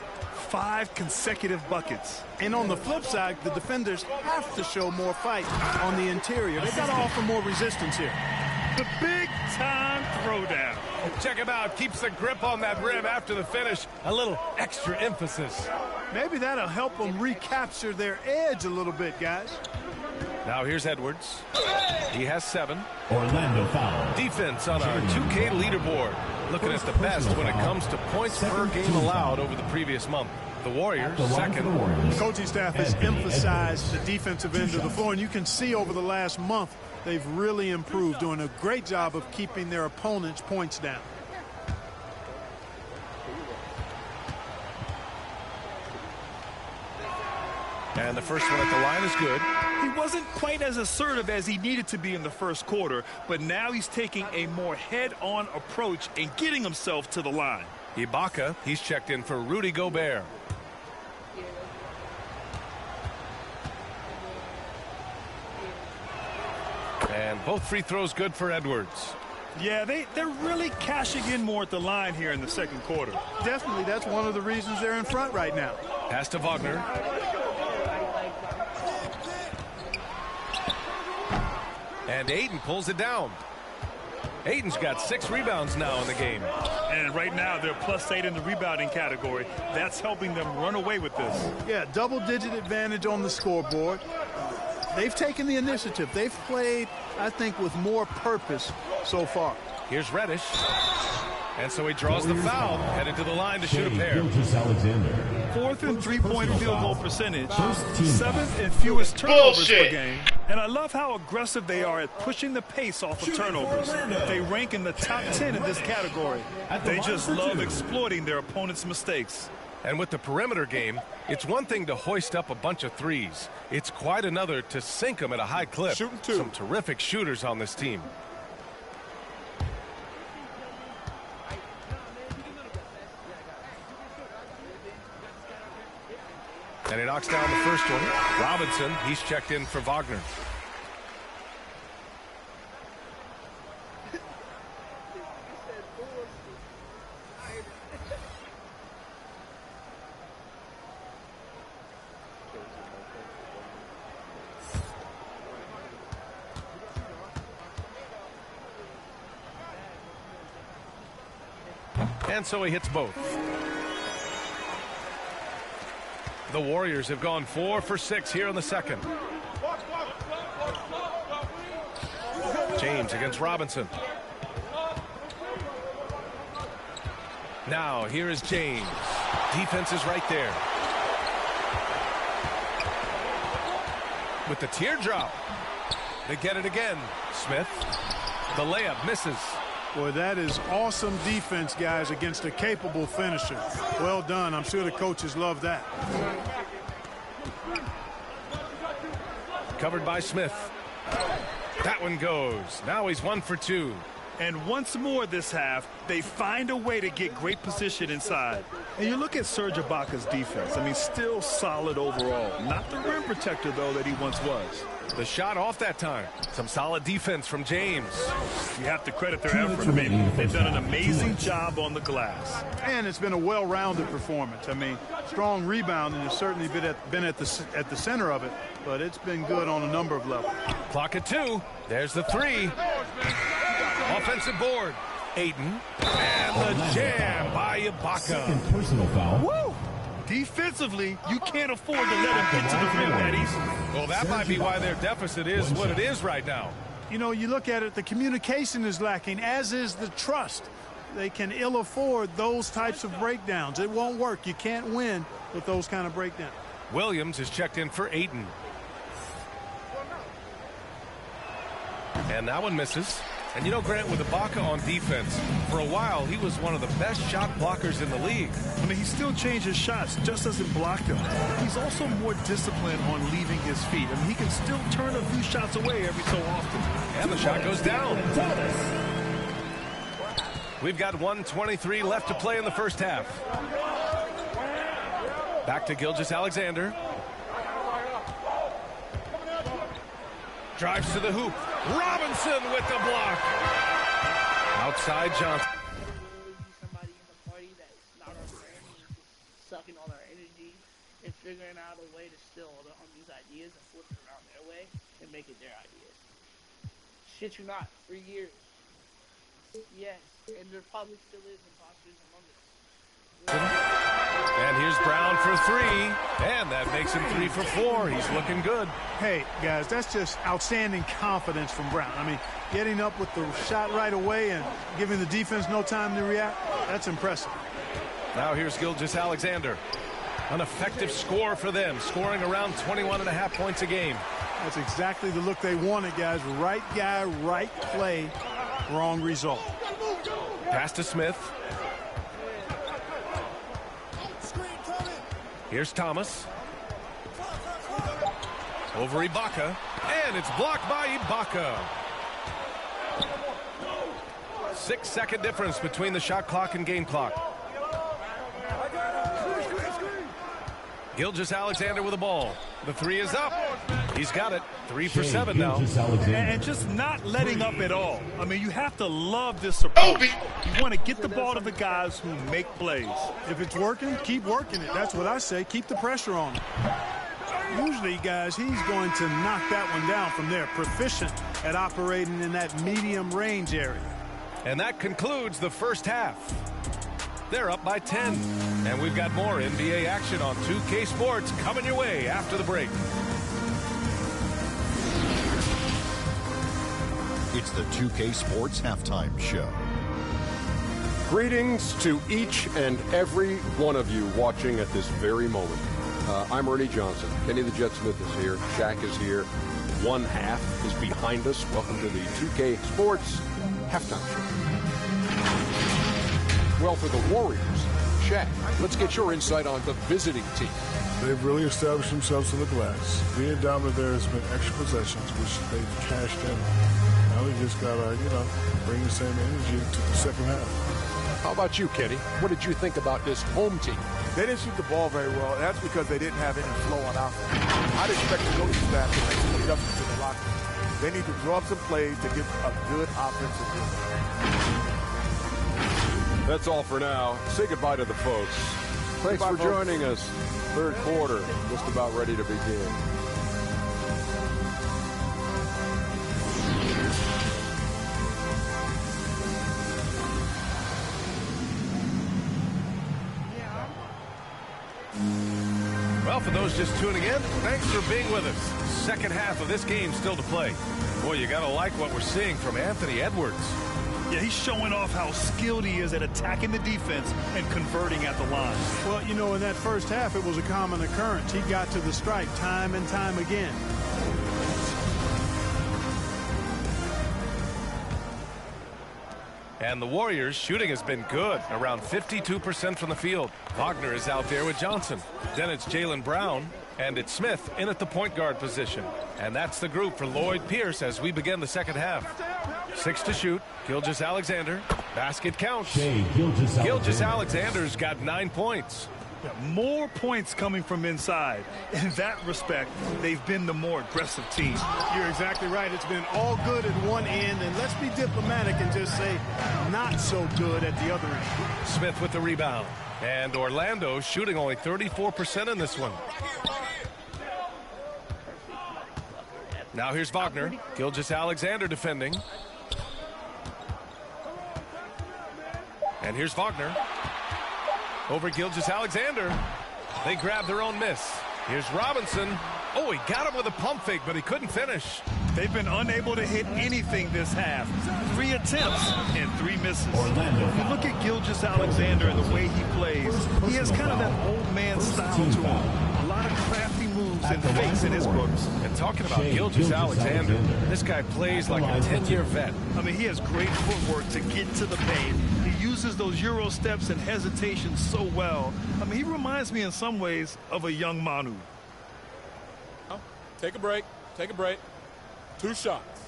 5 consecutive buckets. And on the flip side, the defenders have to show more fight on the interior. They've got to offer more resistance here. The big-time throwdown. Check him out. Keeps the grip on that rim after the finish. A little extra emphasis. Maybe that'll help them recapture their edge a little bit, guys. Now here's Edwards. He has 7. Orlando foul. Defense on our 2K leaderboard. Looking at the best when it comes to points per game allowed over the previous month. The Warriors, second. The coaching staff has emphasized the defensive end of the floor, and you can see over the last month they've really improved, doing a great job of keeping their opponents' points down. And the first one at the line is good. He wasn't quite as assertive as he needed to be in the first quarter, but now he's taking a more head-on approach and getting himself to the line. Ibaka, he's checked in for Rudy Gobert. And both free throws good for Edwards. Yeah, they're really cashing in more at the line here in the second quarter. Definitely, that's one of the reasons they're in front right now. Pass to Wagner. And Ayton pulls it down. Ayton's got 6 rebounds now in the game. And right now they're +8 in the rebounding category. That's helping them run away with this. Yeah, double-digit advantage on the scoreboard. They've taken the initiative. They've played, I think, with more purpose so far. Here's Reddish. And so he draws the foul, headed to the line to shoot a pair. 4th in three-point field goal percentage, 7th in fewest turnovers per game. And I love how aggressive they are at pushing the pace off of turnovers. They rank in the top 10 in this category. They just love exploiting their opponent's mistakes. And with the perimeter game, it's one thing to hoist up a bunch of threes. It's quite another to sink them at a high clip. Some terrific shooters on this team. And he knocks down the first one. Robinson, he's checked in for Wagner. And so he hits both. The Warriors have gone 4 for 6 here in the second. James against Robinson. Now here is James. Defense is right there. With the teardrop. They get it again. Smith. The layup misses. Boy, that is awesome defense, guys, against a capable finisher. Well done. I'm sure the coaches love that. Covered by Smith. That one goes. Now he's 1 for 2. And once more this half, they find a way to get great position inside. And you look at Serge Ibaka's defense. I mean, still solid overall. Not the rim protector, though, that he once was. The shot off that time. Some solid defense from James. You have to credit their effort. I mean, they've done an amazing job on the glass. And it's been a well-rounded performance. I mean, strong rebounding has certainly been at the center of it, but it's been good on a number of levels. Clock at 2. There's the 3. Offensive board. Ayton. And the jam by Ibaka. Second personal foul. Woo! Defensively, you can't afford to let him get to the rim that easy. Well, that might be why their deficit is what it is right now. You know, you look at it, the communication is lacking, as is the trust. They can ill afford those types of breakdowns. It won't work. You can't win with those kind of breakdowns. Williams is checked in for Ayton. And that one misses. And you know, Grant, with Ibaka on defense, for a while he was one of the best shot blockers in the league. I mean, he still changes shots, just doesn't block them. He's also more disciplined on leaving his feet. I mean, he can still turn a few shots away every so often. And the shot goes down. We've got 1:23 left to play in the first half. Back to Gilgeous-Alexander. Drives to the hoop. Robinson with the block. Outside Johnson. Somebody in the party that's not our friend, sucking all our energy and figuring out a way to steal on these ideas and flip it around their way and make it their ideas. Shit you not, for years. Yes, and there probably still is imposters among us. And here's Brown for 3, and that makes him 3 for 4. He's looking good. Hey, guys, that's just outstanding confidence from Brown. I mean, getting up with the shot right away and giving the defense no time to react, that's impressive. Now here's Gilgeous-Alexander. An effective score for them, scoring around 21.5 points a game. That's exactly the look they wanted, guys. Right guy, right play, wrong result. Pass to Smith. Here's Thomas. Over Ibaka. And it's blocked by Ibaka. 6-second difference between the shot clock and game clock. Gilgeous-Alexander with the ball. The 3 is up. He's got it. 3 for 7 now. And just not letting up at all. I mean, you have to love this approach. You want to get the ball to the guys who make plays. If it's working, keep working it. That's what I say. Keep the pressure on him. Usually, guys, he's going to knock that one down from there. Proficient at operating in that medium range area. And that concludes the first half. They're up by 10. And we've got more NBA action on 2K Sports coming your way after the break. It's the 2K Sports Halftime Show. Greetings to each and every one of you watching at this very moment. I'm Ernie Johnson. Kenny the Jet Smith is here. Shaq is here. One half is behind us. Welcome to the 2K Sports Halftime Show. Well, for the Warriors, Shaq, let's get your insight on the visiting team. They've really established themselves on the glass. Being dominant there has been extra possessions, which they've cashed in. Now they just got to, bring the same energy to the second half. How about you, Kenny? What did you think about this home team? They didn't shoot the ball very well. That's because they didn't have any flow on offense. I'd expect the coaching staff to make some adjustments in the locker room. They need to draw up some plays to get a good offensive game. That's all for now. Say goodbye to the folks. Thanks for joining us. Third quarter, just about ready to begin. Well, for those just tuning in, thanks for being with us. Second half of this game still to play. Boy, you got to like what we're seeing from Anthony Edwards. Yeah, he's showing off how skilled he is at attacking the defense and converting at the line. Well, in that first half, it was a common occurrence. He got to the stripe time and time again. And the Warriors' shooting has been good, around 52% from the field. Wagner is out there with Johnson. Then it's Jaylen Brown, and it's Smith in at the point guard position. And that's the group for Lloyd Pierce as we begin the second half. 6 to shoot. Gilgeous-Alexander. Basket counts. Gilgeous-Alexander's got 9 points. Yeah, more points coming from inside. In that respect, they've been the more aggressive team. You're exactly right. It's been all good at one end, and let's be diplomatic and just say not so good at the other end. Smith with the rebound. And Orlando shooting only 34% in this one. Now here's Wagner. Gilgeous-Alexander defending. And here's Wagner. Over Gilgeous-Alexander. They grab their own miss. Here's Robinson. Oh, he got him with a pump fake, but he couldn't finish. They've been unable to hit anything this half. 3 attempts and 3 misses. Look at Gilgeous-Alexander and the way he plays. He has kind of that old man style to him. A lot of crafty moves and fakes in his books. And talking about Gilgeous-Alexander, this guy plays like a 10-year vet. I mean, he has great footwork to get to the paint. He uses those Euro steps and hesitation so well. I mean, he reminds me in some ways of a young Manu. Take a break. Take a break. 2 shots.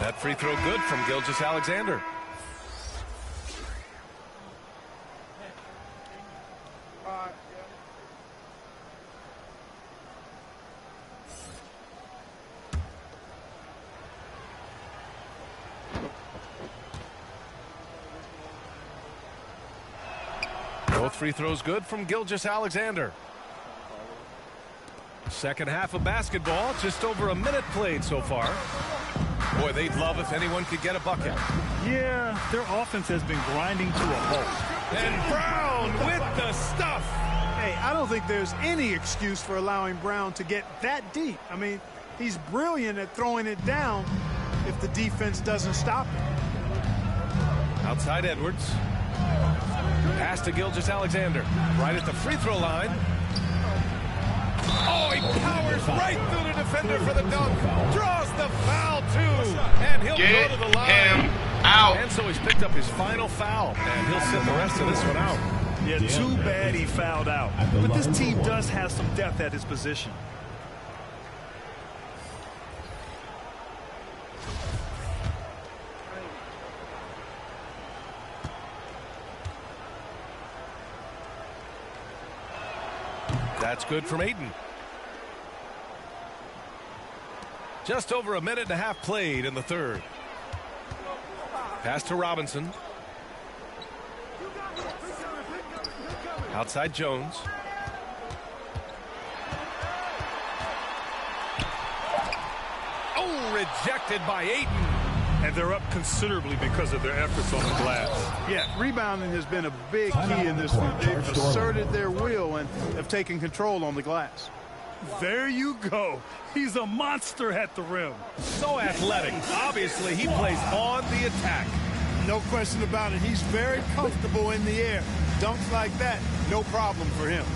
That free throw good from Gilgeous-Alexander. Both free throws good from Gilgeous-Alexander. Second half of basketball, just over a minute played so far. Boy, they'd love if anyone could get a bucket. Yeah, their offense has been grinding to a halt. And Brown with the stuff. Hey, I don't think there's any excuse for allowing Brown to get that deep. I mean, he's brilliant at throwing it down if the defense doesn't stop him. Outside Edwards. Pass to Gilgeous-Alexander. Right at the free throw line. Oh, he powers right through the defender for the dunk. Draws the foul, too. And he'll go to the line. Him out. And so he's picked up his final foul. And he'll sit the rest of this one out. Yeah, too bad he fouled out. But this team does have some depth at his position. That's good from Ayton. Just over a minute and a half played in the third. Pass to Robinson. Outside Jones. Oh, rejected by Ayton. And they're up considerably because of their efforts on the glass. Yeah, rebounding has been a big key in this one. They've asserted their will and have taken control on the glass. There you go. He's a monster at the rim. So athletic. Obviously, he plays on the attack. No question about it. He's very comfortable in the air. Dunks like that, no problem for him.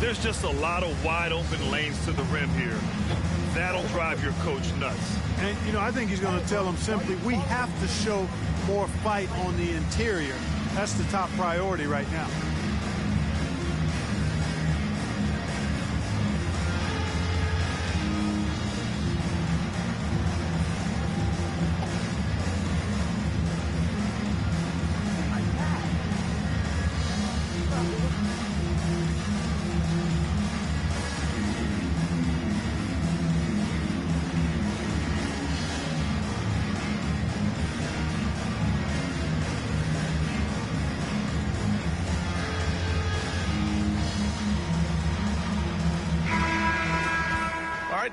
There's just a lot of wide open lanes to the rim here. That'll drive your coach nuts. And, you know, I think he's going to tell them simply, we have to show more fight on the interior. That's the top priority right now.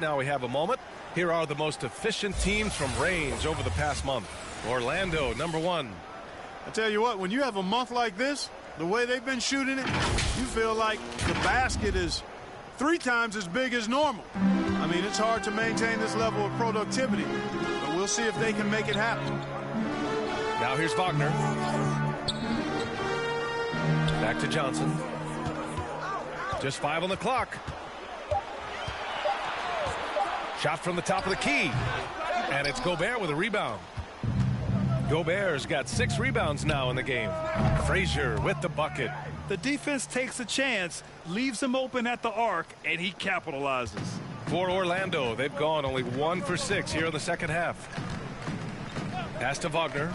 Now we have a moment. Here are the most efficient teams from range over the past month. Orlando, #1. I tell you what, when you have a month like this, the way they've been shooting it, you feel like the basket is 3 times as big as normal. I mean, it's hard to maintain this level of productivity, but we'll see if they can make it happen. Now here's Wagner. Back to Johnson. Just 5 on the clock. Shot from the top of the key. And it's Gobert with a rebound. Gobert's got 6 rebounds now in the game. Frazier with the bucket. The defense takes a chance, leaves him open at the arc, and he capitalizes. For Orlando, they've gone only 1 for 6 here in the second half. Pass to Wagner.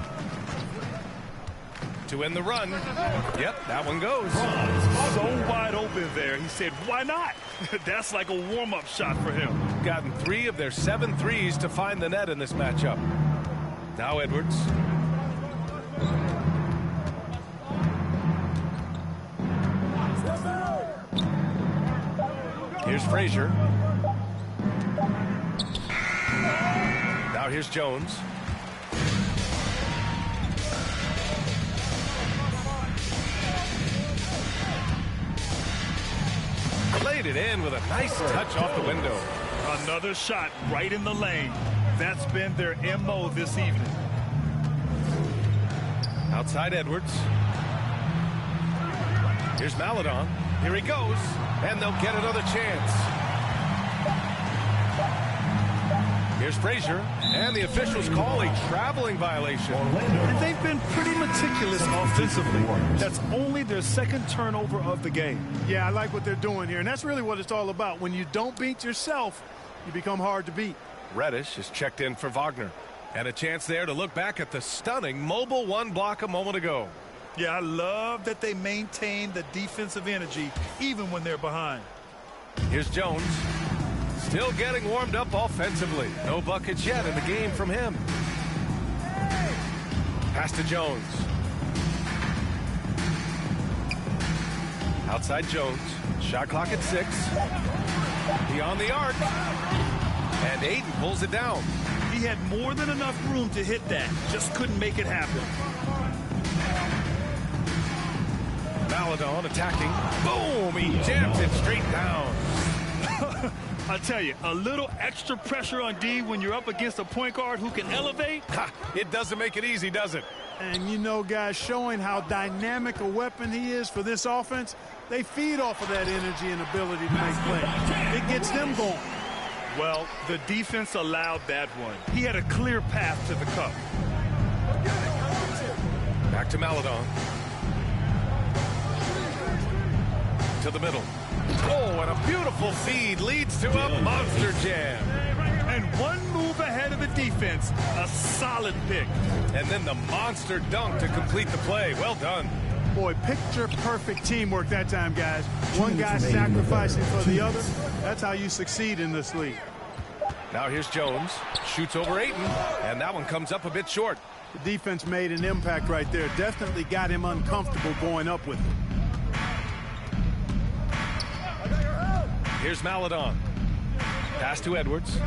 To end the run. Yep, that one goes. So wide open there. He said, why not? That's like a warm-up shot for him. Gotten 3 of their 7 threes to find the net in this matchup. Now Edwards. Here's Frazier. Now here's Jones. Played it in with a nice touch off the window. Another shot right in the lane. That's been their MO this evening. Outside Edwards. Here's Maladon. Here he goes. And they'll get another chance. Here's Frazier. And the officials call a traveling violation. And they've been pretty meticulous offensively. That's only their second turnover of the game. Yeah, I like what they're doing here. And that's really what it's all about. When you don't beat yourself, you become hard to beat. Reddish is checked in for Wagner. And a chance there to look back at the stunning mobile 1 block a moment ago. Yeah, I love that they maintain the defensive energy even when they're behind. Here's Jones. Still getting warmed up offensively. No buckets yet in the game from him. Pass to Jones. Outside Jones. Shot clock at 6. Beyond the arc. And Ayton pulls it down. He had more than enough room to hit that. Just couldn't make it happen. Maladon attacking. Boom! He jams it straight down. I tell you, a little extra pressure on D when you're up against a point guard who can elevate. It doesn't make it easy, does it? And you know, guys, showing how dynamic a weapon he is for this offense, they feed off of that energy and ability to make plays. It gets them going. Well, the defense allowed that one. He had a clear path to the cup. Back to Maladon. To the middle. Oh, and a beautiful feed leads to a monster jam. And one move ahead of the defense. A solid pick. And then the monster dunk to complete the play. Well done. Boy, picture-perfect teamwork that time, guys. One guy sacrificing for the other. That's how you succeed in this league. Now here's Jones. Shoots over Ayton. And that one comes up a bit short. The defense made an impact right there. Definitely got him uncomfortable going up with it. Here's Maladon. Pass to Edwards.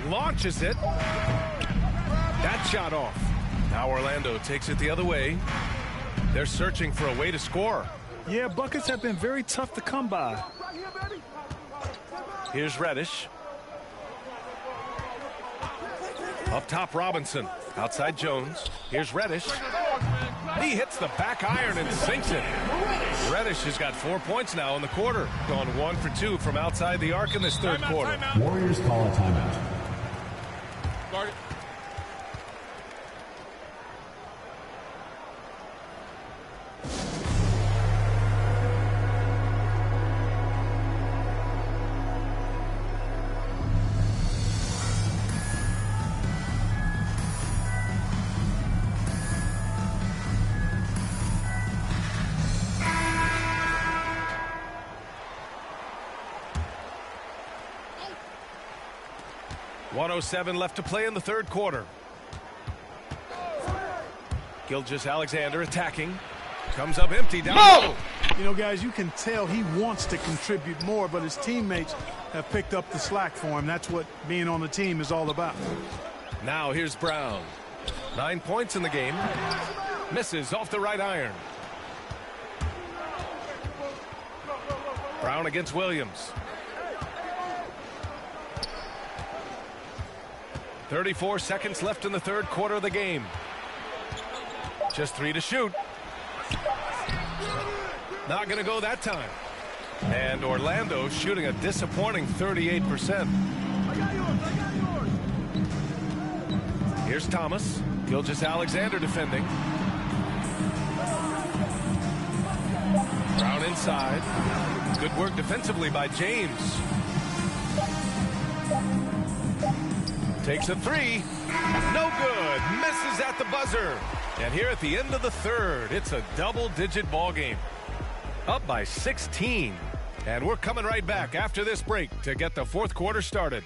Launches it. That shot off. Now Orlando takes it the other way. They're searching for a way to score. Yeah, buckets have been very tough to come by. Here's Reddish. Up top, Robinson. Outside Jones. Here's Reddish. He hits the back iron and sinks it. Reddish has got 4 points now in the quarter. Gone 1 for 2 from outside the arc in this third quarter. Warriors call a timeout. Guard it. .107 left to play in the third quarter. Gilgeous-Alexander attacking. Comes up empty down low. You know, guys, you can tell he wants to contribute more, but his teammates have picked up the slack for him. That's what being on the team is all about. Now here's Brown. 9 points in the game. Misses off the right iron. Brown against Williams. 34 seconds left in the third quarter of the game. Just 3 to shoot. Not going to go that time. And Orlando shooting a disappointing 38%. Here's Thomas. Gilgeous-Alexander defending. Brown inside. Good work defensively by James. Takes a three. No good. Misses at the buzzer. And here at the end of the third, it's a double-digit ball game. Up by 16. And we're coming right back after this break to get the fourth quarter started.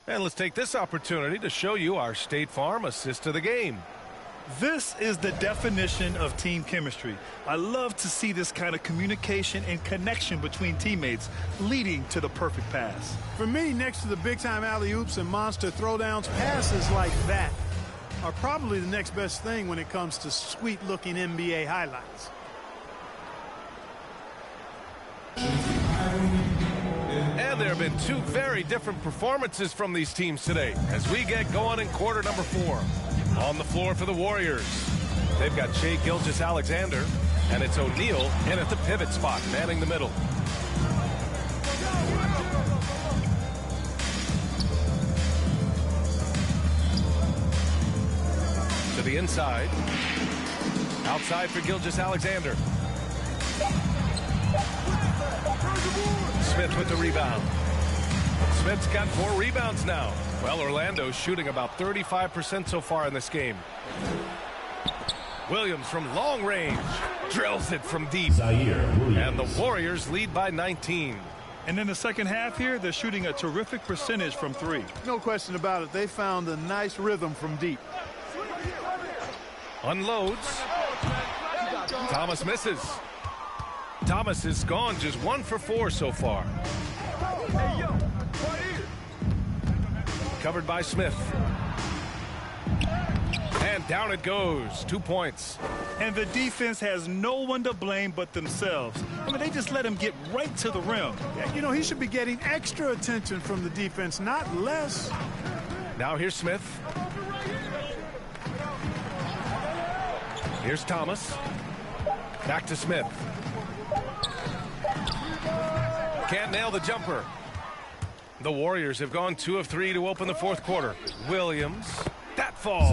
And let's take this opportunity to show you our State Farm assist of the game. This is the definition of team chemistry. I love to see this kind of communication and connection between teammates leading to the perfect pass. For me, next to the big-time alley-oops and monster throwdowns, passes like that are probably the next best thing when it comes to sweet-looking NBA highlights. And there have been two very different performances from these teams today as we get going in quarter number 4. On the floor for the Warriors, they've got Shai Gilgeous-Alexander, and it's O'Neal in at the pivot spot, manning the middle. To the inside. Outside for Gilgeous-Alexander. Smith with the rebound. Smith's got 4 rebounds now. Well, Orlando's shooting about 35% so far in this game. Williams from long range drills it from deep. And the Warriors lead by 19. And in the second half here, they're shooting a terrific percentage from 3. No question about it. They found a nice rhythm from deep. Unloads. Thomas misses. Thomas has gone just 1 for 4 so far. Covered by Smith. And down it goes. 2 points. And the defense has no one to blame but themselves. I mean, they just let him get right to the rim. Yeah, you know, he should be getting extra attention from the defense, not less. Now here's Smith. Here's Thomas. Back to Smith. Can't nail the jumper. The Warriors have gone 2 of 3 to open the fourth quarter. Williams. That falls.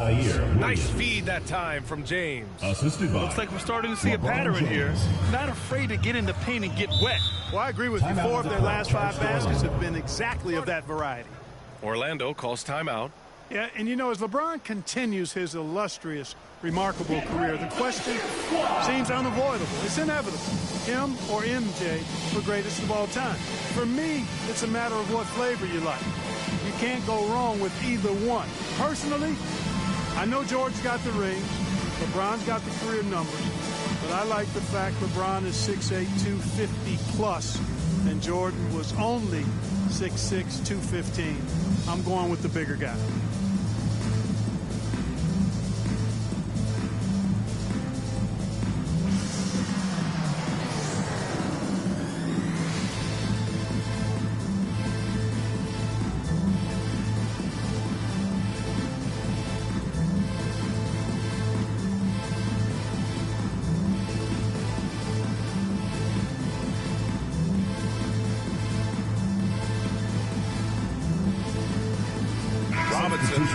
Nice feed that time from James. Looks like we're starting to see a pattern here. Not afraid to get in the paint and get wet. Well, I agree with you. 4 of their last 5 baskets have been exactly of that variety. Orlando calls timeout. Yeah, and you know, as LeBron continues his illustrious, remarkable career, the question seems unavoidable. It's inevitable. Him or MJ for greatest of all time. For me, it's a matter of what flavor you like. You can't go wrong with either one. Personally, I know George's got the ring. LeBron's got the career numbers. But I like the fact LeBron is 6'8", 250 plus, and Jordan was only 6'6", 215. I'm going with the bigger guy.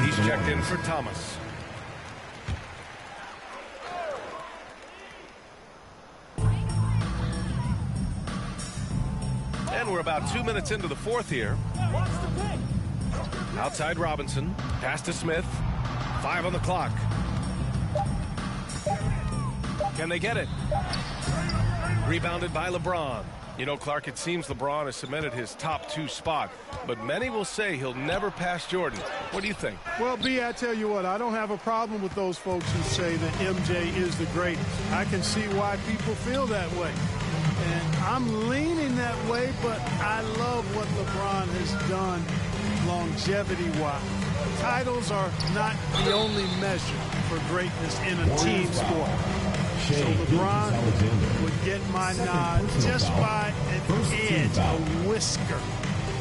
He's checked in for Thomas. And we're about 2 minutes into the fourth here. Outside Robinson. Pass to Smith. 5 on the clock. Can they get it? Rebounded by LeBron. You know, Clark, it seems LeBron has cemented his top 2 spot, but many will say he'll never pass Jordan. What do you think? Well, B, I tell you what, I don't have a problem with those folks who say that MJ is the greatest. I can see why people feel that way. And I'm leaning that way, but I love what LeBron has done longevity-wise. Titles are not the only measure for greatness in a team sport. So LeBron would get my nod just by an edge, a whisker,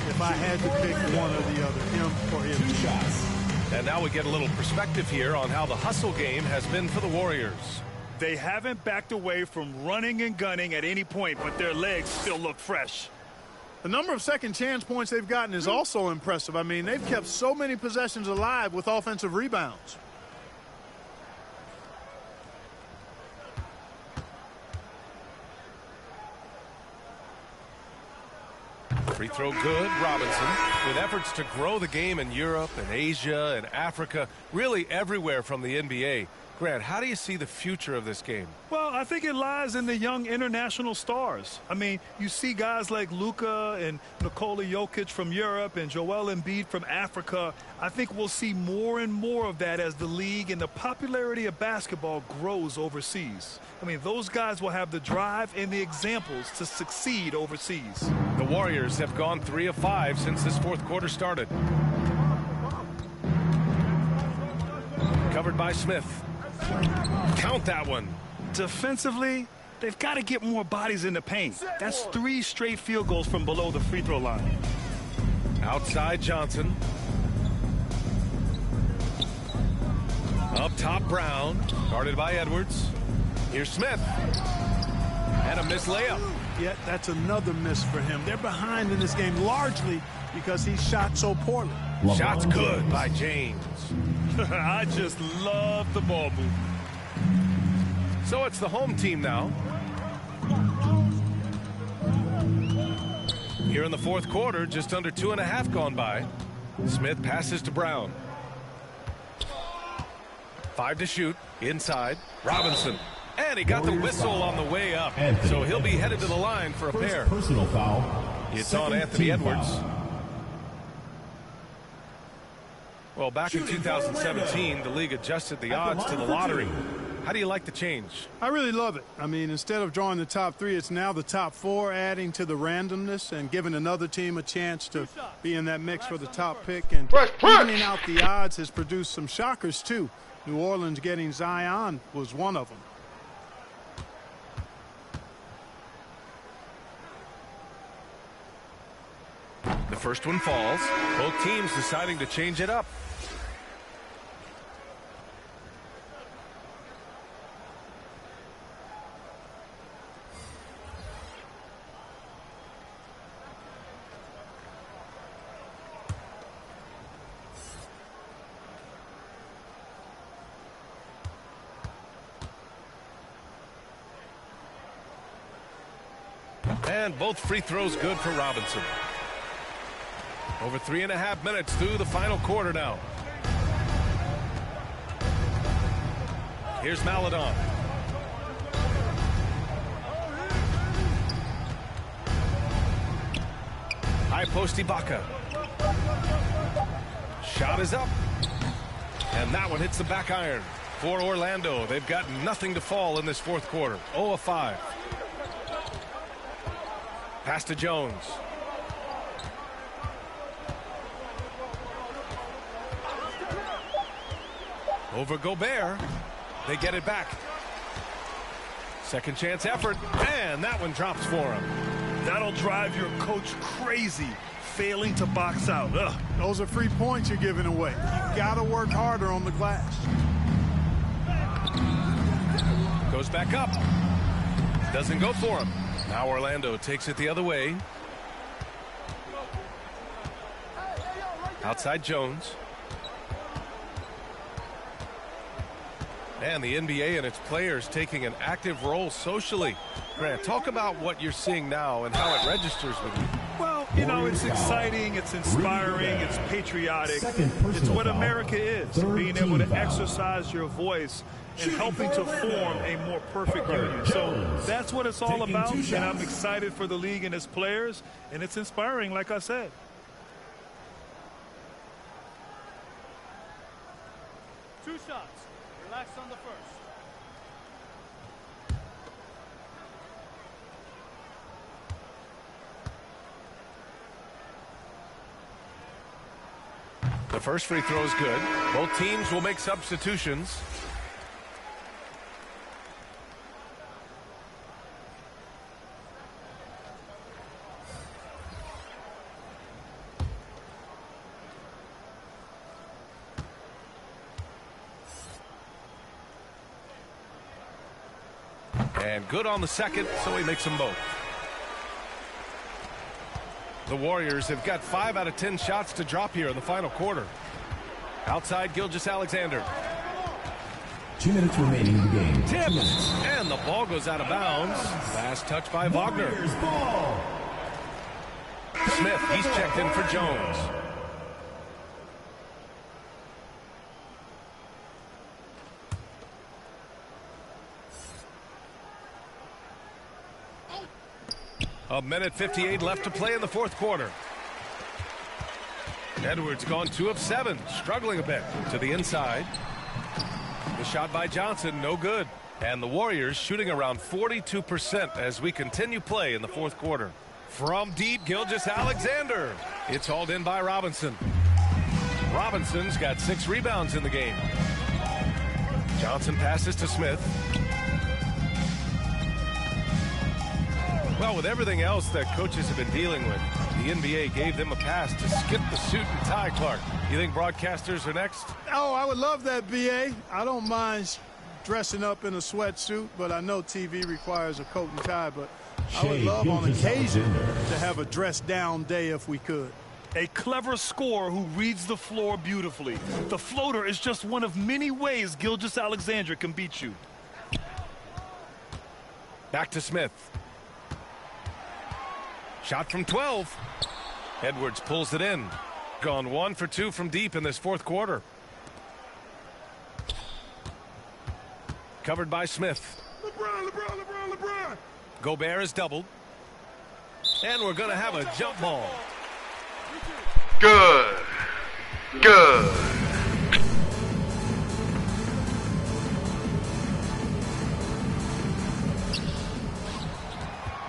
if I had to pick one or the other, him or him. And now we get a little perspective here on how the hustle game has been for the Warriors. They haven't backed away from running and gunning at any point, but their legs still look fresh. The number of second chance points they've gotten is also impressive. I mean, they've kept so many possessions alive with offensive rebounds. Free throw good, Robinson. With efforts to grow the game in Europe and Asia and Africa, really everywhere from the NBA. Grant, how do you see the future of this game? Well, I think it lies in the young international stars. I mean, you see guys like Luka and Nikola Jokic from Europe and Joel Embiid from Africa. I think we'll see more and more of that as the league and the popularity of basketball grows overseas. I mean, those guys will have the drive and the examples to succeed overseas. The Warriors have gone 3 of 5 since this fourth quarter started. Covered by Smith. Count that one. Defensively, they've got to get more bodies in the paint. That's 3 straight field goals from below the free throw line. Outside Johnson. Up top Brown. Guarded by Edwards. Here's Smith. And a missed layup. Yet that's another miss for him. They're behind in this game largely because he shot so poorly. Shots good by James. I just love the ball move. So it's the home team now. Here in the fourth quarter, just under 2.5 gone by. Smith passes to Brown. 5 to shoot. Inside. Robinson. And he got the whistle on the way up. So he'll be headed to the line for a pair. Personal foul. It's on Anthony Edwards. Well, back in 2017, the league adjusted the odds to the lottery. How do you like the change? I really love it. I mean, instead of drawing the top 3, it's now the top 4, adding to the randomness and giving another team a chance to be in that mix for the top pick. And evening out the odds has produced some shockers, too. New Orleans getting Zion was one of them. The first one falls. Both teams deciding to change it up. And both free throws good for Robinson. Over 3.5 minutes through the final quarter now. Here's Maladon. High post Ibaka. Shot is up. And that one hits the back iron. For Orlando, they've got nothing to fall in this fourth quarter. 0 of 5. Pass to Jones. Over Gobert. They get it back. Second chance effort. And that one drops for him. That'll drive your coach crazy, failing to box out. Ugh. Those are free points you're giving away. You got to work harder on the glass. Goes back up. Doesn't go for him. Now Orlando takes it the other way. Outside Jones. And the NBA and its players taking an active role socially. Grant, talk about what you're seeing now and how it registers with you. Well, you know, it's exciting, it's inspiring, it's patriotic. It's what America is, being able to exercise your voice and helping to form a more perfect union. So that's what it's all about, and I'm excited for the league and its players, and it's inspiring, like I said. Two shots. Relax on the first. The first free throw is good. Both teams will make substitutions. And good on the second, so he makes them both. The Warriors have got 5 out of 10 shots to drop here in the final quarter. Outside Gilgeous-Alexander. 2 minutes remaining in the game. Tips, and the ball goes out of bounds. Last touch by Wagner. Smith, he's checked in for Jones. A minute 58 left to play in the fourth quarter. Edwards gone 2 of 7, struggling a bit to the inside. The shot by Johnson, no good. And the Warriors shooting around 42% as we continue play in the fourth quarter. From deep, Gilgeous-Alexander. It's hauled in by Robinson. Robinson's got 6 rebounds in the game. Johnson passes to Smith. Well, with everything else that coaches have been dealing with, the NBA gave them a pass to skip the suit and tie, Clark. You think broadcasters are next? Oh, I would love that, BA. I don't mind dressing up in a sweatsuit, but I know TV requires a coat and tie, but I would love on occasion to have a dress-down day if we could. A clever scorer who reads the floor beautifully. The floater is just one of many ways Gilgeous-Alexander can beat you. Back to Smith. Shot from 12. Edwards pulls it in. Gone 1 for 2 from deep in this fourth quarter. Covered by Smith. LeBron. Gobert is doubled. And we're going to have a jump ball. Good.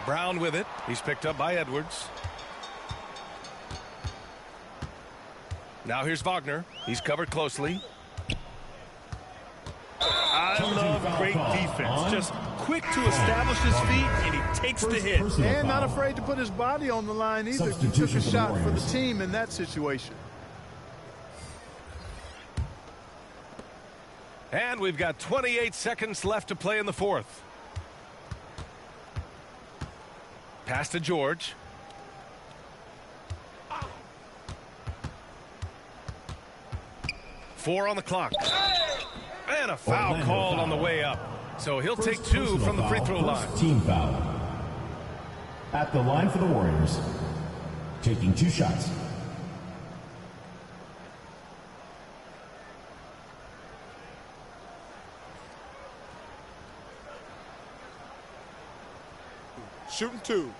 Brown with it. He's picked up by Edwards. Now here's Wagner. He's covered closely. I love great defense. Just quick to establish his feet, and he takes the hit. And not afraid to put his body on the line either. He took a shot for the team in that situation. And we've got 28 seconds left to play in the fourth. Pass to George. Four on the clock. And a foul called on the way up. So he'll take 2 from the free throw line. Team foul. At the line for the Warriors. Taking 2 shots. Shooting 2.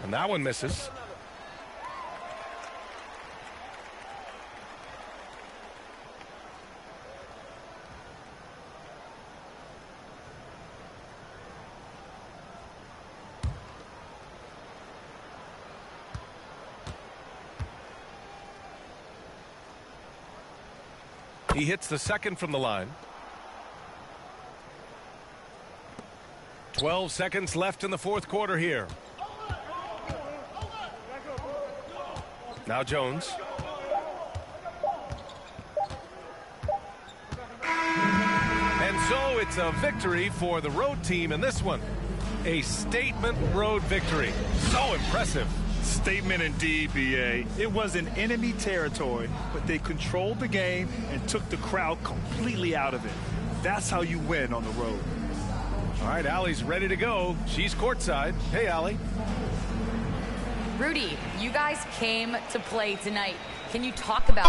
And that one misses. He hits the second from the line. 12 seconds left in the fourth quarter here. Now Jones. And so it's a victory for the road team in this one. A statement road victory. So impressive. Statement indeed, BA. It was in enemy territory, but they controlled the game and took the crowd completely out of it. That's how you win on the road. All right, Allie's ready to go. She's courtside. Hey, Allie. Rudy, you guys came to play tonight. Can you talk about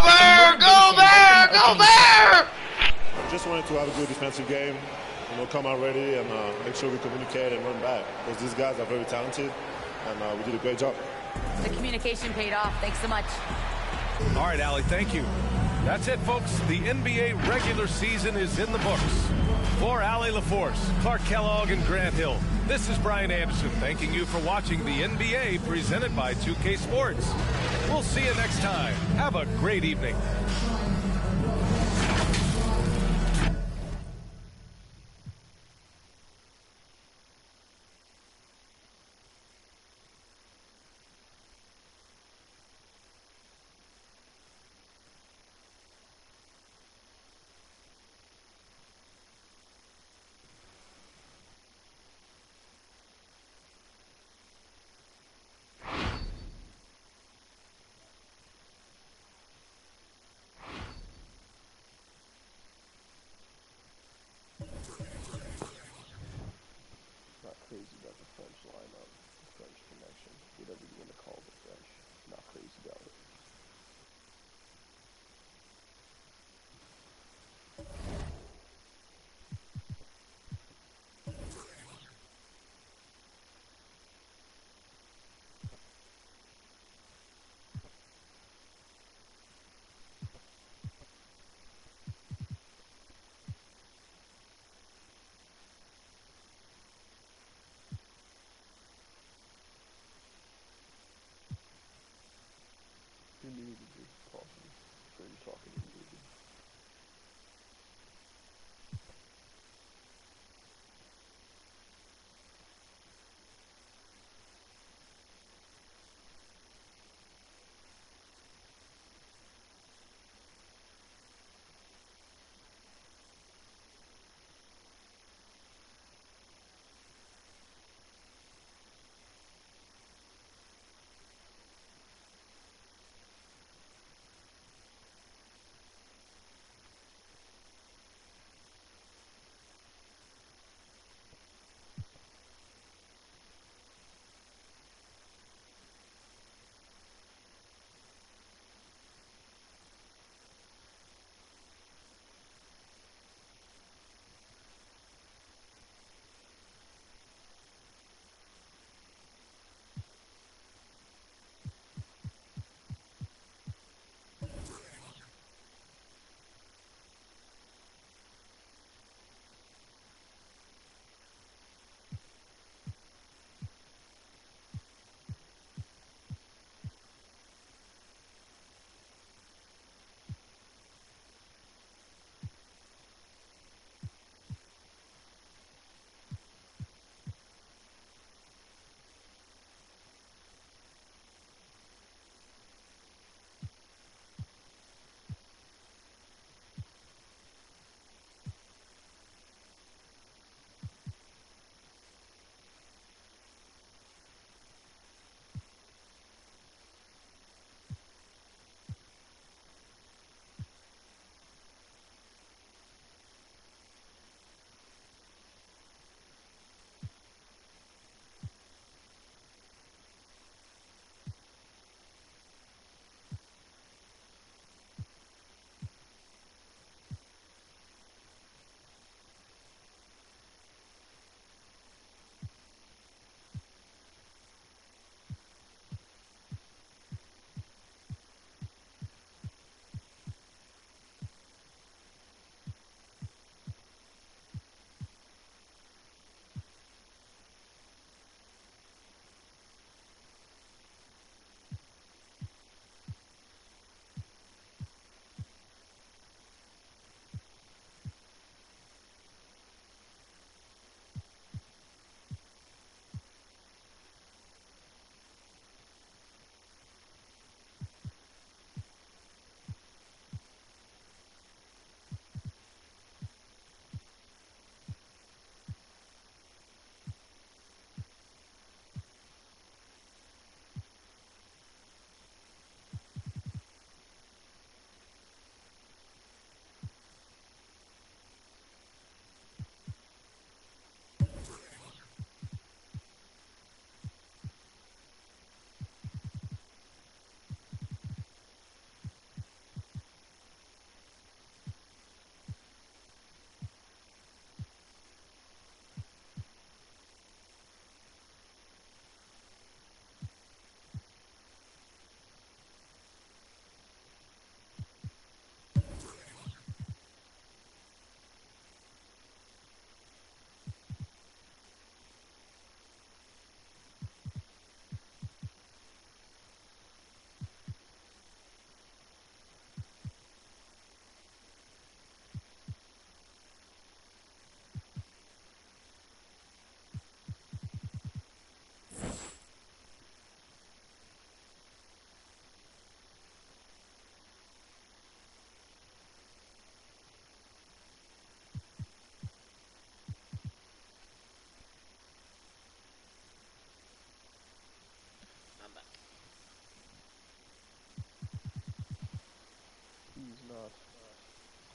Go there! Just wanted to have a good defensive game, come out ready and make sure we communicate and run back. Because these guys are very talented, and we did a great job. The communication paid off. Thanks so much. All right, Allie, thank you. That's it, folks. The NBA regular season is in the books. For Allie LaForce, Clark Kellogg, and Grant Hill, this is Brian Anderson thanking you for watching the NBA presented by 2K Sports. We'll see you next time. Have a great evening.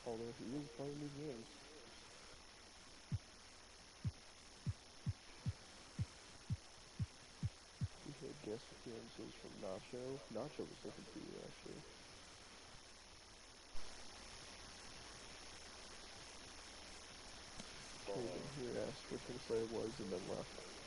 although he is playing these games. We had guest appearances from Nacho. Nacho was looking for you, actually. Came in here, asked what his play was, and then left.